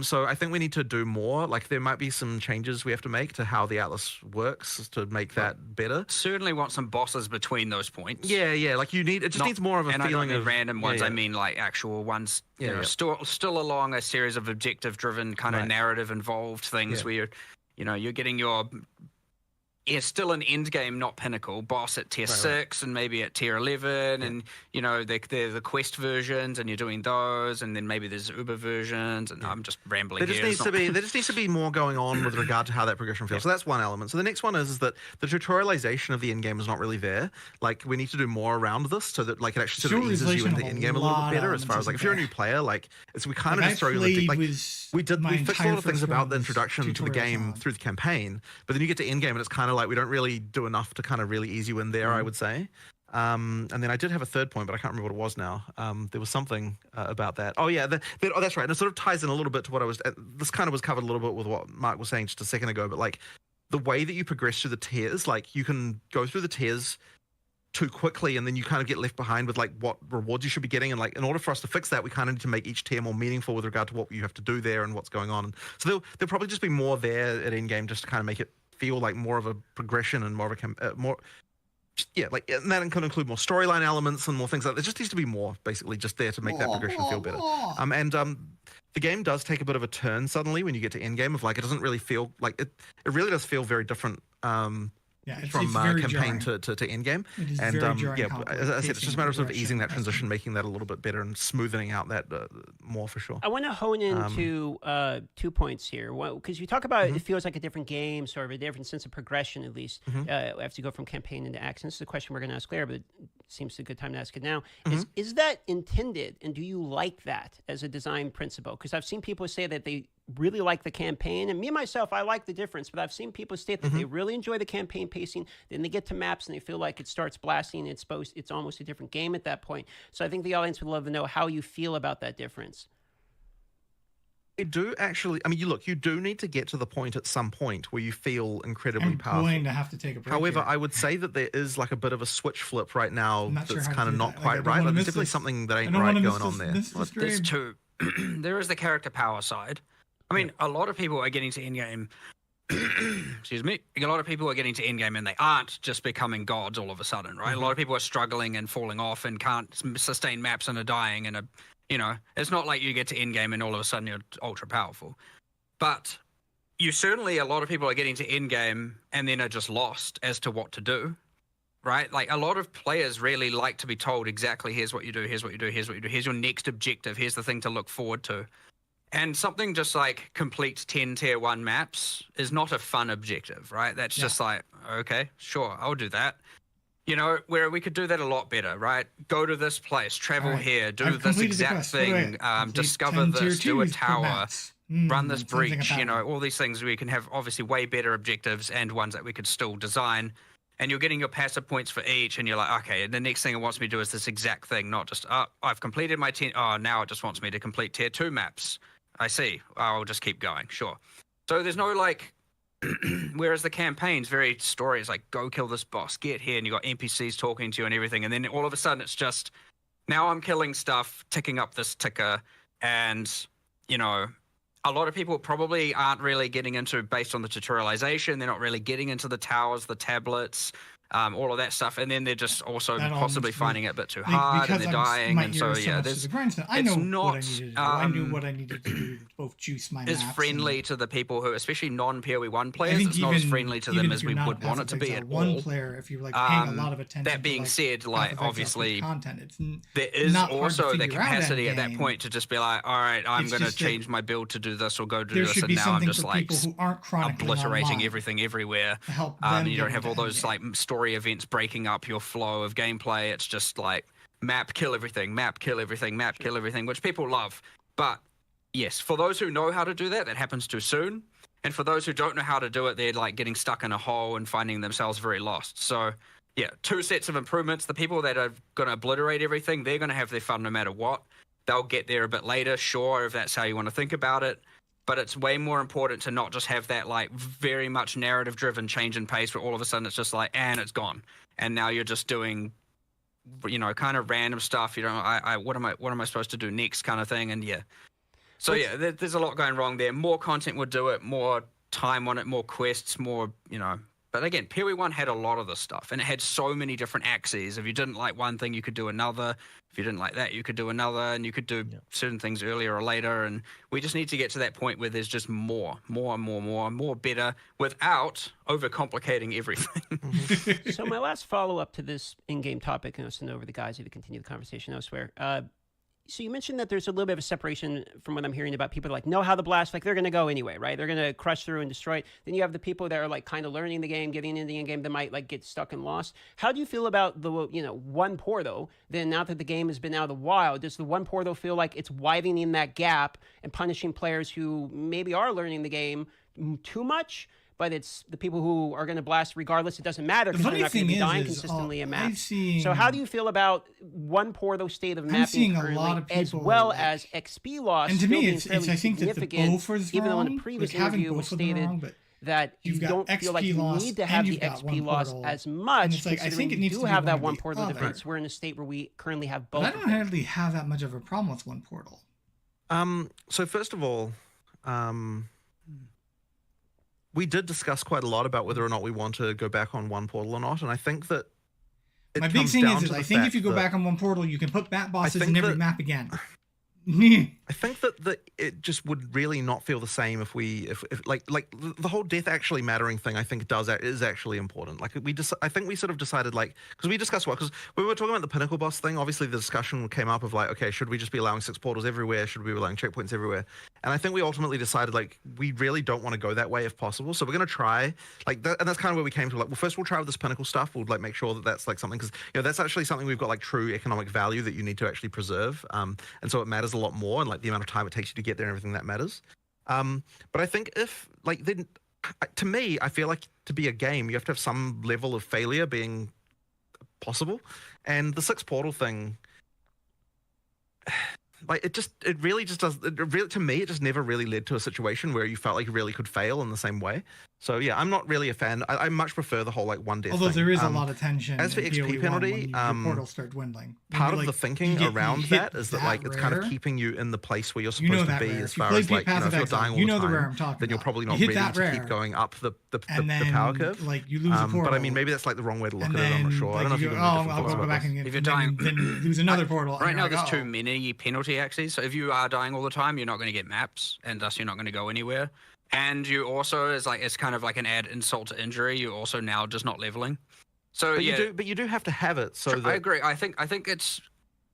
So I think we need to do more. Like there might be some changes we have to make to how the Atlas works to make that better. Certainly want some bosses between those points. Yeah. Like it just needs more of a feeling of random ones. I mean like actual ones. Still along a series of objective-driven kind of narrative involved things where you're getting your. It's still an end game, not pinnacle. Boss at tier 6 and maybe at tier 11, and they're the quest versions, and you're doing those, and then maybe there's Uber versions, and I'm just rambling. There just needs to be more going on with regard to how that progression feels. So that's one element. So the next one is that the tutorialization of the end game is not really there. Like we need to do more around this so that like it actually sort of eases you into the end game a little bit better. As far as like if you're a new player, like we kind of just throw you like we fixed a lot of things about the introduction to the game through the campaign, but then you get to end game and it's kind of like we don't really do enough to kind of really ease you in there, I would say. And then I did have a third point, but I can't remember what it was now. There was something about that. Oh yeah, that's right. And it sort of ties in a little bit to what I was. This kind of was covered a little bit with what Mark was saying just a second ago. But like the way that you progress through the tiers, like you can go through the tiers too quickly, and then you kind of get left behind with like what rewards you should be getting. And like in order for us to fix that, we kind of need to make each tier more meaningful with regard to what you have to do there and what's going on. And so there'll probably just be more there at end game just to kind of make it feel like more of a progression and more of a and that can include more storyline elements and more things like that. There just needs to be more basically just there to make that progression feel better. The game does take a bit of a turn suddenly when you get to end game of like it doesn't really feel like it really does feel very different from campaign to end game. And as I said, it's just a matter of sort of easing that transition, making that a little bit better and smoothing out that more for sure. I want to hone into 2 points here. Because you talk about it feels like a different game, sort of a different sense of progression at least. We have to go from campaign into action. This is a question we're going to ask later, but it seems a good time to ask it now. Is that intended, and do you like that as a design principle? Because I've seen people say that they really like the campaign, and me myself, I like the difference, but I've seen people state that they really enjoy the campaign pacing, then they get to maps and they feel like it starts blasting, it's almost a different game at that point. So I think the audience would love to know how you feel about that difference. I do actually. I mean, you do need to get to the point at some point where you feel incredibly powerful. I'm going to have to take a break. However, here. I would say that there is like a bit of a switch flip right now that's kind of not quite right. Like, there's definitely something that ain't right going on there. There's two. There is the character power side. I mean, a lot of people are getting to endgame. Excuse me. A lot of people are getting to endgame and they aren't just becoming gods all of a sudden, right? A lot of people are struggling and falling off and can't sustain maps and are dying and it's not like you get to endgame and all of a sudden you're ultra powerful. But a lot of people are getting to endgame and then are just lost as to what to do. right? Like a lot of players really like to be told exactly, here's what you do, here's what you do, here's what you do, here's your next objective, here's the thing to look forward to. And something just like complete 10 tier 1 maps is not a fun objective, right? That's just like, okay, sure, I'll do that. You know, where we could do that a lot better, right? Go to this place, travel here, do this exact thing, discover this, do a tower, run this breach, you know, all these things we can have obviously way better objectives and ones that we could still design. And you're getting your passive points for each, and you're like, okay, the next thing it wants me to do is this exact thing, not just, I've completed my 10, now it just wants me to complete tier 2 maps. I see. I'll just keep going. Sure. So there's no like, whereas the campaign's very story. It's like, go kill this boss, get here, and you got NPCs talking to you and everything. And then all of a sudden it's just, now I'm killing stuff, ticking up this ticker. And, you know, a lot of people probably aren't really getting into, based on the tutorialization, they're not really getting into the towers, the tablets, all of that stuff, and then they're just also possibly finding it a bit too hard, and they're dying, and so there's I know what I needed to do. I knew what I needed to do to both juice my maps. It's friendly to the people who, especially non-PoE1 players. It's not as friendly to them as we would want it to be at all. Player, if you're like paying a lot of attention. That being said, like obviously, content, there is also the capacity at that point to just be like, all right, I'm going to change my build to do this or go do this, and now I'm just like obliterating everything everywhere. You don't have all those like story events breaking up your flow of gameplay. It's just like map, kill everything, map, kill everything, map, kill everything, which people love. But yes, for those who know how to do that, that happens too soon. And for those who don't know how to do it, they're like getting stuck in a hole and finding themselves very lost. So yeah, 2 sets of improvements. The people that are going to obliterate everything, they're going to have their fun no matter what. They'll get there a bit later, sure, if that's how you want to think about it. But it's way more important to not just have that like very much narrative driven change in pace where all of a sudden it's just like, and it's gone. And now you're just doing, you know, kind of random stuff. You know, what am I supposed to do next kind of thing? And yeah. So yeah, there's a lot going wrong there. More content would do it, more time on it, more quests, more, you know. But again, PoE1 had a lot of this stuff, and it had so many different axes. If you didn't like one thing, you could do another. If you didn't like that, you could do another, and you could do certain things earlier or later. And we just need to get to that point where there's just more better, without overcomplicating everything. So my last follow-up to this in-game topic, and I'll send over the guys to continue the conversation elsewhere. So you mentioned that there's a little bit of a separation from what I'm hearing about people that like know how to blast, like they're going to go anyway, right? They're going to crush through and destroy it. Then you have the people that are like kind of learning the game, getting into the end game that might like get stuck and lost. How do you feel about the, you know, 1.4 though? Then now that the game has been out of the wild, does the 1.4 though feel like it's widening that gap and punishing players who maybe are learning the game too much? But it's the people who are going to blast regardless. It doesn't matter because they're not going to be dying consistently in maps. So how do you feel about 1.4 though state of mapping currently, as well as XP loss? And to me, it's I think that the both are even though in a previous interview was stated that you don't feel like you need to have the XP loss as much. Like, I think it needs to have that one portal defense. We're in a state where we currently have both. But I don't hardly have that much of a problem with one portal. So first of all, we did discuss quite a lot about whether or not we want to go back on one portal or not, and I think that my big thing is I think if you go back on one portal, you can put bat bosses in every map again. I think that it just would really not feel the same if like the whole death actually mattering thing. I think is actually important. Like I think we sort of decided, like, because we discussed because we were talking about the pinnacle boss thing. Obviously, the discussion came up of like, okay, should we just be allowing 6 portals everywhere? Should we be allowing checkpoints everywhere? And I think we ultimately decided like we really don't want to go that way if possible. So we're gonna try like that, and that's kind of where we came to. Like, well, first we'll try with this pinnacle stuff. We'll like make sure that that's like something, because you know that's actually something we've got like true economic value that you need to actually preserve. And so it matters a lot more, and like the amount of time it takes you to get there and everything that matters. But I think if like then to me, I feel like to be a game, you have to have some level of failure being possible, and the 6 portal thing, like it really just does. To me, it just never really led to a situation where you felt like you really could fail in the same way. So yeah, I'm not really a fan. I much prefer the whole like one death. Although thing. there is a lot of tension. As for XP penalty, your portals start dwindling. Part of the thinking around that is that like it's kind of keeping you in the place where you're supposed to be, as far as like if you're dying all the time, then you're probably not ready to keep going up the power curve. Like you lose a portal. But I mean, maybe that's like the wrong way to look at it. I'm not sure. I don't know if you can. I'll go back and if you're dying, then lose another portal. Right now, there's too many penalty axes. So if you are dying all the time, you're not going to get maps, and thus you're not going to go anywhere. And you also, it's kind of like an add insult to injury, you're also now just not leveling. So but you do have to have it. So I agree. I think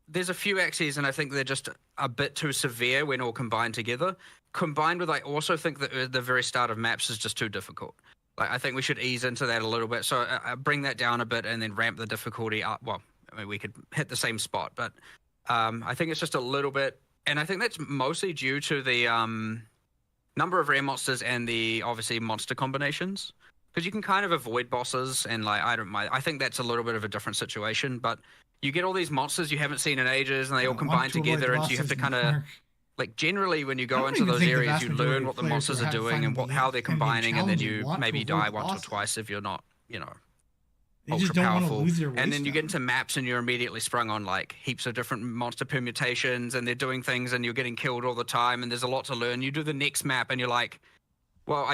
there's a few axes, and I think they're just a bit too severe when all combined together. Combined with, I also think that the very start of maps is just too difficult. Like, I think we should ease into that a little bit. So bring that down a bit and then ramp the difficulty up. Well, I mean, we could hit the same spot, but I think it's just a little bit, and I think that's mostly due to the number of rare monsters and the obviously monster combinations. Because you can kind of avoid bosses, and like I don't mind. I think that's a little bit of a different situation, but you get all these monsters you haven't seen in ages, and they all combine together, and so you have to kind of, like, generally when you go into those areas, you learn what the monsters are doing and how they're combining, and then you maybe die once or twice if you're not, ultra powerful. And then you get into maps and you're immediately sprung on like heaps of different monster permutations, and they're doing things, and you're getting killed all the time, and there's a lot to learn. You do the next map, and you're like, well,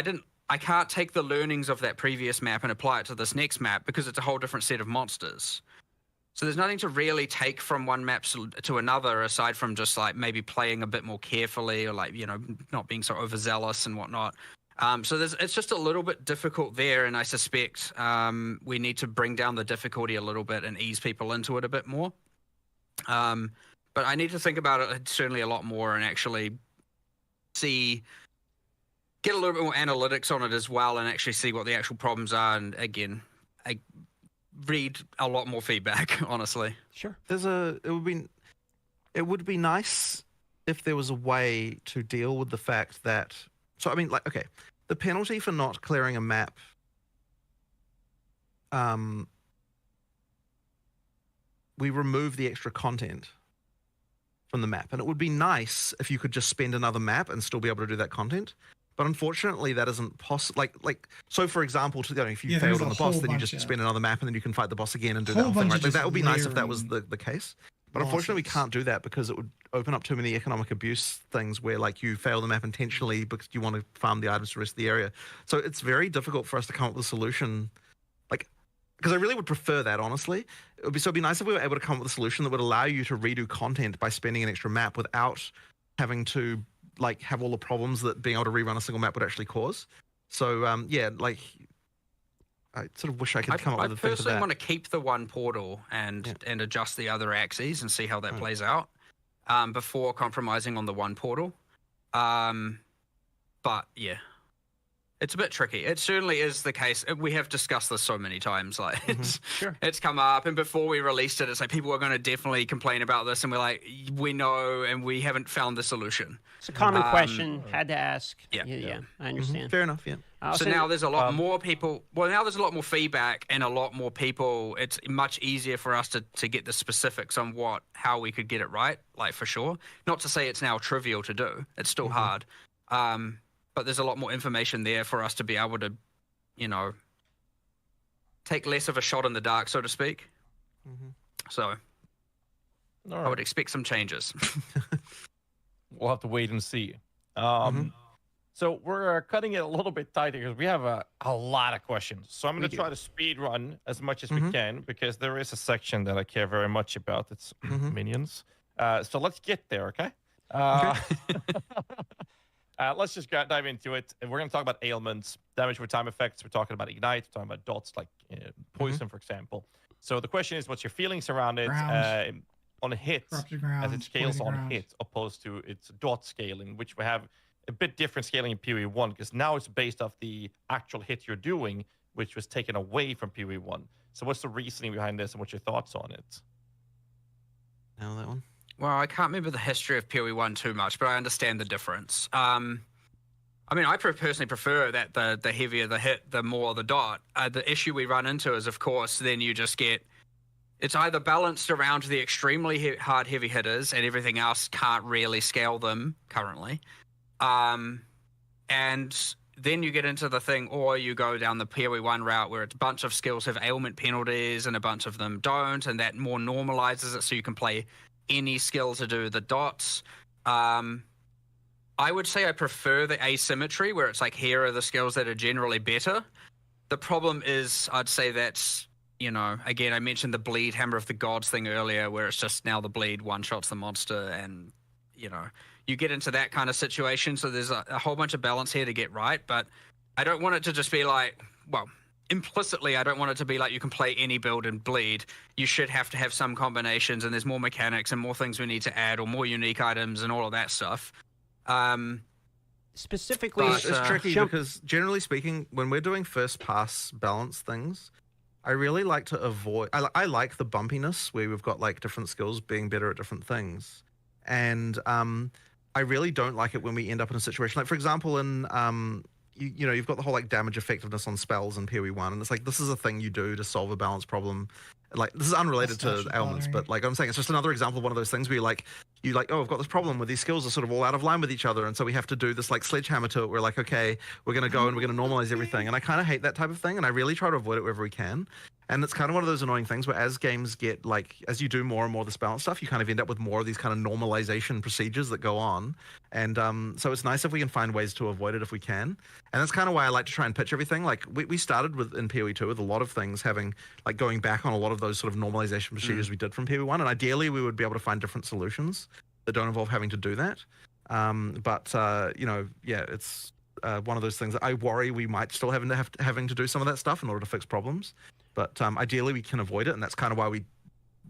I can't take the learnings of that previous map and apply it to this next map because it's a whole different set of monsters. So there's nothing to really take from one map to another aside from just like maybe playing a bit more carefully, or like, not being so overzealous and whatnot. So it's just a little bit difficult there, and I suspect we need to bring down the difficulty a little bit and ease people into it a bit more. But I need to think about it certainly a lot more and actually get a little bit more analytics on it as well, and actually see what the actual problems are. And again, I read a lot more feedback, honestly. Sure. It would be nice if there was a way to deal with the fact that, so I mean, like, okay, the penalty for not clearing a map, we remove the extra content from the map, and it would be nice if you could just spend another map and still be able to do that content. But unfortunately, that isn't possible. Like, so for example, if you failed on the boss, then you just spend another map and then you can fight the boss again and do that whole thing. Right? Like, that would be nice if that was the case. But unfortunately, we can't do that because it would open up too many economic abuse things where, like, you fail the map intentionally because you want to farm the items to the rest of the area. So it's very difficult for us to come up with a solution, like, because I really would prefer that, honestly. It'd be nice if we were able to come up with a solution that would allow you to redo content by spending an extra map without having to, like, have all the problems that being able to rerun a single map would actually cause. So like, I sort of wish I could come up with a thing for that. I personally want to keep the one portal and adjust the other axes and see how that plays out before compromising on the one portal. But yeah, it's a bit tricky. It certainly is the case. We have discussed this so many times. Like, it's come up, and before we released it, it's like people are going to definitely complain about this, and we're like, we know, and we haven't found the solution. It's a common question. Had to ask. Yeah, I understand. Fair enough. Yeah. So now there's a lot more people. Well, now there's a lot more feedback and a lot more people. It's much easier for us to get the specifics on how we could get it right. Like, for sure. Not to say it's now trivial to do. It's still hard. But there's a lot more information there for us to be able to, take less of a shot in the dark, so to speak. So I would expect some changes. We'll have to wait and see. So we're cutting it a little bit tighter because we have a lot of questions. So I'm going to try to speed run as much as we can because there is a section that I care very much about. It's minions. So let's get there, okay? Let's just dive into it. We're going to talk about ailments, damage with time effects. We're talking about ignite. We're talking about dots like poison, for example. So the question is, what's your feelings around it on a hit as it scales on hit opposed to its dot scaling, which we have a bit different scaling in PoE1 because now it's based off the actual hit you're doing, which was taken away from PoE1. So what's the reasoning behind this and what's your thoughts on it? Now that one. Well, I can't remember the history of PoE1 too much, but I understand the difference. I mean, I personally prefer that the heavier the hit, the more the dot. The issue we run into is, of course, then you just get... It's either balanced around the extremely hard heavy hitters and everything else can't really scale them currently. And then you get into the thing, or you go down the PoE1 route where it's a bunch of skills have ailment penalties and a bunch of them don't, and that more normalizes it so you can play any skill to do the dots. I would say I prefer the asymmetry where it's like, here are the skills that are generally better. The problem is, I'd say that's, again, I mentioned the bleed Hammer of the Gods thing earlier where it's just now the bleed one-shots the monster and, you get into that kind of situation. So there's a whole bunch of balance here to get right, but I don't want it to just be like, well, implicitly, I don't want it to be like you can play any build and bleed. You should have to have some combinations, and there's more mechanics and more things we need to add, or more unique items and all of that stuff. Specifically, it's tricky because generally speaking, when we're doing first pass balance things, I really like to avoid. I like the bumpiness where we've got like different skills being better at different things, and I really don't like it when we end up in a situation like, for example, in you know, you've got the whole like damage effectiveness on spells in PoE1, and it's like this is a thing you do to solve a balance problem. Like, this is unrelated to ailments, but like I'm saying, it's just another example of one of those things where you like, oh, I've got this problem where these skills are sort of all out of line with each other, and so we have to do this like sledgehammer to it. We're like, okay, we're gonna go and we're gonna normalize everything, and I kind of hate that type of thing, and I really try to avoid it wherever we can. And it's kind of one of those annoying things where as games get like, as you do more and more of this balance stuff, you kind of end up with more of these kind of normalization procedures that go on. And so it's nice if we can find ways to avoid it if we can. And that's kind of why I like to try and pitch everything. Like we started with in PoE2 with a lot of things having like going back on a lot of those sort of normalization procedures we did from PoE1. And ideally we would be able to find different solutions that don't involve having to do that. You know, yeah, it's one of those things that I worry we might still having to do some of that stuff in order to fix problems. But ideally we can avoid it, and that's kind of why we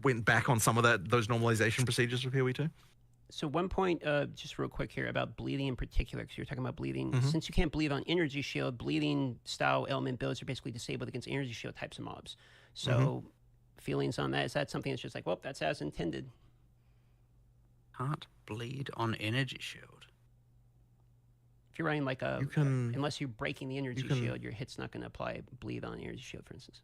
went back on some of those normalization procedures for PoE2. So one point, just real quick here about bleeding in particular, because you're talking about bleeding. Since you can't bleed on energy shield, bleeding style element builds are basically disabled against energy shield types of mobs. So feelings on that? Is that something that's just like, well, that's as intended? Can't bleed on energy shield. If you're running like unless you're breaking the energy shield, your hit's not going to apply bleed on energy shield, for instance.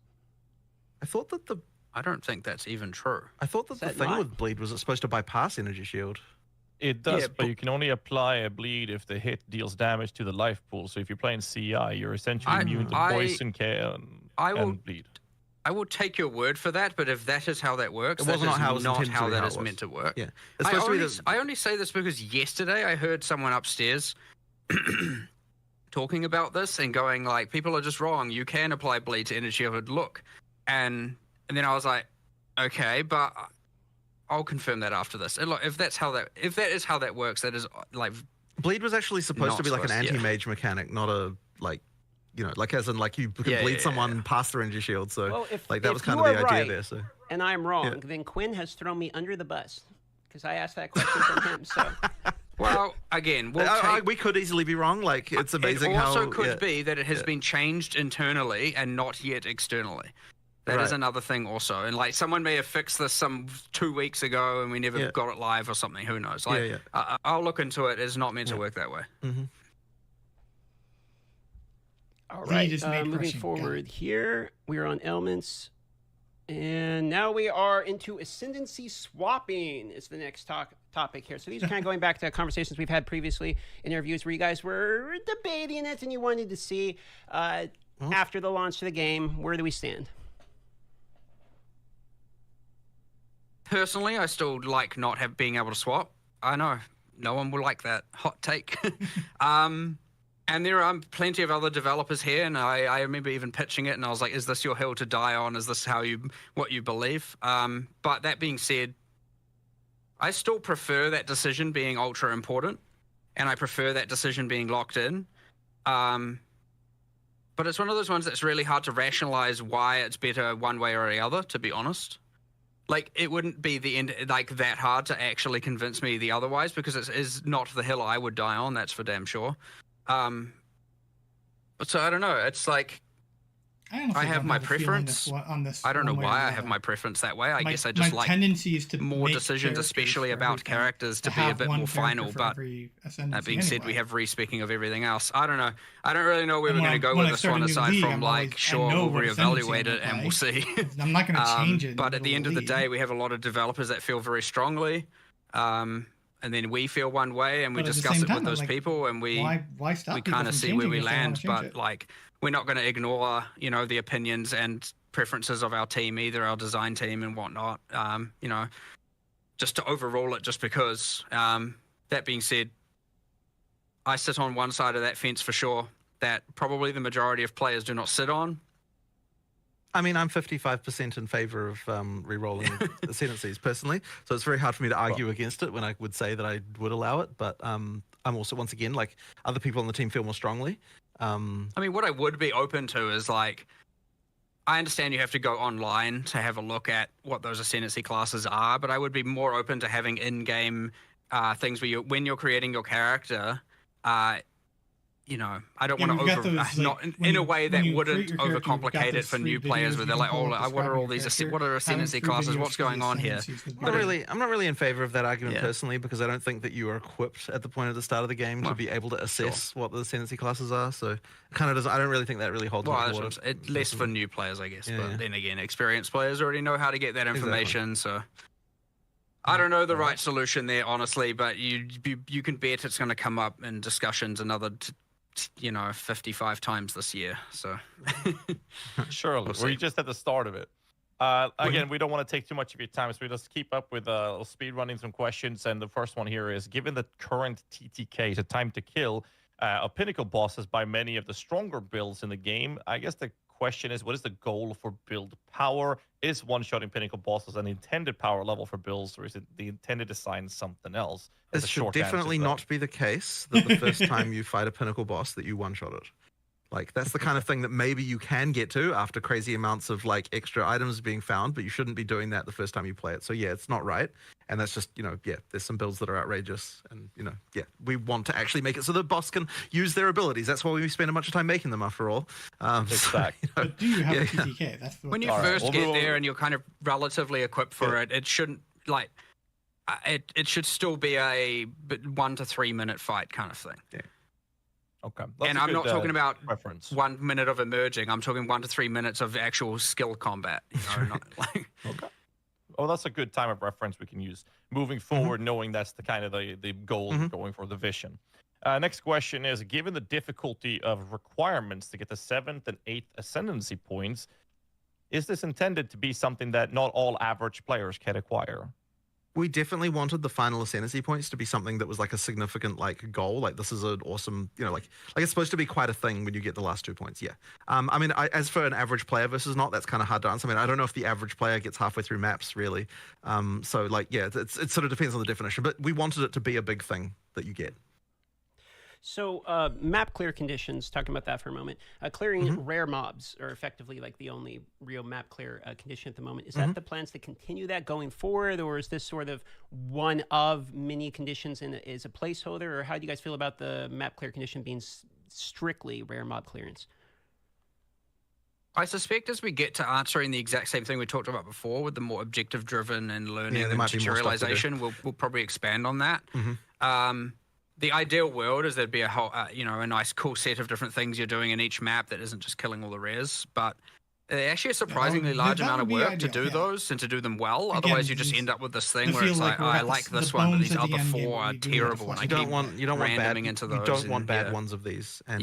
I thought that I don't think that's even true. I thought that the thing with bleed was it's supposed to bypass energy shield. It does, but you can only apply a bleed if the hit deals damage to the life pool. So if you're playing CI, you're essentially immune to poison, care, and bleed. I will take your word for that, but if that is how that works, that is not how that is meant to work. Yeah, I only say this because yesterday I heard someone upstairs talking about this and going like, people are just wrong. You can apply bleed to energy shield. Look. And then I was like, okay, but I'll confirm that after this. And look, if that is how that works, that is like bleed was actually supposed to be like an anti-mage mechanic, not a like, you know, like as in like you can bleed someone past their energy shield. So well, like that was kind of the idea there. So and I'm wrong, then Quinn has thrown me under the bus because I asked that question from him. So. Well, again, we could easily be wrong. Like, it's amazing how... It also could be that it has been changed internally and not yet externally. That is another thing also. And, like, someone may have fixed this 2 weeks ago and we never got it live or something. Who knows? Like, I'll look into it. It's not meant to work that way. All right, moving forward here, we are on elements. And now we are into ascendancy swapping is the next topic here. So these are kind of going back to conversations we've had previously in interviews where you guys were debating it and you wanted to see after the launch of the game, where do we stand? Personally, I still like not being able to swap. I know no one will like that hot take. And there are plenty of other developers here, and I remember even pitching it, and I was like, is this your hill to die on? Is this what you believe? But that being said, I still prefer that decision being ultra important, and I prefer that decision being locked in. But it's one of those ones that's really hard to rationalize why it's better one way or the other, to be honest. Like, it wouldn't be the end like that hard to actually convince me the otherwise, because it is not the hill I would die on, that's for damn sure. So I don't know. It's like I have my preference. I don't know why I have my preference that way. I guess I just like more decisions, especially about characters, to be a bit more final. But that being said, we have re-speaking of everything else. I don't know. I don't really know where we're going to go with this one, aside from like, sure, we'll reevaluate it and we'll see. I'm not going to change it. But at the end of the day, we have a lot of developers that feel very strongly. And then we feel one way, and we discuss it with those people, and we kind of see where we land. But like, we're not going to ignore, the opinions and preferences of our team, either our design team and whatnot. Just to overrule it, just because. That being said, I sit on one side of that fence for sure. That probably the majority of players do not sit on. I mean, I'm 55% in favor of re-rolling ascendancies personally, so it's very hard for me to argue against it when I would say that I would allow it. But I'm also, once again, like, other people on the team feel more strongly. I mean, what I would be open to is like I understand you have to go online to have a look at what those ascendancy classes are, but I would be more open to having in-game things where when you're creating your character, you know, I don't want to not in a way that wouldn't overcomplicate it for new players where they're like, oh, what are all these, what are ascendancy classes? What's going on here? I'm not really in favor of that argument personally, because I don't think that you are equipped at the point of the start of the game to be able to assess what the ascendancy classes are. So kind of I don't really think that really holds water. It's less for new players, I guess. But then again, experienced players already know how to get that information. So I don't know the right solution there, honestly, but you can bet it's going to come up in discussions another 55 times this year. So surely we're just at the start of it. Again, we don't want to take too much of your time, so we just keep up with speed running some questions. And the first one here is, given the current TTK, so time to kill, of pinnacle bosses by many of the stronger builds in the game, I guess the question is, what is the goal for build power? Is one-shotting pinnacle bosses an intended power level for builds, or is it the intended design something else? It should definitely not be the case that the first time you fight a pinnacle boss that you one-shot it. Like, that's the kind of thing that maybe you can get to after crazy amounts of like extra items being found, but you shouldn't be doing that the first time you play it. So yeah, it's not right. And that's just, there's some builds that are outrageous, and we want to actually make it so the boss can use their abilities. That's why we spend a bunch of time making them, after all. Exactly. But do you have a TTK? That's the when you first get there and you're kind of relatively equipped for it, it shouldn't it should still be a 1 to 3 minute fight kind of thing. Yeah. Okay. And I'm not talking about 1 minute of emerging. I'm talking 1 to 3 minutes of actual skill combat. Not like. Okay. Oh, that's a good time of reference we can use moving forward, knowing that's the kind of the goal going for the vision. Next question is, given the difficulty of requirements to get the 7th and 8th ascendancy points, is this intended to be something that not all average players can acquire? We definitely wanted the final ascendancy points to be something that was like a significant goal. Like, this is an awesome, like it's supposed to be quite a thing when you get the last 2 points. Yeah. I mean, as for an average player versus not, that's kind of hard to answer. I mean, I don't know if the average player gets halfway through maps really. So it sort of depends on the definition, but we wanted it to be a big thing that you get. So map clear conditions, talking about that for a moment. Clearing rare mobs are effectively like the only real map clear condition at the moment. Is that the plans to continue that going forward, or is this sort of one of many conditions and is a placeholder, or how do you guys feel about the map clear condition being strictly rare mob clearance? I suspect as we get to answering the exact same thing we talked about before with the more objective driven and learning and tutorialization, we'll probably expand on that. The ideal world is there'd be a whole, a nice cool set of different things you're doing in each map that isn't just killing all the rares, but actually a surprisingly large amount of work to do those and to do them well. Again, otherwise, you just end up with this thing where it's like, I like this one, but these other 4 are terrible, and I keep randoming into those. You don't want bad ones of these, and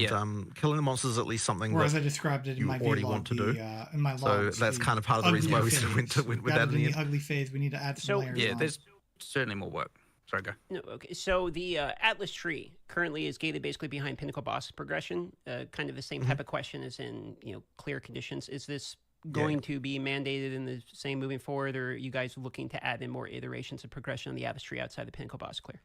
killing the monsters is at least something that I described it in you my already vlog, want to do. In my so that's kind of part of the reason why we went with that in the ugly phase. We need to add some layers. Yeah, there's certainly more work. Sorry, go. No, okay. So the Atlas tree currently is gated basically behind pinnacle boss progression. Kind of the same type of question as in clear conditions. Is this going to be mandated in the same moving forward, or are you guys looking to add in more iterations of progression on the Atlas tree outside the pinnacle boss clear?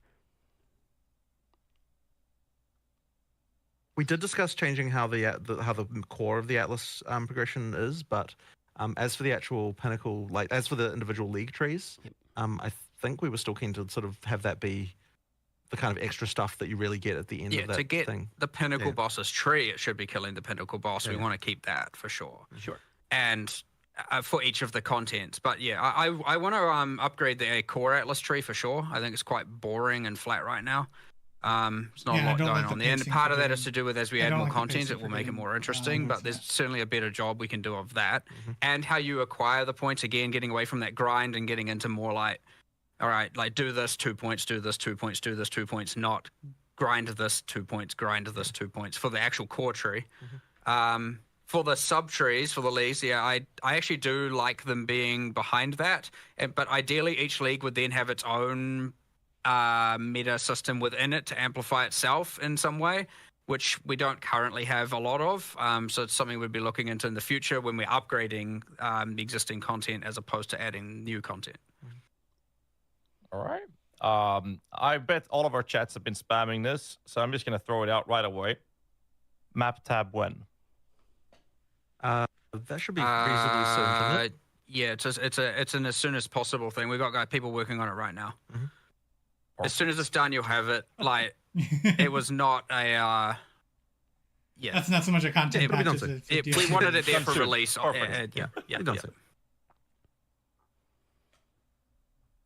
We did discuss changing how the core of the Atlas progression is, but as for the actual pinnacle, as for the individual league trees, I think we were still keen to sort of have that be the kind of extra stuff that you really get at the end of that to get thing. The pinnacle boss's tree, it should be killing the pinnacle boss. We want to keep that for sure. Sure. And for each of the contents. But yeah, I want to upgrade the core Atlas tree for sure. I think it's quite boring and flat right now. There's not a lot going on there. And part of that is to do with as we add more content, it will make it more interesting. But there's certainly a better job we can do of that. And how you acquire the points, again, getting away from that grind and getting into more all right, do this 2 points, do this 2 points, do this 2 points, not grind this 2 points, grind this 2 points for the actual core tree. For the sub trees, for the leagues, I actually do like them being behind that. But ideally, each league would then have its own meta system within it to amplify itself in some way, which we don't currently have a lot of. So it's something we'd be looking into in the future when we're upgrading the existing content as opposed to adding new content. All right. I bet all of our chats have been spamming this, so I'm just going to throw it out right away. Map tab when? That should be reasonably soon, shouldn't it? Yeah, it's an as soon as possible thing. We've got people working on it right now. As soon as it's done, you'll have it. Like, it was not a. Yeah, that's not so much a content patch. We wanted it there for release. Yeah.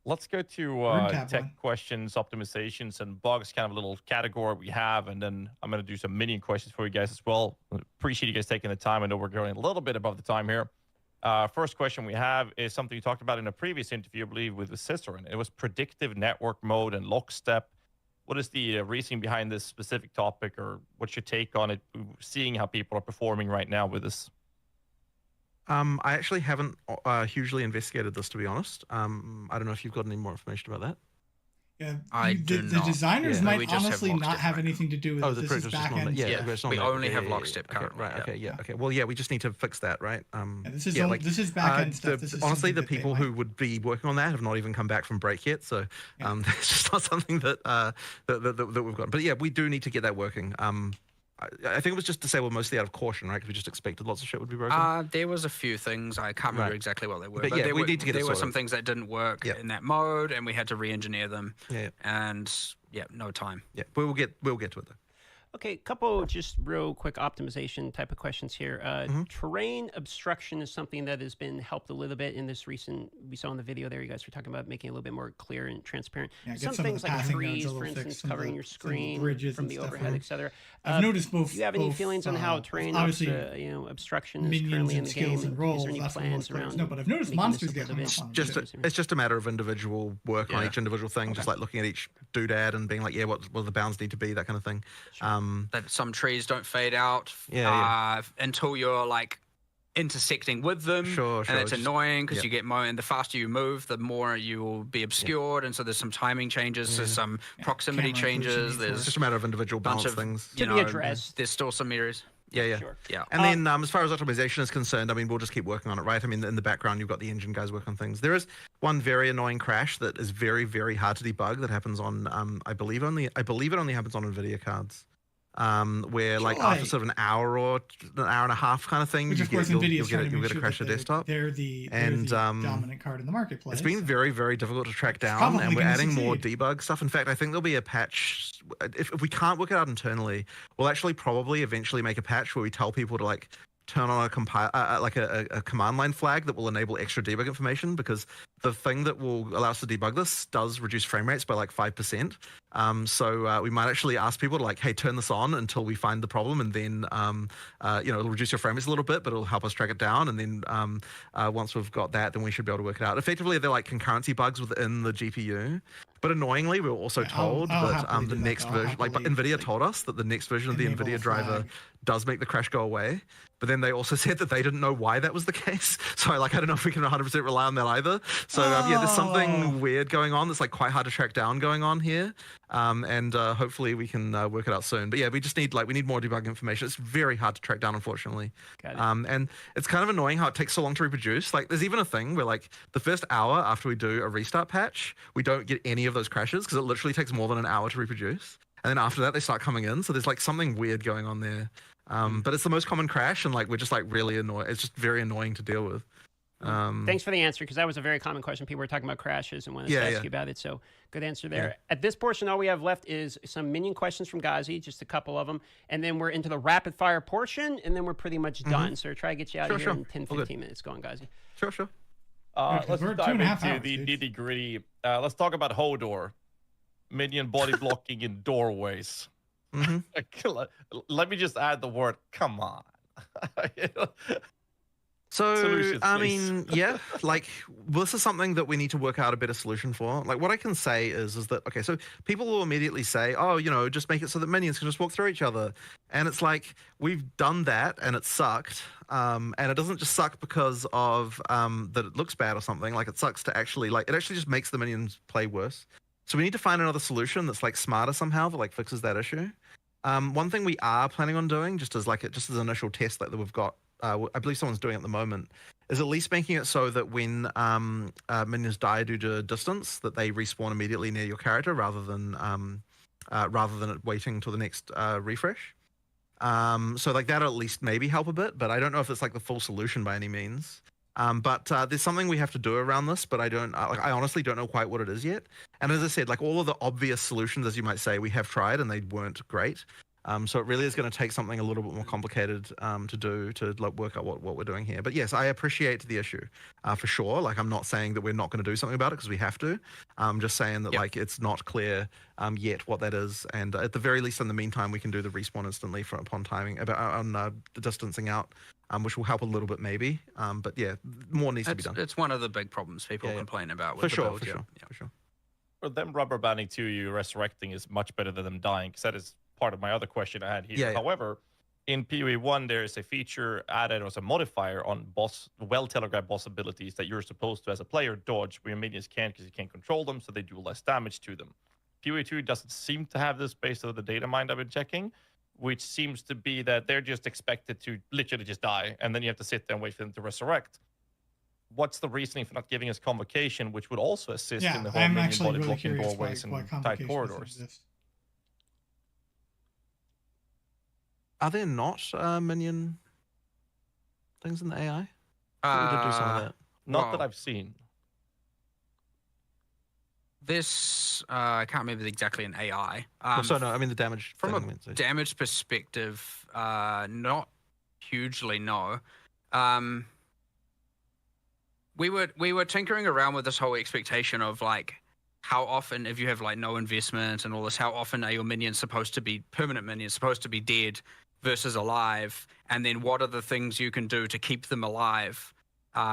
Let's go to tech questions, optimizations, and bugs, kind of a little category we have, and then I'm going to do some minion questions for you guys as well. Appreciate you guys taking the time. I know we're going a little bit above the time here. First question we have is something you talked about in a previous interview, I believe, with the Cicerin. It was predictive network mode and lockstep. What is the reasoning behind this specific topic, or what's your take on it, seeing how people are performing right now with this? I actually haven't hugely investigated this, to be honest. I don't know if you've got any more information about that. Yeah, the designers might honestly not have anything to do with this. This is back-end. We only have lockstep currently. Okay. Well, we just need to fix that, right? This is back-end stuff. Honestly, the people who would be working on that have not even come back from break yet, so it's just not something that we've got. But yeah, we do need to get that working. I think it was just disabled mostly out of caution, right? Because we just expected lots of shit would be broken. There was a few things. I can't remember exactly what they were. But we need to get there were some things that didn't work in that mode, and we had to re-engineer them. And no time. Yeah, we'll get to it though. Okay, a couple just real quick optimization type of questions here. Terrain obstruction is something that has been helped a little bit in this recent, we saw in the video there, you guys were talking about making it a little bit more clear and transparent. Some things like trees, for instance, covering your screen from the overhead, etc. I've noticed both. Do you have any feelings on how terrain obstruction is currently in the game? Is there any plans around? No, but I've noticed monsters get it's just a matter of individual work on each individual thing, just like looking at each doodad and being like, what the bounds need to be, that kind of thing. That some trees don't fade out until you're like intersecting with them. Sure. And it's annoying because you get more, and the faster you move, the more you will be obscured. And so there's some timing changes, there's some proximity changes. There's just a matter of individual balance things. To be addressed. There's still some areas. Sure. And then as far as optimization is concerned, I mean, we'll just keep working on it, right? I mean, in the background, you've got the engine guys working on things. There is one very annoying crash that is very, very hard to debug that happens on, I believe it only happens on NVIDIA cards. Where like after sort of an hour or an hour and a half kind of thing, which of course NVIDIA's trying to make sure crash the desktop. They're the dominant card in the marketplace. It's been very, very difficult to track down, and we're adding more debug stuff. In fact, I think there'll be a patch. If we can't work it out internally, we'll actually probably eventually make a patch where we tell people to like turn on a command line flag that will enable extra debug information, because the thing that will allow us to debug this does reduce frame rates by like 5%. So we might actually ask people to like, hey, turn this on until we find the problem, and then it'll reduce your frame rates a little bit, but it'll help us track it down. And then once we've got that, then we should be able to work it out. Effectively, they're like concurrency bugs within the GPU. But annoyingly, we were also told that the next version, like NVIDIA told us that the next version of the NVIDIA driver does make the crash go away. But then they also said that they didn't know why that was the case. So I don't know if we can 100% rely on that either. So there's something weird going on that's like quite hard to track down going on here. And hopefully we can work it out soon. But yeah, we just need we need more debug information. It's very hard to track down, unfortunately. And it's kind of annoying how it takes so long to reproduce. Like there's even a thing where like the first hour after we do a restart patch, we don't get any of those crashes because it literally takes more than an hour to reproduce. And then after that, they start coming in. So there's like something weird going on there. But it's the most common crash, and like we're just like really annoyed. It's just very annoying to deal with. Thanks for the answer, because that was a very common question. People were talking about crashes and wanted to ask you about it. So good answer there. At this portion, all we have left is some minion questions from Ghazi, just a couple of them. And then we're into the rapid fire portion, and then we're pretty much done. So try to get you out of here in 10, 15 minutes. Go on, Ghazi. Sure. Let's dive into the nitty-gritty. Let's talk about Hodor. Minion body blocking in doorways. Let me just add the word, come on. So, I mean, like this is something that we need to work out a better solution for. Like what I can say is that, okay, so people will immediately say, oh, just make it so that minions can just walk through each other. And it's like, we've done that and it sucked. And it doesn't just suck because of that it looks bad or something. Like it sucks to actually, like, it actually just makes the minions play worse. So we need to find another solution that's like smarter somehow that like fixes that issue. One thing we are planning on doing, just as an initial test that we've got, I believe someone's doing at the moment, is at least making it so that when minions die due to distance, that they respawn immediately near your character rather than it waiting till the next refresh. So like that'll at least maybe help a bit, but I don't know if it's like the full solution by any means. But there's something we have to do around this, but I honestly don't know quite what it is yet. And as I said, like all of the obvious solutions, as you might say, we have tried and they weren't great. So it really is going to take something a little bit more complicated to do to like work out what we're doing here. But yes, I appreciate the issue for sure. Like I'm not saying that we're not going to do something about it because we have to. I'm just saying that like it's not clear yet what that is. And at the very least, in the meantime, we can do the respawn instantly upon timing on the distancing out. Which will help a little bit maybe. But yeah, more needs to be done. It's one of the big problems people complain about with for the sure, build. For sure. For them rubber banding to you resurrecting is much better than them dying, because that is part of my other question I had here. However, in PoE 1, there is a feature added as a modifier on well-telegraphed boss abilities that you're supposed to, as a player, dodge where your minions can't because you can't control them, so they do less damage to them. PoE 2 doesn't seem to have this based on the data mine I've been checking, which seems to be that they're just expected to literally just die, and then you have to sit there and wait for them to resurrect. What's the reasoning for not giving us convocation, which would also assist in the whole minion body blocking doorways and tight corridors? Are there not minion things in the AI? We did do some of that. Not that I've seen. This, I can't remember exactly an AI. So no, I mean the damage. From a damage perspective, not hugely, no. We were tinkering around with this whole expectation of like how often, if you have like no investment and all this, how often are your minions supposed to be permanent minions, supposed to be dead versus alive, and then what are the things you can do to keep them alive?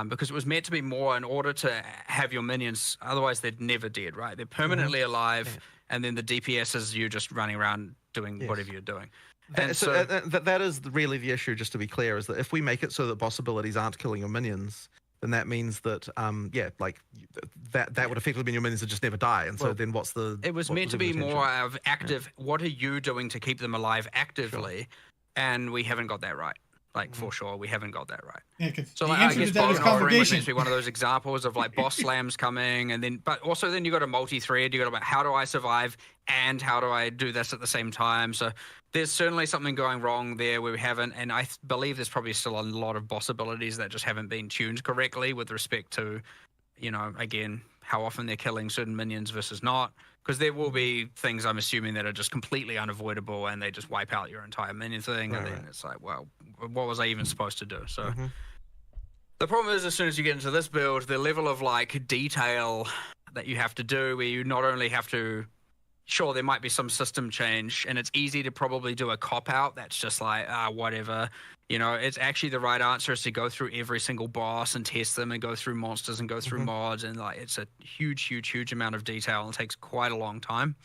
Because it was meant to be more in order to have your minions, otherwise they're never dead, right? They're permanently alive, and then the DPS is you just running around doing whatever you're doing. And so that is really the issue, just to be clear, is that if we make it so that boss abilities aren't killing your minions, then that means that, that would effectively mean your minions would just never die. And so then what's the... It was meant to be more of active, what are you doing to keep them alive actively? Sure. And we haven't got that right. Like, for sure, we haven't got that right. Yeah, so like, I guess bone harboring was meant to be one of those examples of like boss slams coming, and then, but also then you got a multi-thread. You got about how do I survive and how do I do this at the same time. So there's certainly something going wrong there where we haven't, and I believe there's probably still a lot of boss abilities that just haven't been tuned correctly with respect to, you know, again, how often they're killing certain minions versus not. Because there will be things, I'm assuming, that are just completely unavoidable and they just wipe out your entire minion thing. And then it's like, well, what was I even supposed to do? So the problem is, as soon as you get into this build, the level of like detail that you have to do, where you not only have to, sure, there might be some system change, and it's easy to probably do a cop-out that's just like, whatever. You know, it's actually the right answer is to go through every single boss and test them and go through monsters and go through mods, and like it's a huge amount of detail and it takes quite a long time.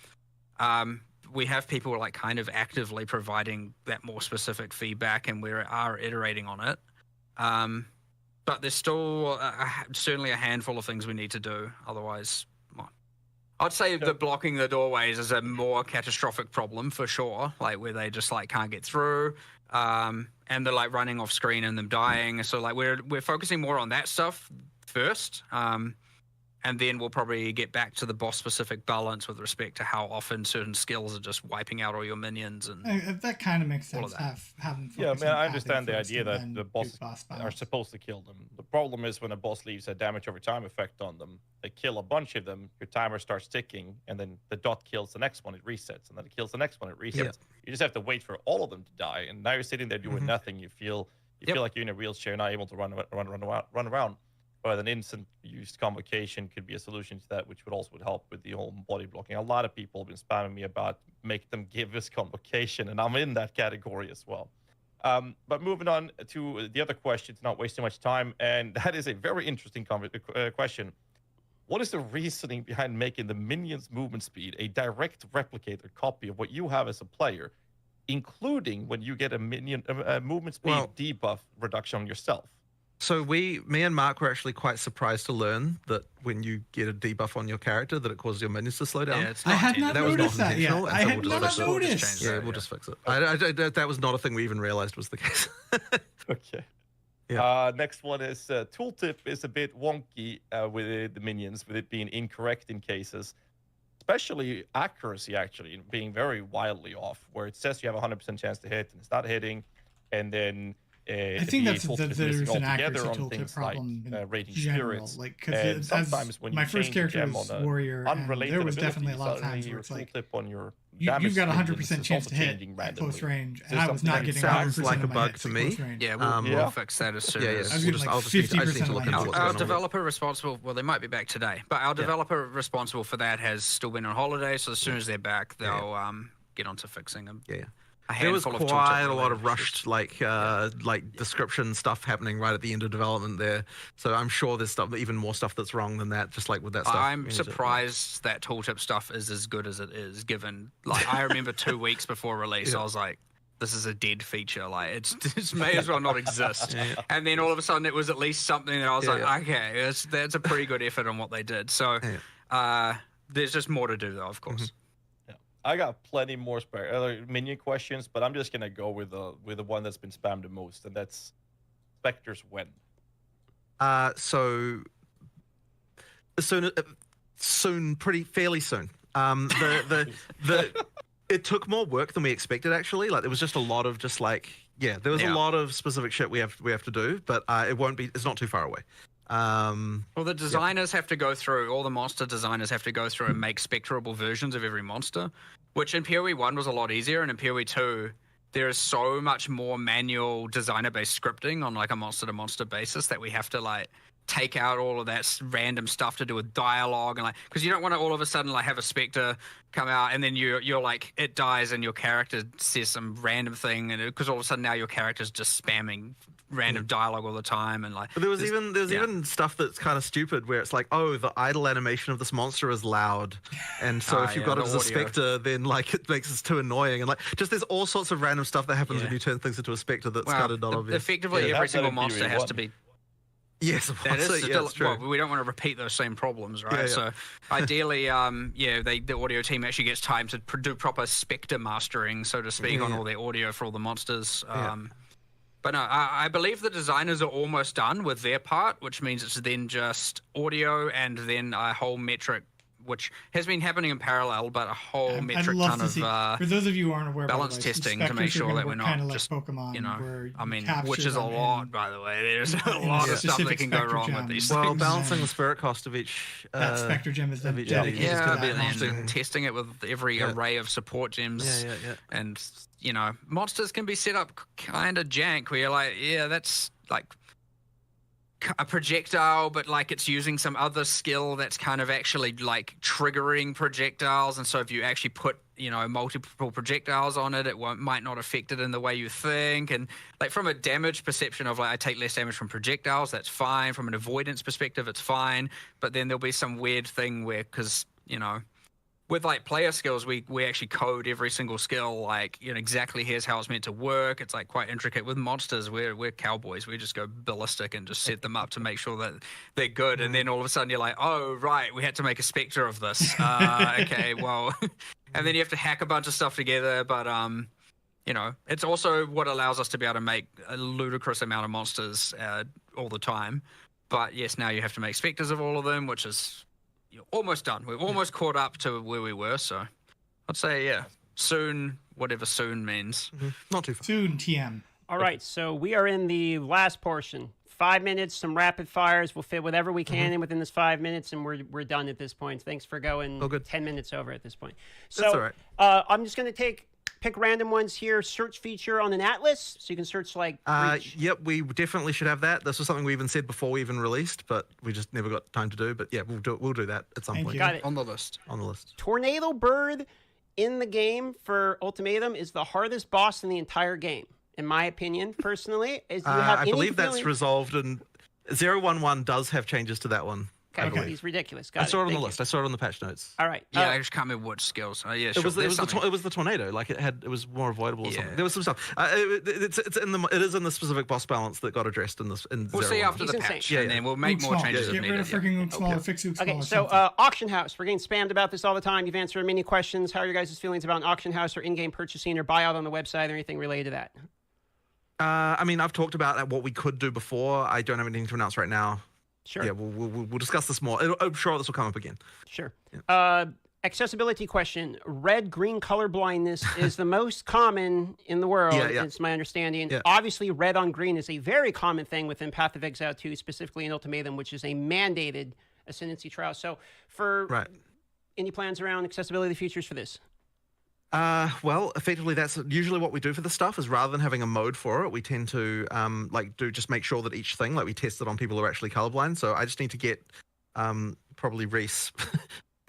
We have people like kind of actively providing that more specific feedback, and we are iterating on it. But there's still certainly a handful of things we need to do. Otherwise, I'd say the blocking the doorways is a more catastrophic problem for sure, like where they just like can't get through. And they're like running off screen and them dying. So like we're focusing more on that stuff first. And then we'll probably get back to the boss specific balance with respect to how often certain skills are just wiping out all your minions and that kind of makes sense. I understand the idea that the bosses are supposed to kill them. The problem is when a boss leaves a damage over time effect on them, they kill a bunch of them, your timer starts ticking, and then the dot kills the next one, it resets, and then it kills the next one, it resets. You just have to wait for all of them to die, and now you're sitting there doing nothing. You feel like you're in a wheelchair, not able to run around. But an instant used convocation could be a solution to that, which would also help with the whole body blocking. A lot of people have been spamming me about make them give us convocation, and I'm in that category as well. But moving on to the other question, to not waste too much time, and that is a very interesting question. What is the reasoning behind making the minions' movement speed a direct replicator copy of what you have as a player, including when you get a minion movement speed debuff reduction on yourself? So me and Mark were actually quite surprised to learn that when you get a debuff on your character, that it causes your minions to slow down. Yeah, I had not noticed that yet. I had not noticed. Yeah, we'll just fix it. That was not a thing we even realized was the case. Okay. Yeah. Next one is tooltip is a bit wonky with the minions, with it being incorrect in cases. especially accuracy actually being very wildly off, where it says you have a 100% chance to hit and it's not hitting, and then I think the that's tooltip is there's missing an accuracy altogether on tooltip things problem like in rating general. spirits. Like, And because sometimes when you my first change a character gem was on a warrior, and unrelated there was ability, definitely a lot of suddenly times where your it's like tooltip on your you've got a damage 100% chance to hit at close range, and I was not getting 100% sounds like a of my bug hits to at me. close range. Yeah, we'll fix that as soon as. I was getting like I'll just need to 50% look of into my what's hits. Our going on. developer responsible, well, they might be back today, but our developer responsible for that has still been on holiday. So as soon as they're back, they'll get onto fixing them. Yeah. A There was handful of quite tooltip a lot of related rushed, like description stuff happening right at the end of development there. So I'm sure there's stuff, even more stuff that's wrong than that. Just like with that stuff. I'm surprised that tooltip stuff is as good as it is. Given, like, I remember 2 weeks before release, I was like, "This is a dead feature. Like, it may as well not exist." And then all of a sudden, it was at least something that I was like, "Okay, that's a pretty good effort on what they did." So, there's just more to do, though, of course. I got plenty more minion questions, but I'm just gonna go with the one that's been spammed the most, and that's Spectres when. So soon, fairly soon. It took more work than we expected, actually. Like, there was just a lot of there was a lot of specific shit we have to do, but it's not too far away. Well, the designers have to go through, all the monster designers have to go through and make spectrable versions of every monster, which in PoE 1 was a lot easier, and in PoE 2, there is so much more manual designer-based scripting on like a monster-to-monster basis that we have to like take out all of that random stuff to do with dialogue and like, because you don't want to all of a sudden like have a specter come out and then you're like, it dies and your character says some random thing, and because all of a sudden now your character's just spamming random dialogue all the time, and like. But there was even stuff that's kind of stupid where it's like, oh, the idle animation of this monster is loud, and so if you've got it as a specter, then like it makes it too annoying, and like just there's all sorts of random stuff that happens when you turn things into a specter that's kind of not obvious. Effectively, every single monster has to be. Yes, that is still, true. Well, we don't want to repeat those same problems, right? So ideally, the audio team actually gets time to do proper specter mastering, so to speak, on all their audio for all the monsters. But no, I believe the designers are almost done with their part, which means it's then just audio and then a whole metric, which has been happening in parallel, but a whole metric ton of for those of you who aren't aware, balance testing to make sure that we're not just Pokemon, I mean, which is a lot, by the way. There's a lot of stuff that can go wrong with these things. Well, balancing the spirit cost of each Spectre Gem is dedicated is going to be and testing it with every array of support gems. And monsters can be set up kind of jank where you're like, that's like a projectile, but like it's using some other skill that's kind of actually like triggering projectiles, and so if you actually put multiple projectiles on it, it might not affect it in the way you think. And like from a damage perception of like I take less damage from projectiles, that's fine. From an avoidance perspective, it's fine. But then there'll be some weird thing where, because with like player skills, we actually code every single skill, like exactly here's how it's meant to work. It's like quite intricate. With monsters, we're cowboys. We just go ballistic and just set them up to make sure that they're good. And then all of a sudden you're like, oh right, we had to make a specter of this. Okay, well, and then you have to hack a bunch of stuff together. But it's also what allows us to be able to make a ludicrous amount of monsters all the time. But yes, now you have to make specters of all of them, which is. You're almost done. We've almost caught up to where we were, so I'd say soon, whatever soon means. Not too far. Soon, TM. All right, so we are in the last portion. 5 minutes, some rapid fires. We'll fit whatever we can in within this 5 minutes, and we're done at this point. Thanks for going 10 minutes over at this point. So that's all right. I'm just going to pick random ones here. Search feature on an atlas, so you can search like. Yep, we definitely should have that. This was something we even said before we even released, but we just never got time to do. But yeah, we'll do that at some point. Got it on the list. Tornado Bird in the game for Ultimatum is the hardest boss in the entire game, in my opinion. Personally, I believe that's resolved, and 011 does have changes to that one. Okay, he's ridiculous. I saw it on the list. I saw it on the patch notes. All right. Yeah, I just can't remember what skills. Yeah, sure. It was the tornado. Like it was more avoidable or something. There was some stuff. It is in the specific boss balance that got addressed in this. We'll see after the patch, and then we'll make more changes if needed. Get rid of freaking smaller, fix it smaller. Okay, so Auction House. We're getting spammed about this all the time. You've answered many questions. How are your guys' feelings about an Auction House or in-game purchasing or buyout on the website or anything related to that? I mean, I've talked about what we could do before. I don't have anything to announce right now. Sure. Yeah, we'll discuss this more. I'm sure this will come up again. Sure. Yeah. Accessibility question. Red-green color blindness is the most common in the world, it's my understanding. Yeah. Obviously, red on green is a very common thing within Path of Exile 2, specifically in Ultimatum, which is a mandated Ascendancy trial. So for any plans around accessibility features for this? Well, effectively, that's usually what we do for the stuff. Is rather than having a mode for it, we tend to just make sure that each thing, we test it on people who are actually colorblind. So I just need to get probably Reese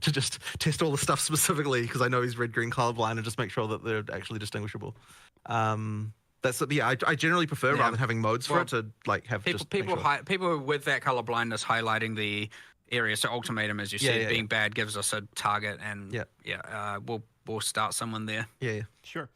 to just test all the stuff specifically because I know he's red-green colorblind and just make sure that they're actually distinguishable. I generally prefer rather than having modes for it to have people with that colorblindness highlighting the area. So Ultimatum, as you said, being bad gives us a target, and we'll start someone there. Yeah. Sure.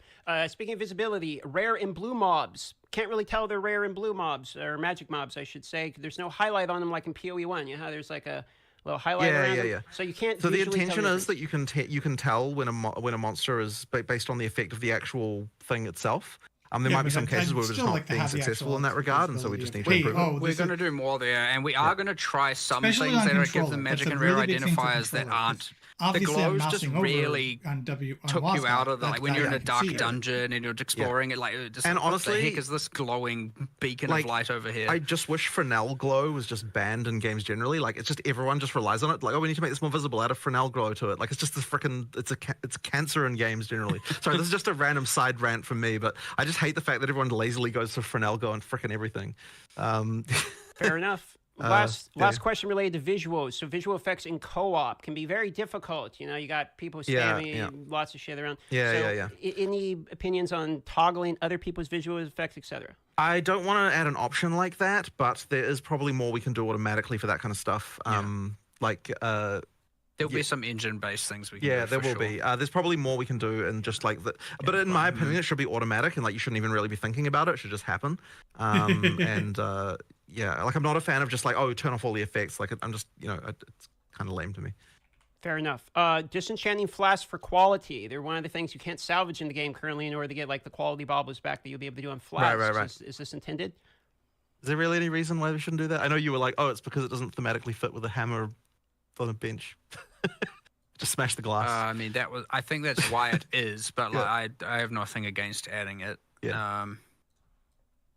Speaking of visibility, rare and blue mobs. Can't really tell they're rare and blue mobs, or magic mobs, I should say. There's no highlight on them like in PoE 1. You know how there's like a little highlight around them? So you can't. So the intention is that you can tell when a monster is based on the effect of the actual thing itself. There might be some cases where we're just not being successful in that regard, and so we just need to improve it. We're going to do more there, and we are going to try some things that give them magic and rare identifiers that aren't. The glows just really took you out of the, when you're in a dark dungeon and you're exploring it, and honestly, what the heck is this glowing beacon of light over here? I just wish Fresnel glow was just banned in games generally. It's just everyone just relies on it. We need to make this more visible. Add a Fresnel glow to it. It's just this freaking it's cancer in games generally. Sorry, this is just a random side rant from me, but I just hate the fact that everyone lazily goes to Fresnel glow and freaking everything. Fair enough. Last question related to visuals. So visual effects in co-op can be very difficult. You got people spamming lots of shit around. Any opinions on toggling other people's visual effects, etc.? I don't want to add an option like that, but there is probably more we can do automatically for that kind of stuff. There'll be some engine-based things we can do. Yeah, there will be. There's probably more we can do, and just but in my opinion, it should be automatic, and you shouldn't even really be thinking about it. It should just happen. And I'm not a fan of just turn off all the effects. I'm just it's kind of lame to me. Fair enough. Disenchanting flasks for quality. They're one of the things you can't salvage in the game currently in order to get the quality baubles back that you'll be able to do on flasks. Right. Is this intended? Is there really any reason why we shouldn't do that? I know you were it's because it doesn't thematically fit with a hammer on a bench. Just smash the glass. I think that's why it is, but I have nothing against adding it.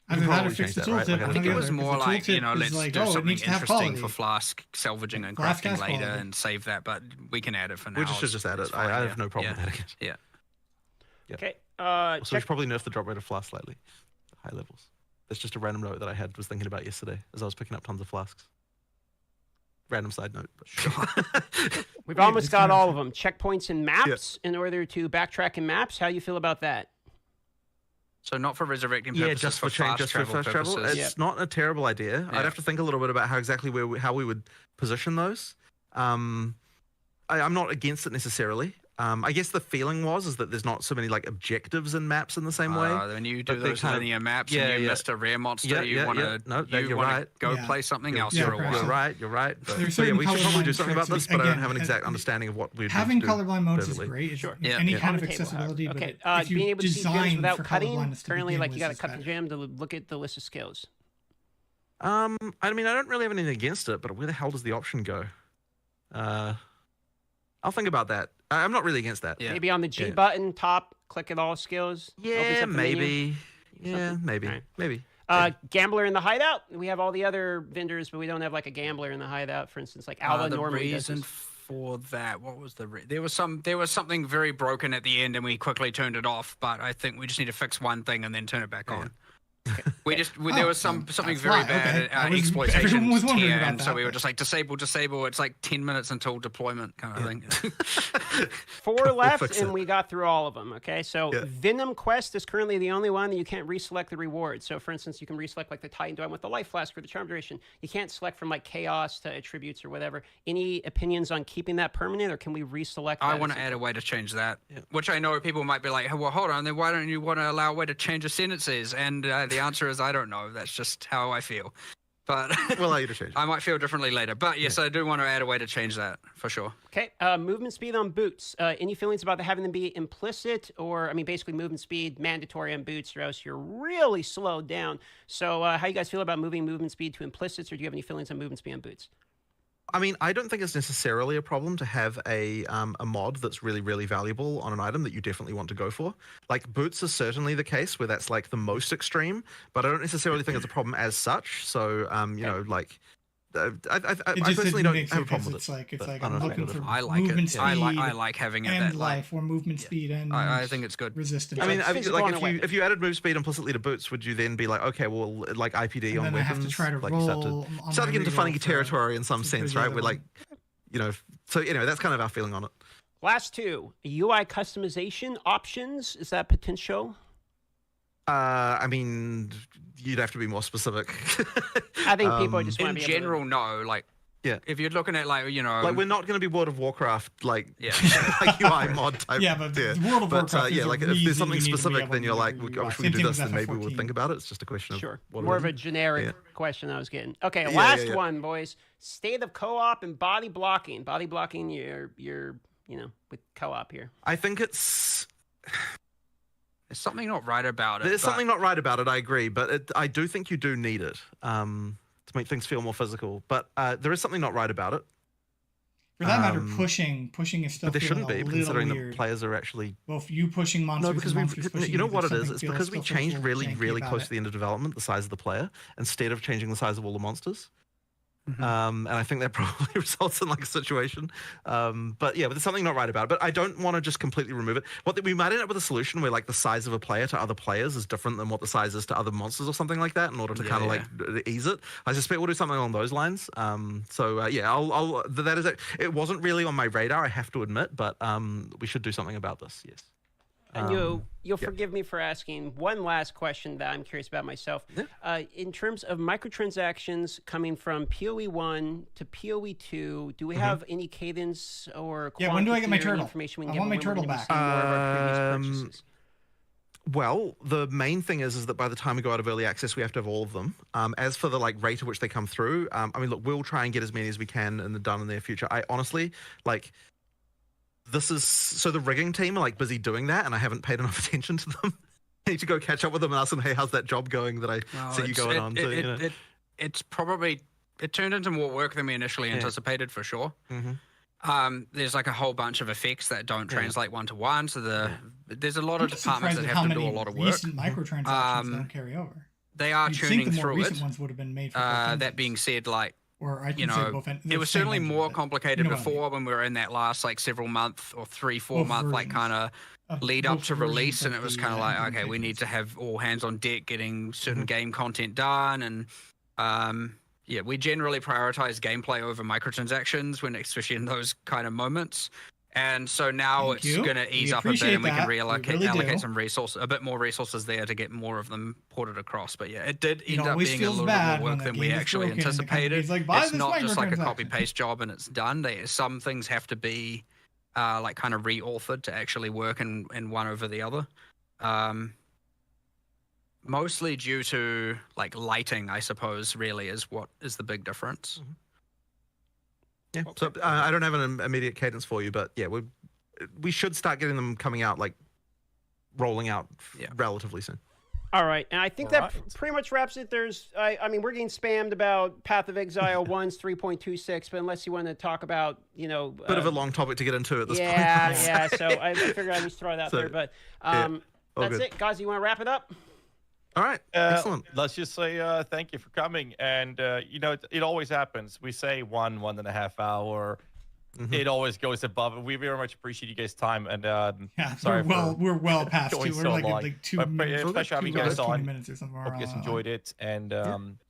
I think it was more let's do something interesting for flask salvaging and crafting later and save that, but we can add it for now. We should just add it. I have no problem adding it. Yeah. Okay. So we should probably nerf the drop rate of flasks slightly. High levels. That's just a random note that I was thinking about yesterday as I was picking up tons of flasks. Random side note. But sure. We've almost got all of them. Checkpoints and maps in order to backtrack in maps. How do you feel about that? So not for resurrecting purposes, just for fast travel. It's not a terrible idea. I'd have to think a little bit about how we would position those. I'm not against it necessarily. I guess the feeling is that there's not so many objectives in maps in the same way. When you do those linear maps and you missed a rare monster, you want to go play something else for a while. You're right. But, we should probably do something about this, but I don't have an exact understanding of what we'd having colorblind modes is great. Sure. Any kind of accessibility. Okay. Being able to see gems without cutting. Currently, you got to cut the gem to look at the list of skills. I don't really have anything against it, but where the hell does the option go? I'll think about that. I'm not really against that. Yeah. Maybe on the G button, top, click at all skills. Yeah, maybe. Yeah, maybe. Right. Maybe. Gambler in the hideout. We have all the other vendors, but we don't have a gambler in the hideout. For instance, Alva normally does. The reason for that, what was there was something very broken at the end, and we quickly turned it off. But I think we just need to fix one thing and then turn it back on. There was something very bad at exploitation tier, and so we were just disable. It's 10 minutes until deployment kind of thing. 4 left, and we got through all of them. Okay, so Venom Quest is currently the only one that you can't reselect the rewards. So, for instance, you can reselect the Titan Dome with the Life Flask or the Charm Duration. You can't select from Chaos to Attributes or whatever. Any opinions on keeping that permanent, or can we reselect? I want to add a way to change that, which I know people might be like, well, hold on, then why don't you want to allow a way to change the sentences? And the answer is I don't know. That's just how I feel. But we'll allow you to change it. I might feel differently later. But yes, I do want to add a way to change that for sure. Okay. Movement speed on boots. Any feelings about having them be implicit, or basically movement speed mandatory on boots, or else you're really slowed down. So how you guys feel about moving movement speed to implicits, or do you have any feelings on movement speed on boots? I mean, I don't think it's necessarily a problem to have a mod that's really, really valuable on an item that you definitely want to go for. Like, boots is certainly the case where that's like the most extreme, but I don't necessarily think it's a problem as such. So, you know, like, I personally don't have a problem with it. It's like I'm looking for I like movement it. speed I like having it and that life, or movement speed and I think it's good. resistance. I mean, like if you added move speed implicitly to boots, would you then be like, okay, well, like IPD and on then weapons? I have to try to like roll. Start to get into funny territory in some sense, right? We're like, you know, so anyway, that's kind of our feeling on it. Last two, UI customization options. Is that potential? I mean, you'd have to be more specific. I think people just want in to be general, no. Like, yeah, if you're looking at like, you know, like we're not going to be World of Warcraft like like UI mod type. Yeah, but World of Warcraft. Yeah, like if there's something specific, then you're like, I wish we could do this, then maybe we'll think about it. It's just a question of more of a generic question I was getting. Okay, last one, boys. State of co-op and body blocking. Body blocking, you're you know, with co-op here. I think it's. There's something not right about it. There's something not right about it, I agree, but I do think you do need it to make things feel more physical. But there is something not right about it. For that matter, pushing is still. But there shouldn't be, considering weird. The players are actually. Well, if you pushing monsters, no, because you know what it is. It's feels because we changed really, really close to the end of development the size of the player instead of changing the size of all the monsters. And I think that probably results in like a situation. But yeah, but there's something not right about it. But I don't want to just completely remove it. We might end up with a solution where like the size of a player to other players is different than what the size is to other monsters or something like that in order to kind of like ease it. I suspect we'll do something along those lines. Yeah, I'll that is it. It wasn't really on my radar, I have to admit, but we should do something about this. Yes. And you'll forgive me for asking one last question that I'm curious about myself. Yeah. In terms of microtransactions coming from PoE 1 to PoE 2, do we have any cadence or when do I get my turtle? Information we I can want my get turtle back. More of our previous purchases? Well, the main thing is that by the time we go out of early access, we have to have all of them. As for the like rate at which they come through, I mean, look, we'll try and get as many as we can in the near future. I honestly like. This is so the rigging team are like busy doing that, and I haven't paid enough attention to them. I need to go catch up with them and ask them, hey, how's that job going that I see you going on? It's probably it turned into more work than we initially anticipated for sure. There's like a whole bunch of effects that don't translate one to one, so there's a lot of departments that have to do a lot of work. Recent microtransactions don't carry over. They are tuning through it. Recent ones would have been made for that being said, like. Or I can you know, it was certainly more complicated before when we were in that last like several month or 3-4 month like kind of lead up to release, and it was kind of like, okay, we need to have all hands on deck getting certain game content done, and we generally prioritize gameplay over microtransactions especially in those kind of moments. And so now it's going to ease up a bit, and we can allocate some resources, a bit more resources there to get more of them ported across. But yeah, it did end up being a little bit more work than we actually anticipated. It's not just like a copy-paste job and it's done. Some things have to be like kind of re-authored to actually work in one over the other. Mostly due to like lighting, I suppose, really is what is the big difference. Yeah, so I don't have an immediate cadence for you, but yeah, we should start getting them coming out, like rolling out relatively soon. All right, and I think pretty much wraps it. I mean, we're getting spammed about Path of Exile 1's 3.26, but unless you want to talk about, you know, bit of a long topic to get into at this point. Yeah. So I figured I'd just throw it out there, but that's it, guys. You want to wrap it up? All right, excellent. Let's just say thank you for coming. And, you know, it always happens. We say 1.5 hour. It always goes above. We very much appreciate you guys' time. And sorry we're well past going 2. We're so like long. at like 2 minutes. Especially having you guys on. 20 minutes or something. Hope you guys enjoyed it. And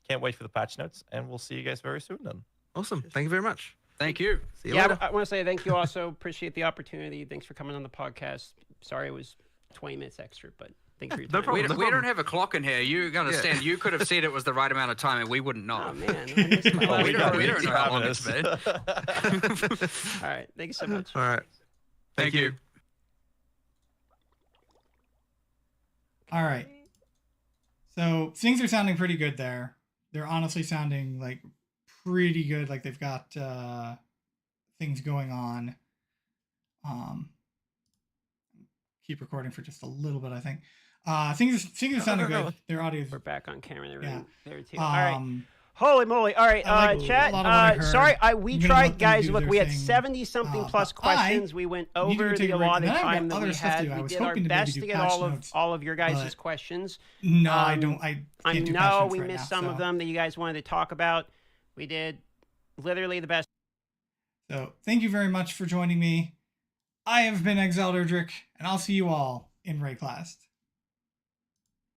can't wait for the patch notes. And we'll see you guys very soon then. Awesome. Thank you very much. Thank you. See you later. I want to say thank you also. Appreciate the opportunity. Thanks for coming on the podcast. Sorry it was 20 minutes extra, but thanks for your time. No problem. We don't have a clock in here. You understand? You could have said it was the right amount of time, and we wouldn't know. Oh man, we don't know how long it's been. All right, thank you so much. All right, thank you. All right. So things are sounding pretty good there. They're honestly sounding like pretty good. Like they've got things going on. Keep recording for just a little bit, I think. Things are sounding good. Their audio. We're back on camera and everything there too. All right. Holy moly! All right, chat. Sorry, we tried, guys. Look, we had 70-something plus questions. We went over the allotted time that we had. We did our best to get all of your guys' questions. No, I don't. I know we missed some of them that you guys wanted to talk about. We did literally the best. So thank you very much for joining me. I have been Exile, and I'll see you all in Rayclast.